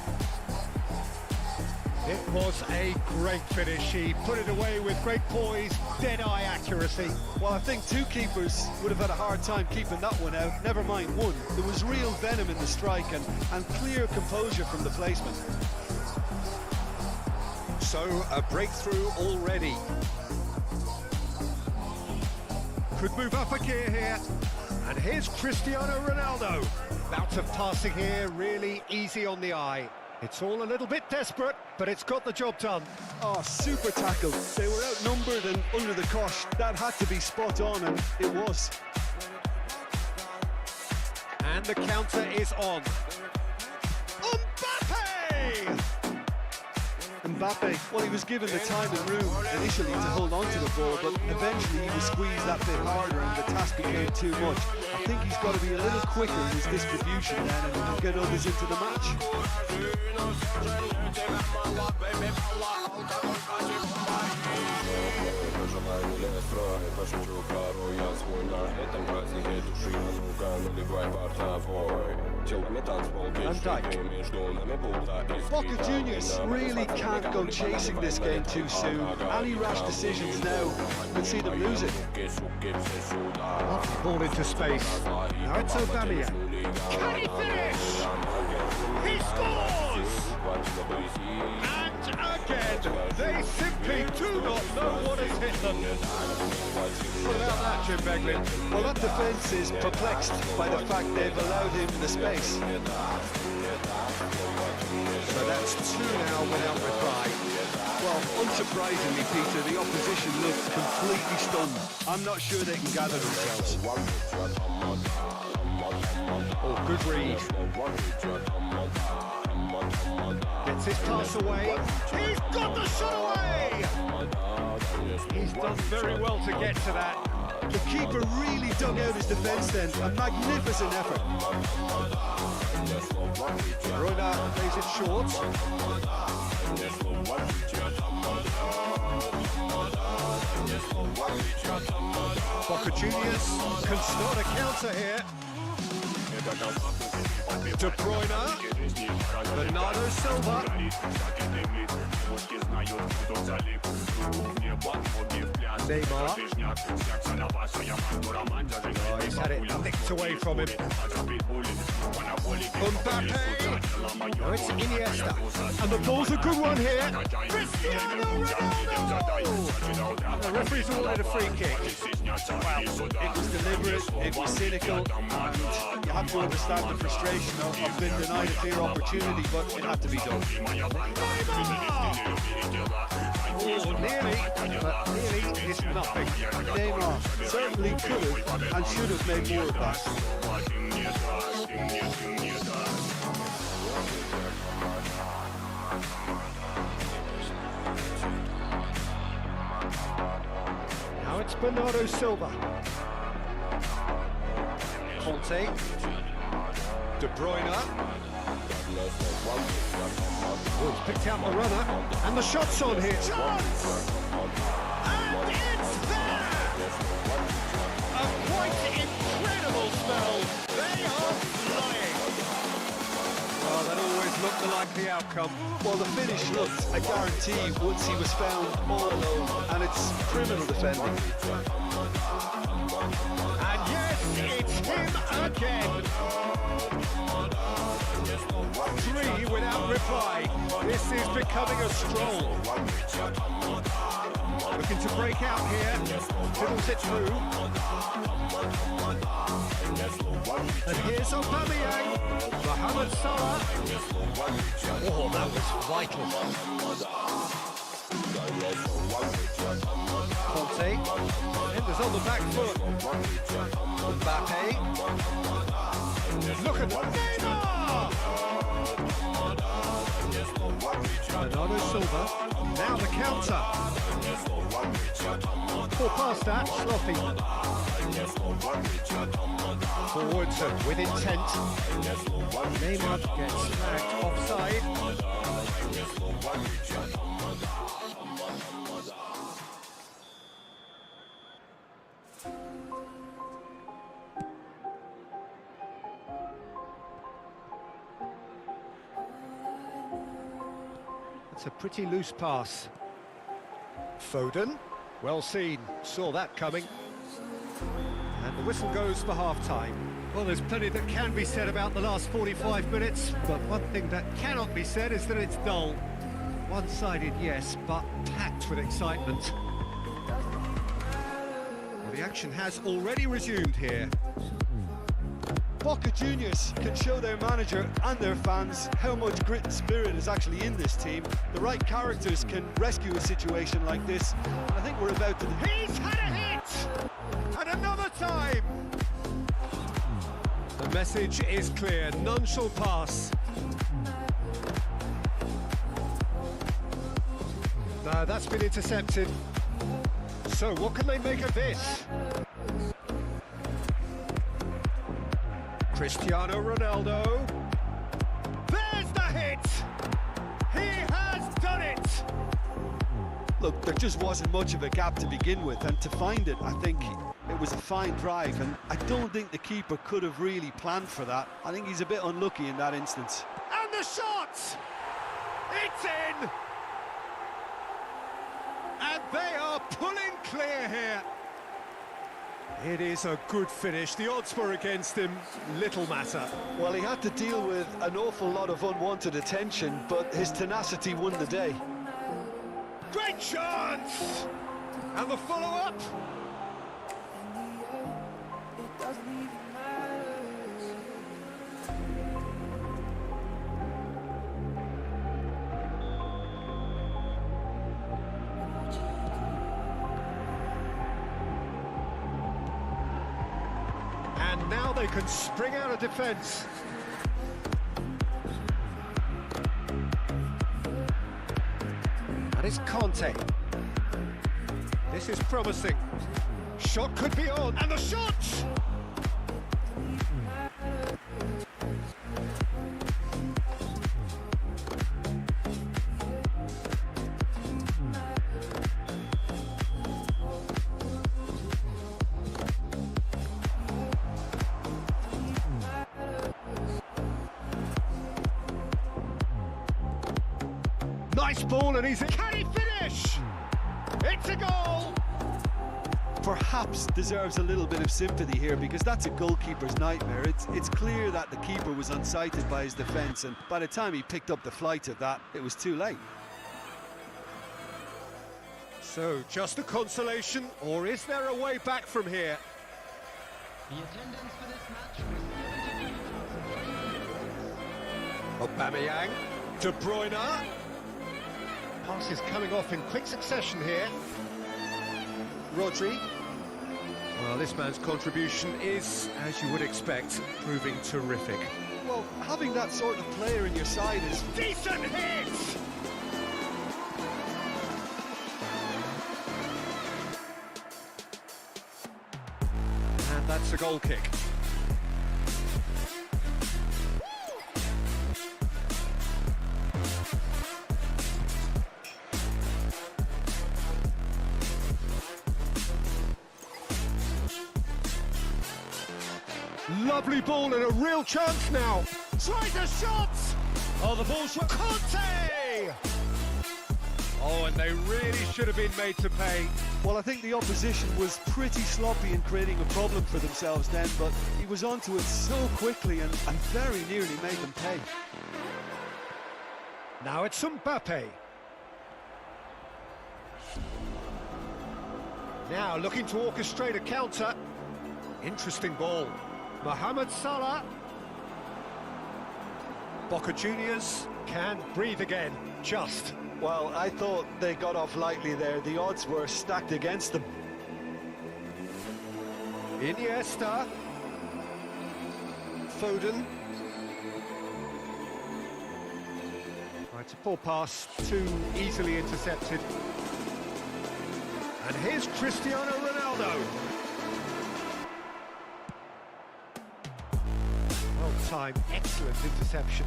It was a great finish. He put it away with great poise, dead-eye accuracy. Well, I think two keepers would have had a hard time keeping that one out, never mind one. There was real venom in the strike and clear composure from the placement. So, a breakthrough already. Could move up a gear here. And here's Cristiano Ronaldo. Bout of passing here, really easy on the eye. It's all a little bit desperate, but it's got the job done. Oh, super tackle. They were outnumbered and under the cosh. That had to be spot on, and it was. And the counter is on. Mbappe! Mbappe, well, he was given the time and room initially to hold on to the ball, but eventually he was squeezed that bit harder and the task became too much. I think he's got to be a little quicker in his distribution then and get others into the match. Van Dijk. Boca Juniors really can't go chasing this game too soon. Any rash decisions now could see them lose it. Off the ball into space. Now it's Aubameyang. Can he finish? He scores! And again, they simply do not know what has hit them. What about that, Jim Beglin? Well, that defence is perplexed by the fact they've allowed him the space. So that's two now without reply. Well, unsurprisingly, Peter, the opposition looked completely stunned. I'm not sure they can gather themselves. Oh, good read. Gets his pass away. He's got the shot away! He's done very well to get to that. The keeper really dug out his defence then. A magnificent effort. Bruna plays it short. Boca Juniors can start a counter here. De Bruyne, Bernardo Silva. Neymar. Oh, he's had it nicked away from him. Mbappe. No, it's Iniesta. And the ball's a good one here. Cristiano Ronaldo! The referee's awarded a free kick. Well, it was deliberate, it was cynical, and you have to understand the frustration of being denied a clear opportunity, but it had to be done. Oh, nearly, but nearly is nothing. Neymar certainly could have and should have made more of that. Now it's Bernardo Silva. Conte. De Bruyne. Oh, he's picked out the runner. And the shot's on here. Chance! And it's there! A quite incredible spell. They are flying. Oh, that always looked the likely outcome. Well, the finish looked a guarantee once he was found all alone, and it's criminal defending. And yes, it's him again. 3 without reply. This is becoming a stroll. Looking to break out here. Fiddles it through. And here's Aubameyang. Mohamed Salah. Oh, that was vital. Conte. Enders on the back foot. Mbappe. Look at Neymar! Bernardo Silva. Now the counter. Poor pass that, sloppy. Forwards with intent. Neymar gets flagged offside. It's a pretty loose pass. Foden, well seen, saw that coming. And the whistle goes for half-time. Well, there's plenty that can be said about the last 45 minutes, but one thing that cannot be said is that it's dull. One-sided, yes, but packed with excitement. Well, the action has already resumed here. Boca Juniors can show their manager and their fans how much grit and spirit is actually in this team. The right characters can rescue a situation like this, and I think we're about to... He's had a hit! And another time! The message is clear, none shall pass. No, that's been intercepted. So what can they make of this? Cristiano Ronaldo. There's the hit! He has done it! Look, there just wasn't much of a gap to begin with, and to find it, I think it was a fine drive, and I don't think the keeper could have really planned for that. I think he's a bit unlucky in that instance. And the shot! It's in! And they are pulling clear here. It is a good finish. The odds were against him. Little matter. Well, he had to deal with an awful lot of unwanted attention, but his tenacity won the day. Great chance! And the follow-up? And now they can spring out of defence. And it's Conte. This is promising. Shot could be on, and the shot! Nice ball, and can he finish? It's a goal! Perhaps deserves a little bit of sympathy here, because that's a goalkeeper's nightmare. It's clear that the keeper was unsighted by his defence, and by the time he picked up the flight of that, it was too late. So, just a consolation, or is there a way back from here? The attendance for this match was 72,306. Aubameyang, De Bruyne. Passes coming off in quick succession here. Rodri. Well, this man's contribution is, as you would expect, proving terrific. Well, having that sort of player in your side is... Decent hit! And that's a goal kick. Lovely ball and a real chance now. Tries a shot! Oh, the ball's from Conte! Oh, and they really should have been made to pay. Well, I think the opposition was pretty sloppy in creating a problem for themselves then, but he was onto it so quickly and very nearly made them pay. Now it's Mbappe. Now looking to orchestrate a counter. Interesting ball. Mohamed Salah. Boca Juniors can breathe again, just. Well, I thought they got off lightly there. The odds were stacked against them. Iniesta. Foden. It's a poor pass, too easily intercepted. And here's Cristiano Ronaldo. Well timed, excellent interception.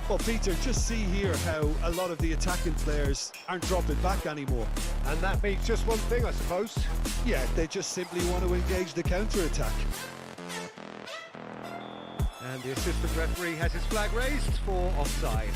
Well, Peter, just see here how a lot of the attacking players aren't dropping back anymore. And that means just one thing, I suppose. Yeah, they just simply want to engage the counter-attack. And the assistant referee has his flag raised for offside.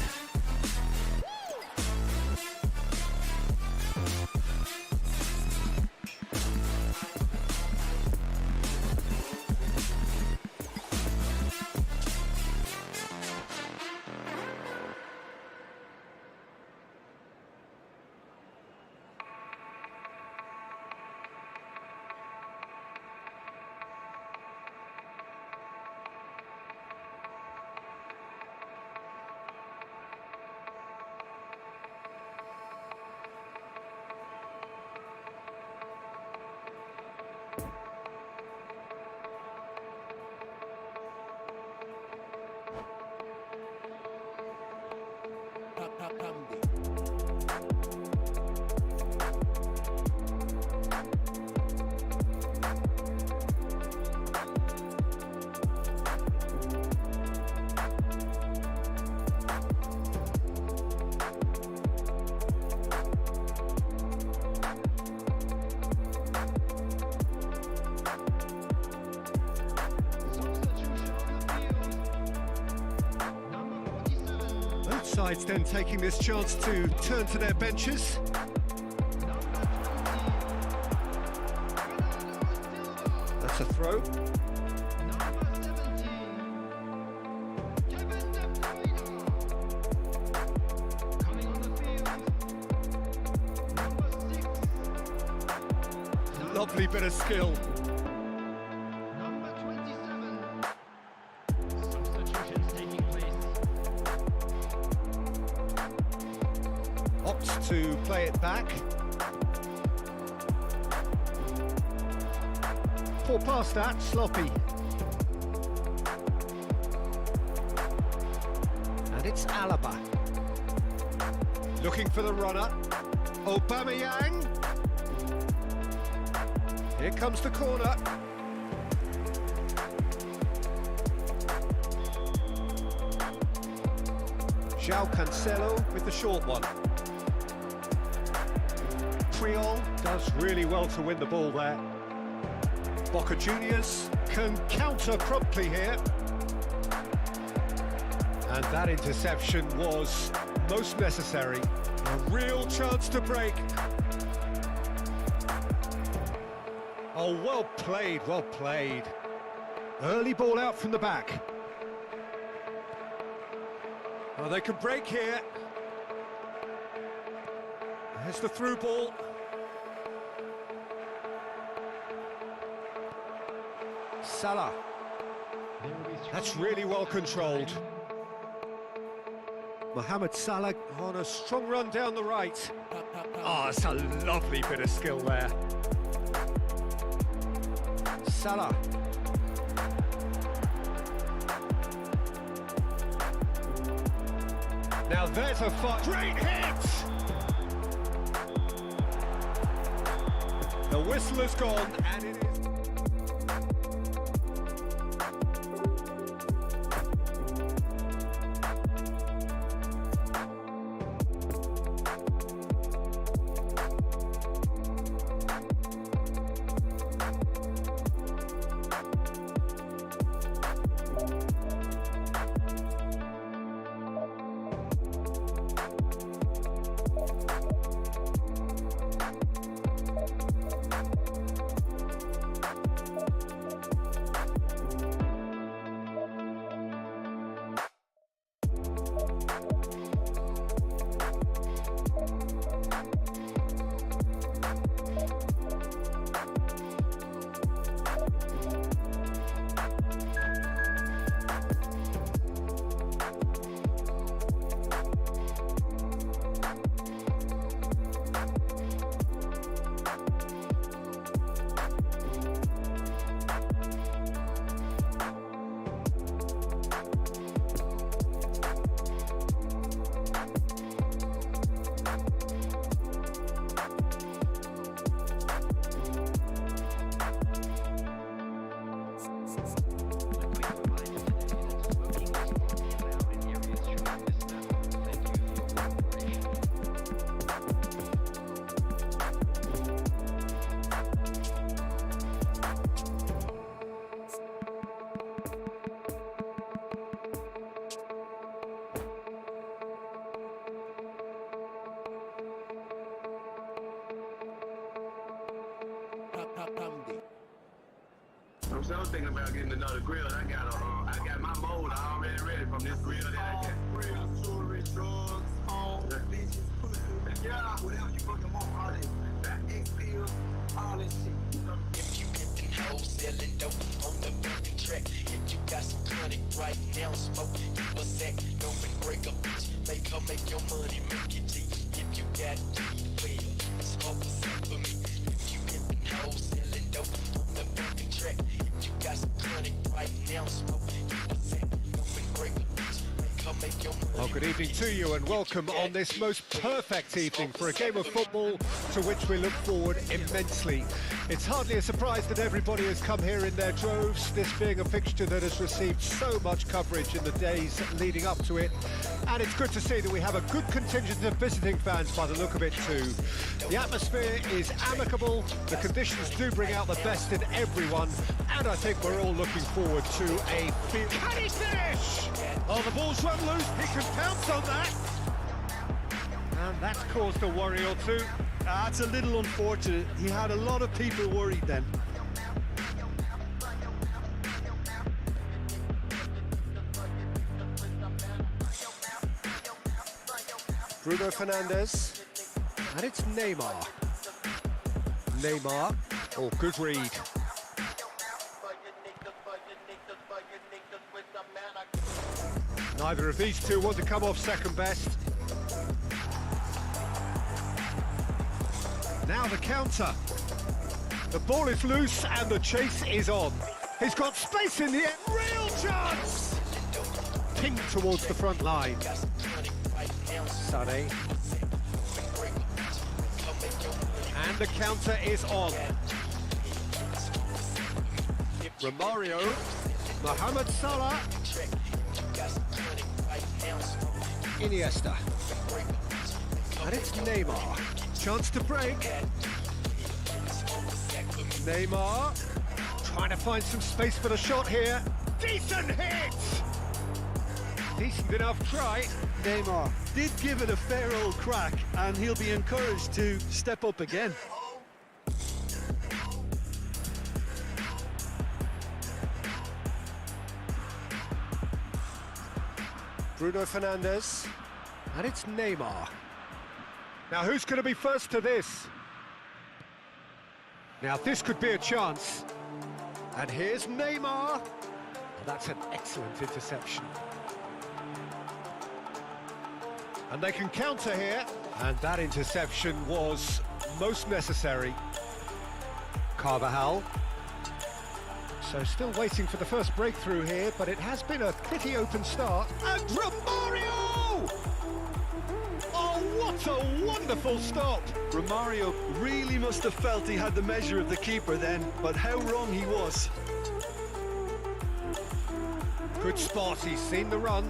Sides then taking this chance to turn to their benches. That's a throw. Lovely bit of skill. To play it back. Poor pass that, sloppy. And it's Alaba. Looking for the runner. Aubameyang. Here comes the corner. João Cancelo with the short one. Creole does really well to win the ball there. Boca Juniors can counter promptly here. And that interception was most necessary. A real chance to break. Oh, well played, well played. Early ball out from the back. Oh, they can break here. There's the through ball. Salah. That's really well controlled. Mohamed Salah on a strong run down the right. Oh, it's a lovely bit of skill there. Salah. Now there's a fight. Great hit! The whistle has gone, and it is... I'm still thinking about getting another grill. I got my mold already ready from this grill that I got. Grill, jewelry, drugs, home, bitches, pussy, yeah, whatever you fucking want, all that. That X-Pills, all that shit. If you getting wholesaling dope on the fucking track, if you got some chronic right now, smoke, give a sack, don't break a bitch, make her make your money, make it G. If you got weed, well, smoke a sack for me. If you getting wholesaling dope on the fucking track, if you got some chronic right now, smoke, give a sack, don't break a bitch, make her make your money. Well, good evening to you and welcome on this most perfect evening for a game of football to which we look forward immensely. It's hardly a surprise that everybody has come here in their droves, this being a fixture that has received so much coverage in the days leading up to it. And it's good to see that we have a good contingent of visiting fans by the look of it too. The atmosphere is amicable, the conditions do bring out the best in everyone, and I think we're all looking forward to a field. Can he finish? Oh, the ball's run loose, he can pounce on that. And that's caused a worry or two. That's a little unfortunate. He had a lot of people worried then. Bruno Fernandes, and it's Neymar. Neymar, oh, good read. Neither of these two want to come off second best. Now the counter. The ball is loose and the chase is on. He's got space in the air. Real chance! Pinged towards the front line. Sané. And the counter is on. Romario. Mohamed Salah. Iniesta. And it's Neymar. Chance to break. Neymar trying to find some space for the shot here. Decent hit! Decent enough try. Neymar did give it a fair old crack, and he'll be encouraged to step up again. Bruno Fernandes. And it's Neymar. Now who's going to be first to this? Now this could be a chance. And here's Neymar. Well, that's an excellent interception. And they can counter here. And that interception was most necessary. Carvajal. So still waiting for the first breakthrough here, but it has been a pretty open start. And Romario! Oh, what a wonderful stop! Romario really must have felt he had the measure of the keeper then, but how wrong he was. Good spot, he's seen the run.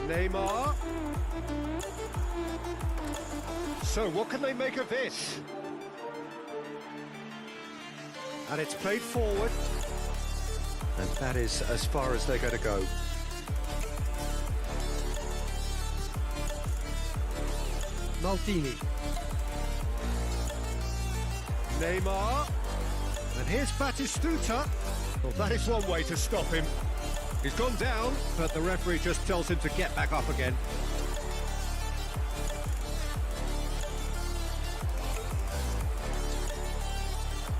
Neymar. So what can they make of this? And it's played forward. And that is as far as they're going to go. Maldini. Neymar. And here's Batistuta. Well, that is one way to stop him. He's gone down, but the referee just tells him to get back up again.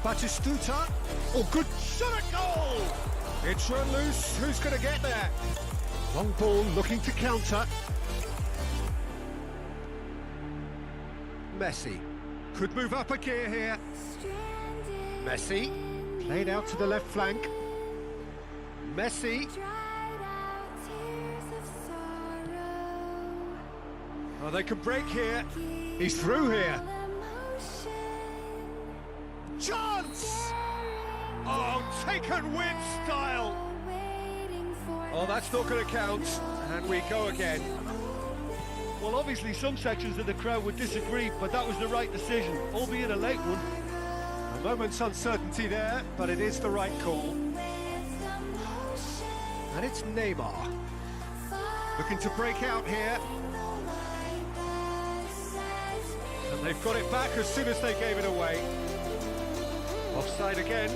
Batistuta. Oh, good shot at goal! It's run loose. Who's going to get there? Long ball looking to counter. Messi. Could move up a gear here. Messi. Played out to the left flank. Messi. Oh, they can break here. He's through here. Chance! Oh, taken with style. Oh, that's not going to count. And we go again. Well, obviously some sections of the crowd would disagree, but that was the right decision, albeit a late one. A moment's uncertainty there, but it is the right call. And it's Neymar. Looking to break out here. And they've got it back as soon as they gave it away. Offside again.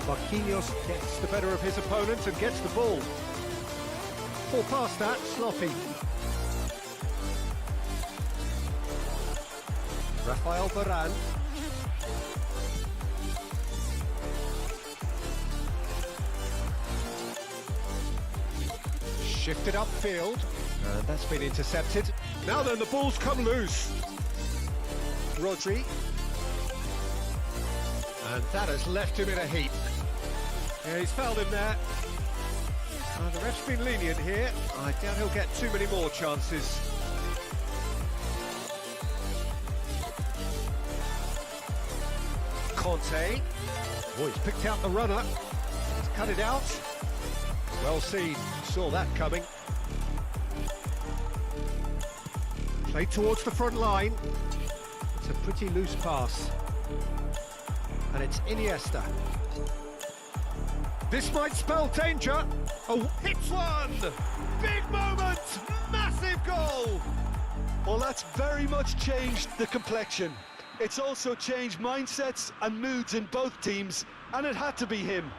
Marquinhos gets the better of his opponent and gets the ball. Ball past that, sloppy. Rafael Varane. Shifted upfield, and that's been intercepted. Now then, the ball's come loose. Rodri. And that has left him in a heap. Yeah, he's fouled him there. The ref's been lenient here. I doubt he'll get too many more chances. Conte. Oh, he's picked out the runner. He's cut it out. Well seen. Saw that coming. Played towards the front line. It's a pretty loose pass. And it's Iniesta. This might spell danger. Oh, hits one! Big moment! Massive goal! Well, that's very much changed the complexion. It's also changed mindsets and moods in both teams, and it had to be him.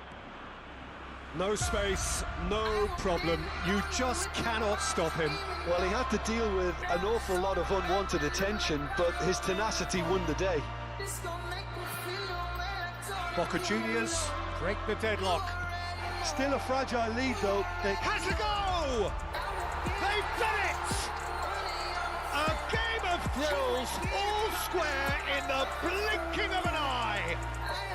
No space, no problem. You just cannot stop him. Well, he had to deal with an awful lot of unwanted attention, but his tenacity won the day. Boca Juniors break the deadlock. Still a fragile lead, though. Has a go! They've done it! A game of thrills, all square in the blinking of an eye.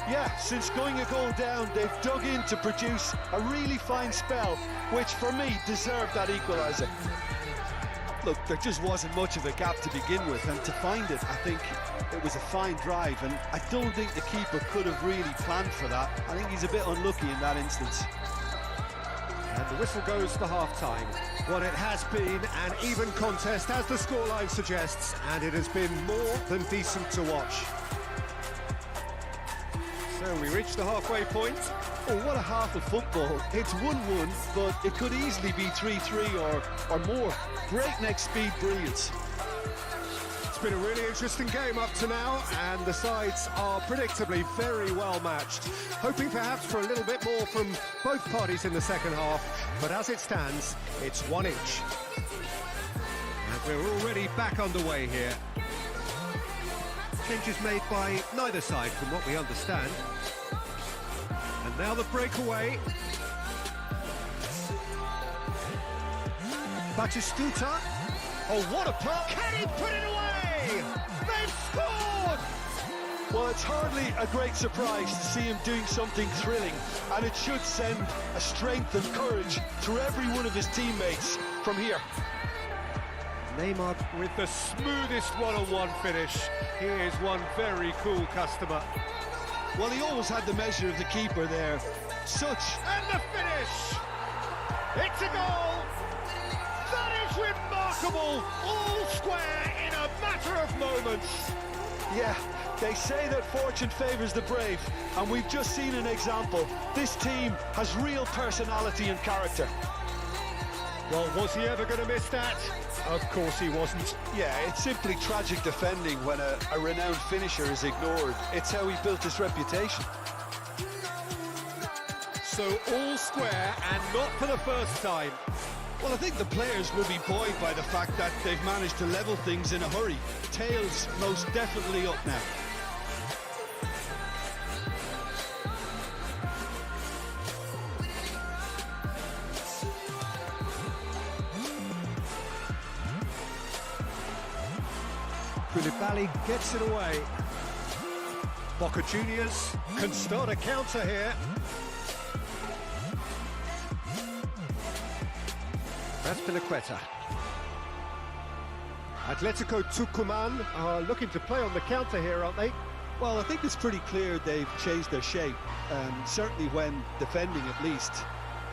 Yeah, since going a goal down, they've dug in to produce a really fine spell, which for me deserved that equaliser. Look, there just wasn't much of a gap to begin with, and to find it, I think it was a fine drive, and I don't think the keeper could have really planned for that. I think he's a bit unlucky in that instance. And the whistle goes for half-time. Well, it has been an even contest, as the scoreline suggests, and it has been more than decent to watch. So we reach the halfway point. Oh, what a half of football. It's 1-1, but it could easily be 3-3 or more. Breakneck speed brilliance. It's been a really interesting game up to now, and the sides are predictably very well matched. Hoping perhaps for a little bit more from both parties in the second half, but as it stands, it's 1 each. And we're already back underway here. Changes made by neither side from what we understand. And now the breakaway. Batistuta. Oh, what a pass! Can he put it away? They've scored! Well, it's hardly a great surprise to see him doing something thrilling, and it should send a strength and courage through every one of his teammates from here. Neymar with the smoothest one-on-one finish. He is one very cool customer. Well, he always had the measure of the keeper there. And the finish! It's a goal! That is remarkable! All square in a matter of moments. Yeah, they say that fortune favours the brave, and we've just seen an example. This team has real personality and character. Well, was he ever going to miss that? Of course he wasn't. Yeah, it's simply tragic defending when a renowned finisher is ignored. It's how he built his reputation. So all square, and not for the first time. Well, I think the players will be buoyed by the fact that they've managed to level things in a hurry. Tails most definitely up now. Koulibaly gets it away. Boca Juniors can start a counter here. That's Pinaqueta. Atletico Tucumán are looking to play on the counter here, aren't they? Well, I think it's pretty clear they've changed their shape, certainly when defending at least,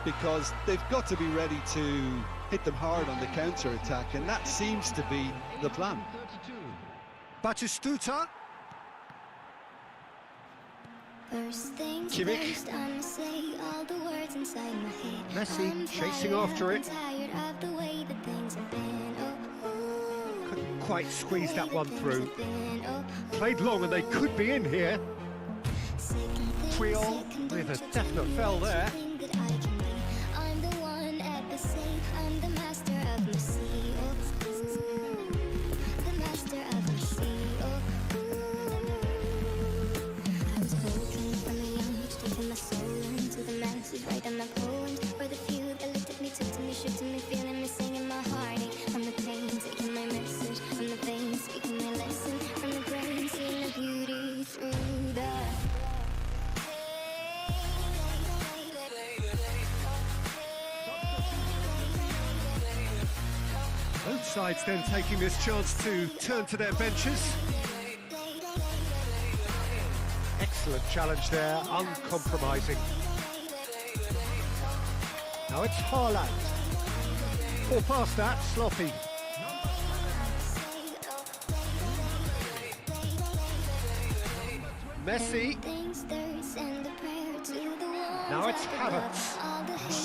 because they've got to be ready to hit them hard on the counter-attack, and that seems to be the plan. Batistuta. First things Kimmich. first, I'ma say all the words inside my head. Messi I'm chasing tired, after I'm it. tired of the way that things have been. Oh, Couldn't quite squeeze the that way one things through. have been. Oh, Played long and they could be in here. second thing, Puyol second, with a don't you definite think foul that there. you think that I can be? I'm the one at the safe, I'm the master of my sea. Oh, the master of my sea. Oh, I was broken from a young age, taking my soul into the masses, writing my poems for the few that looked at me, took to me, shook to me, feeling me, singing my heartache. From the pain, taking my message from the veins, speaking my lesson from the brain, seeing the beauty through the. Both sides then taking this chance to turn to their benches. Excellent challenge there, uncompromising. Now it's Haaland. Or past that, sloppy. Messi. Now it's Havertz.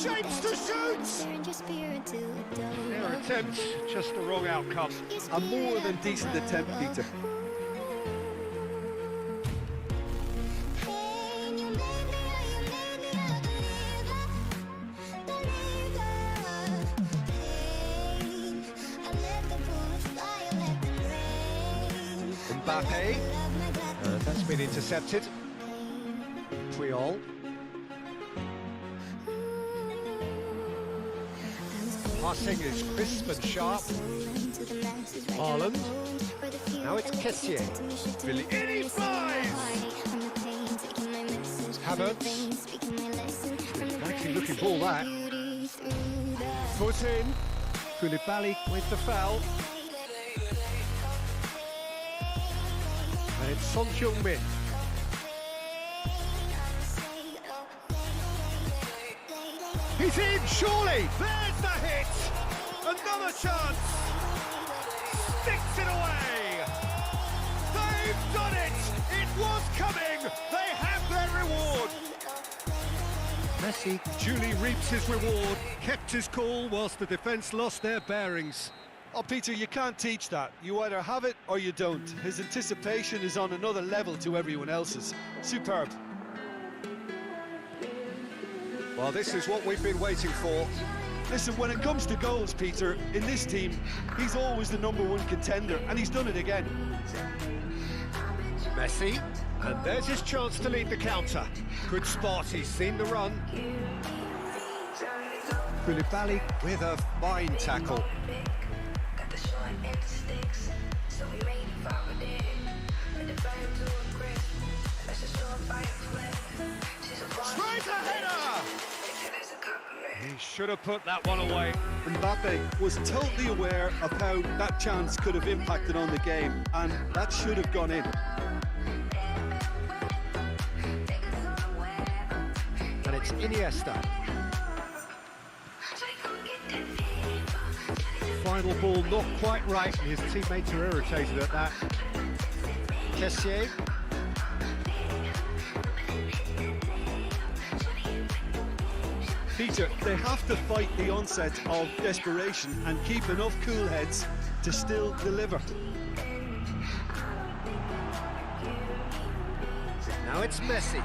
Shapes to shoot! Their attempt, just the wrong outcome. A more than decent attempt, Peter. Mbappe. That's been intercepted. Puyol. Passing is crisp and sharp. Haaland. Now it's Kessié. In he flies! Havertz. Actually looking for all that. Foot in. Koulibaly with the foul. And it's Son Heung-min. He's in, surely! There's the hit! Another chance! Sticks it away! They've done it! It was coming! They have their reward! Messi duly reaps his reward, kept his cool whilst the defence lost their bearings. Oh, Peter, you can't teach that. You either have it or you don't. His anticipation is on another level to everyone else's. Superb. Well, this is what we've been waiting for. Listen, when it comes to goals, Peter, in this team, he's always the #1 contender, and he's done it again. Messi, and there's his chance to lead the counter. Good spot, he's seen the run. Koulibaly with a fine tackle. Straight a header! He should have put that one away. Mbappe was totally aware of how that chance could have impacted on the game, and that should have gone in. And it's Iniesta. Final ball not quite right, his teammates are irritated at that. Kessié. Peter, they have to fight the onset of desperation and keep enough cool heads to still deliver. Now it's Messi.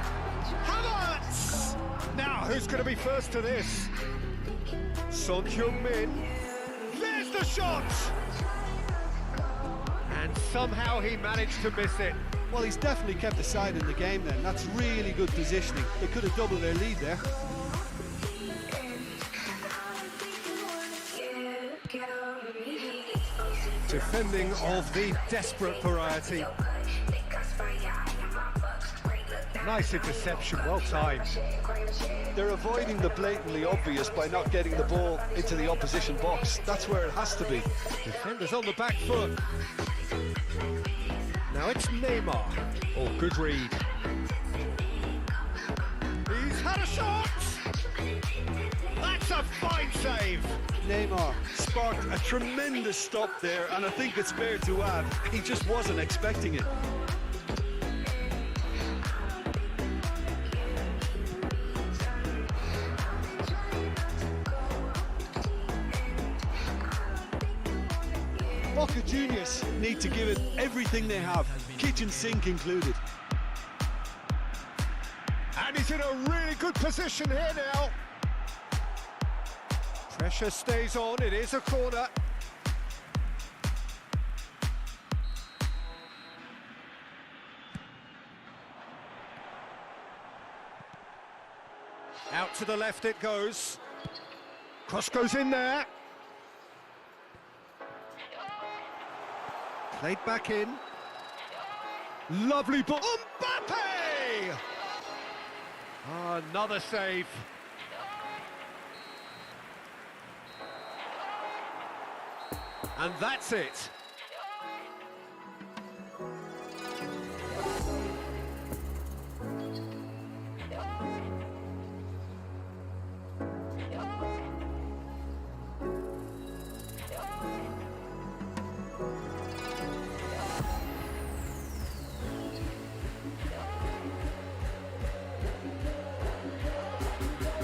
Havertz! Now who's going to be first to this? Son Heung-min. There's the shot! And somehow he managed to miss it. Well, he's definitely kept the side in the game then. That's really good positioning. They could have doubled their lead there. Defending of the desperate variety. Nice interception, well timed. They're avoiding the blatantly obvious by not getting the ball into the opposition box. That's where it has to be. Defenders on the back foot. Now it's Neymar. Oh, good read. He's had a shot! That's a fine save! Neymar sparked a tremendous stop there, and I think it's fair to add, he just wasn't expecting it. Boca Juniors need to give it everything they have, kitchen sink included. And he's in a really good position here now. Pressure stays on, it is a corner. Out to the left it goes. Cross goes in there. Played back in. Lovely ball. Mbappe! Another save. And that's it.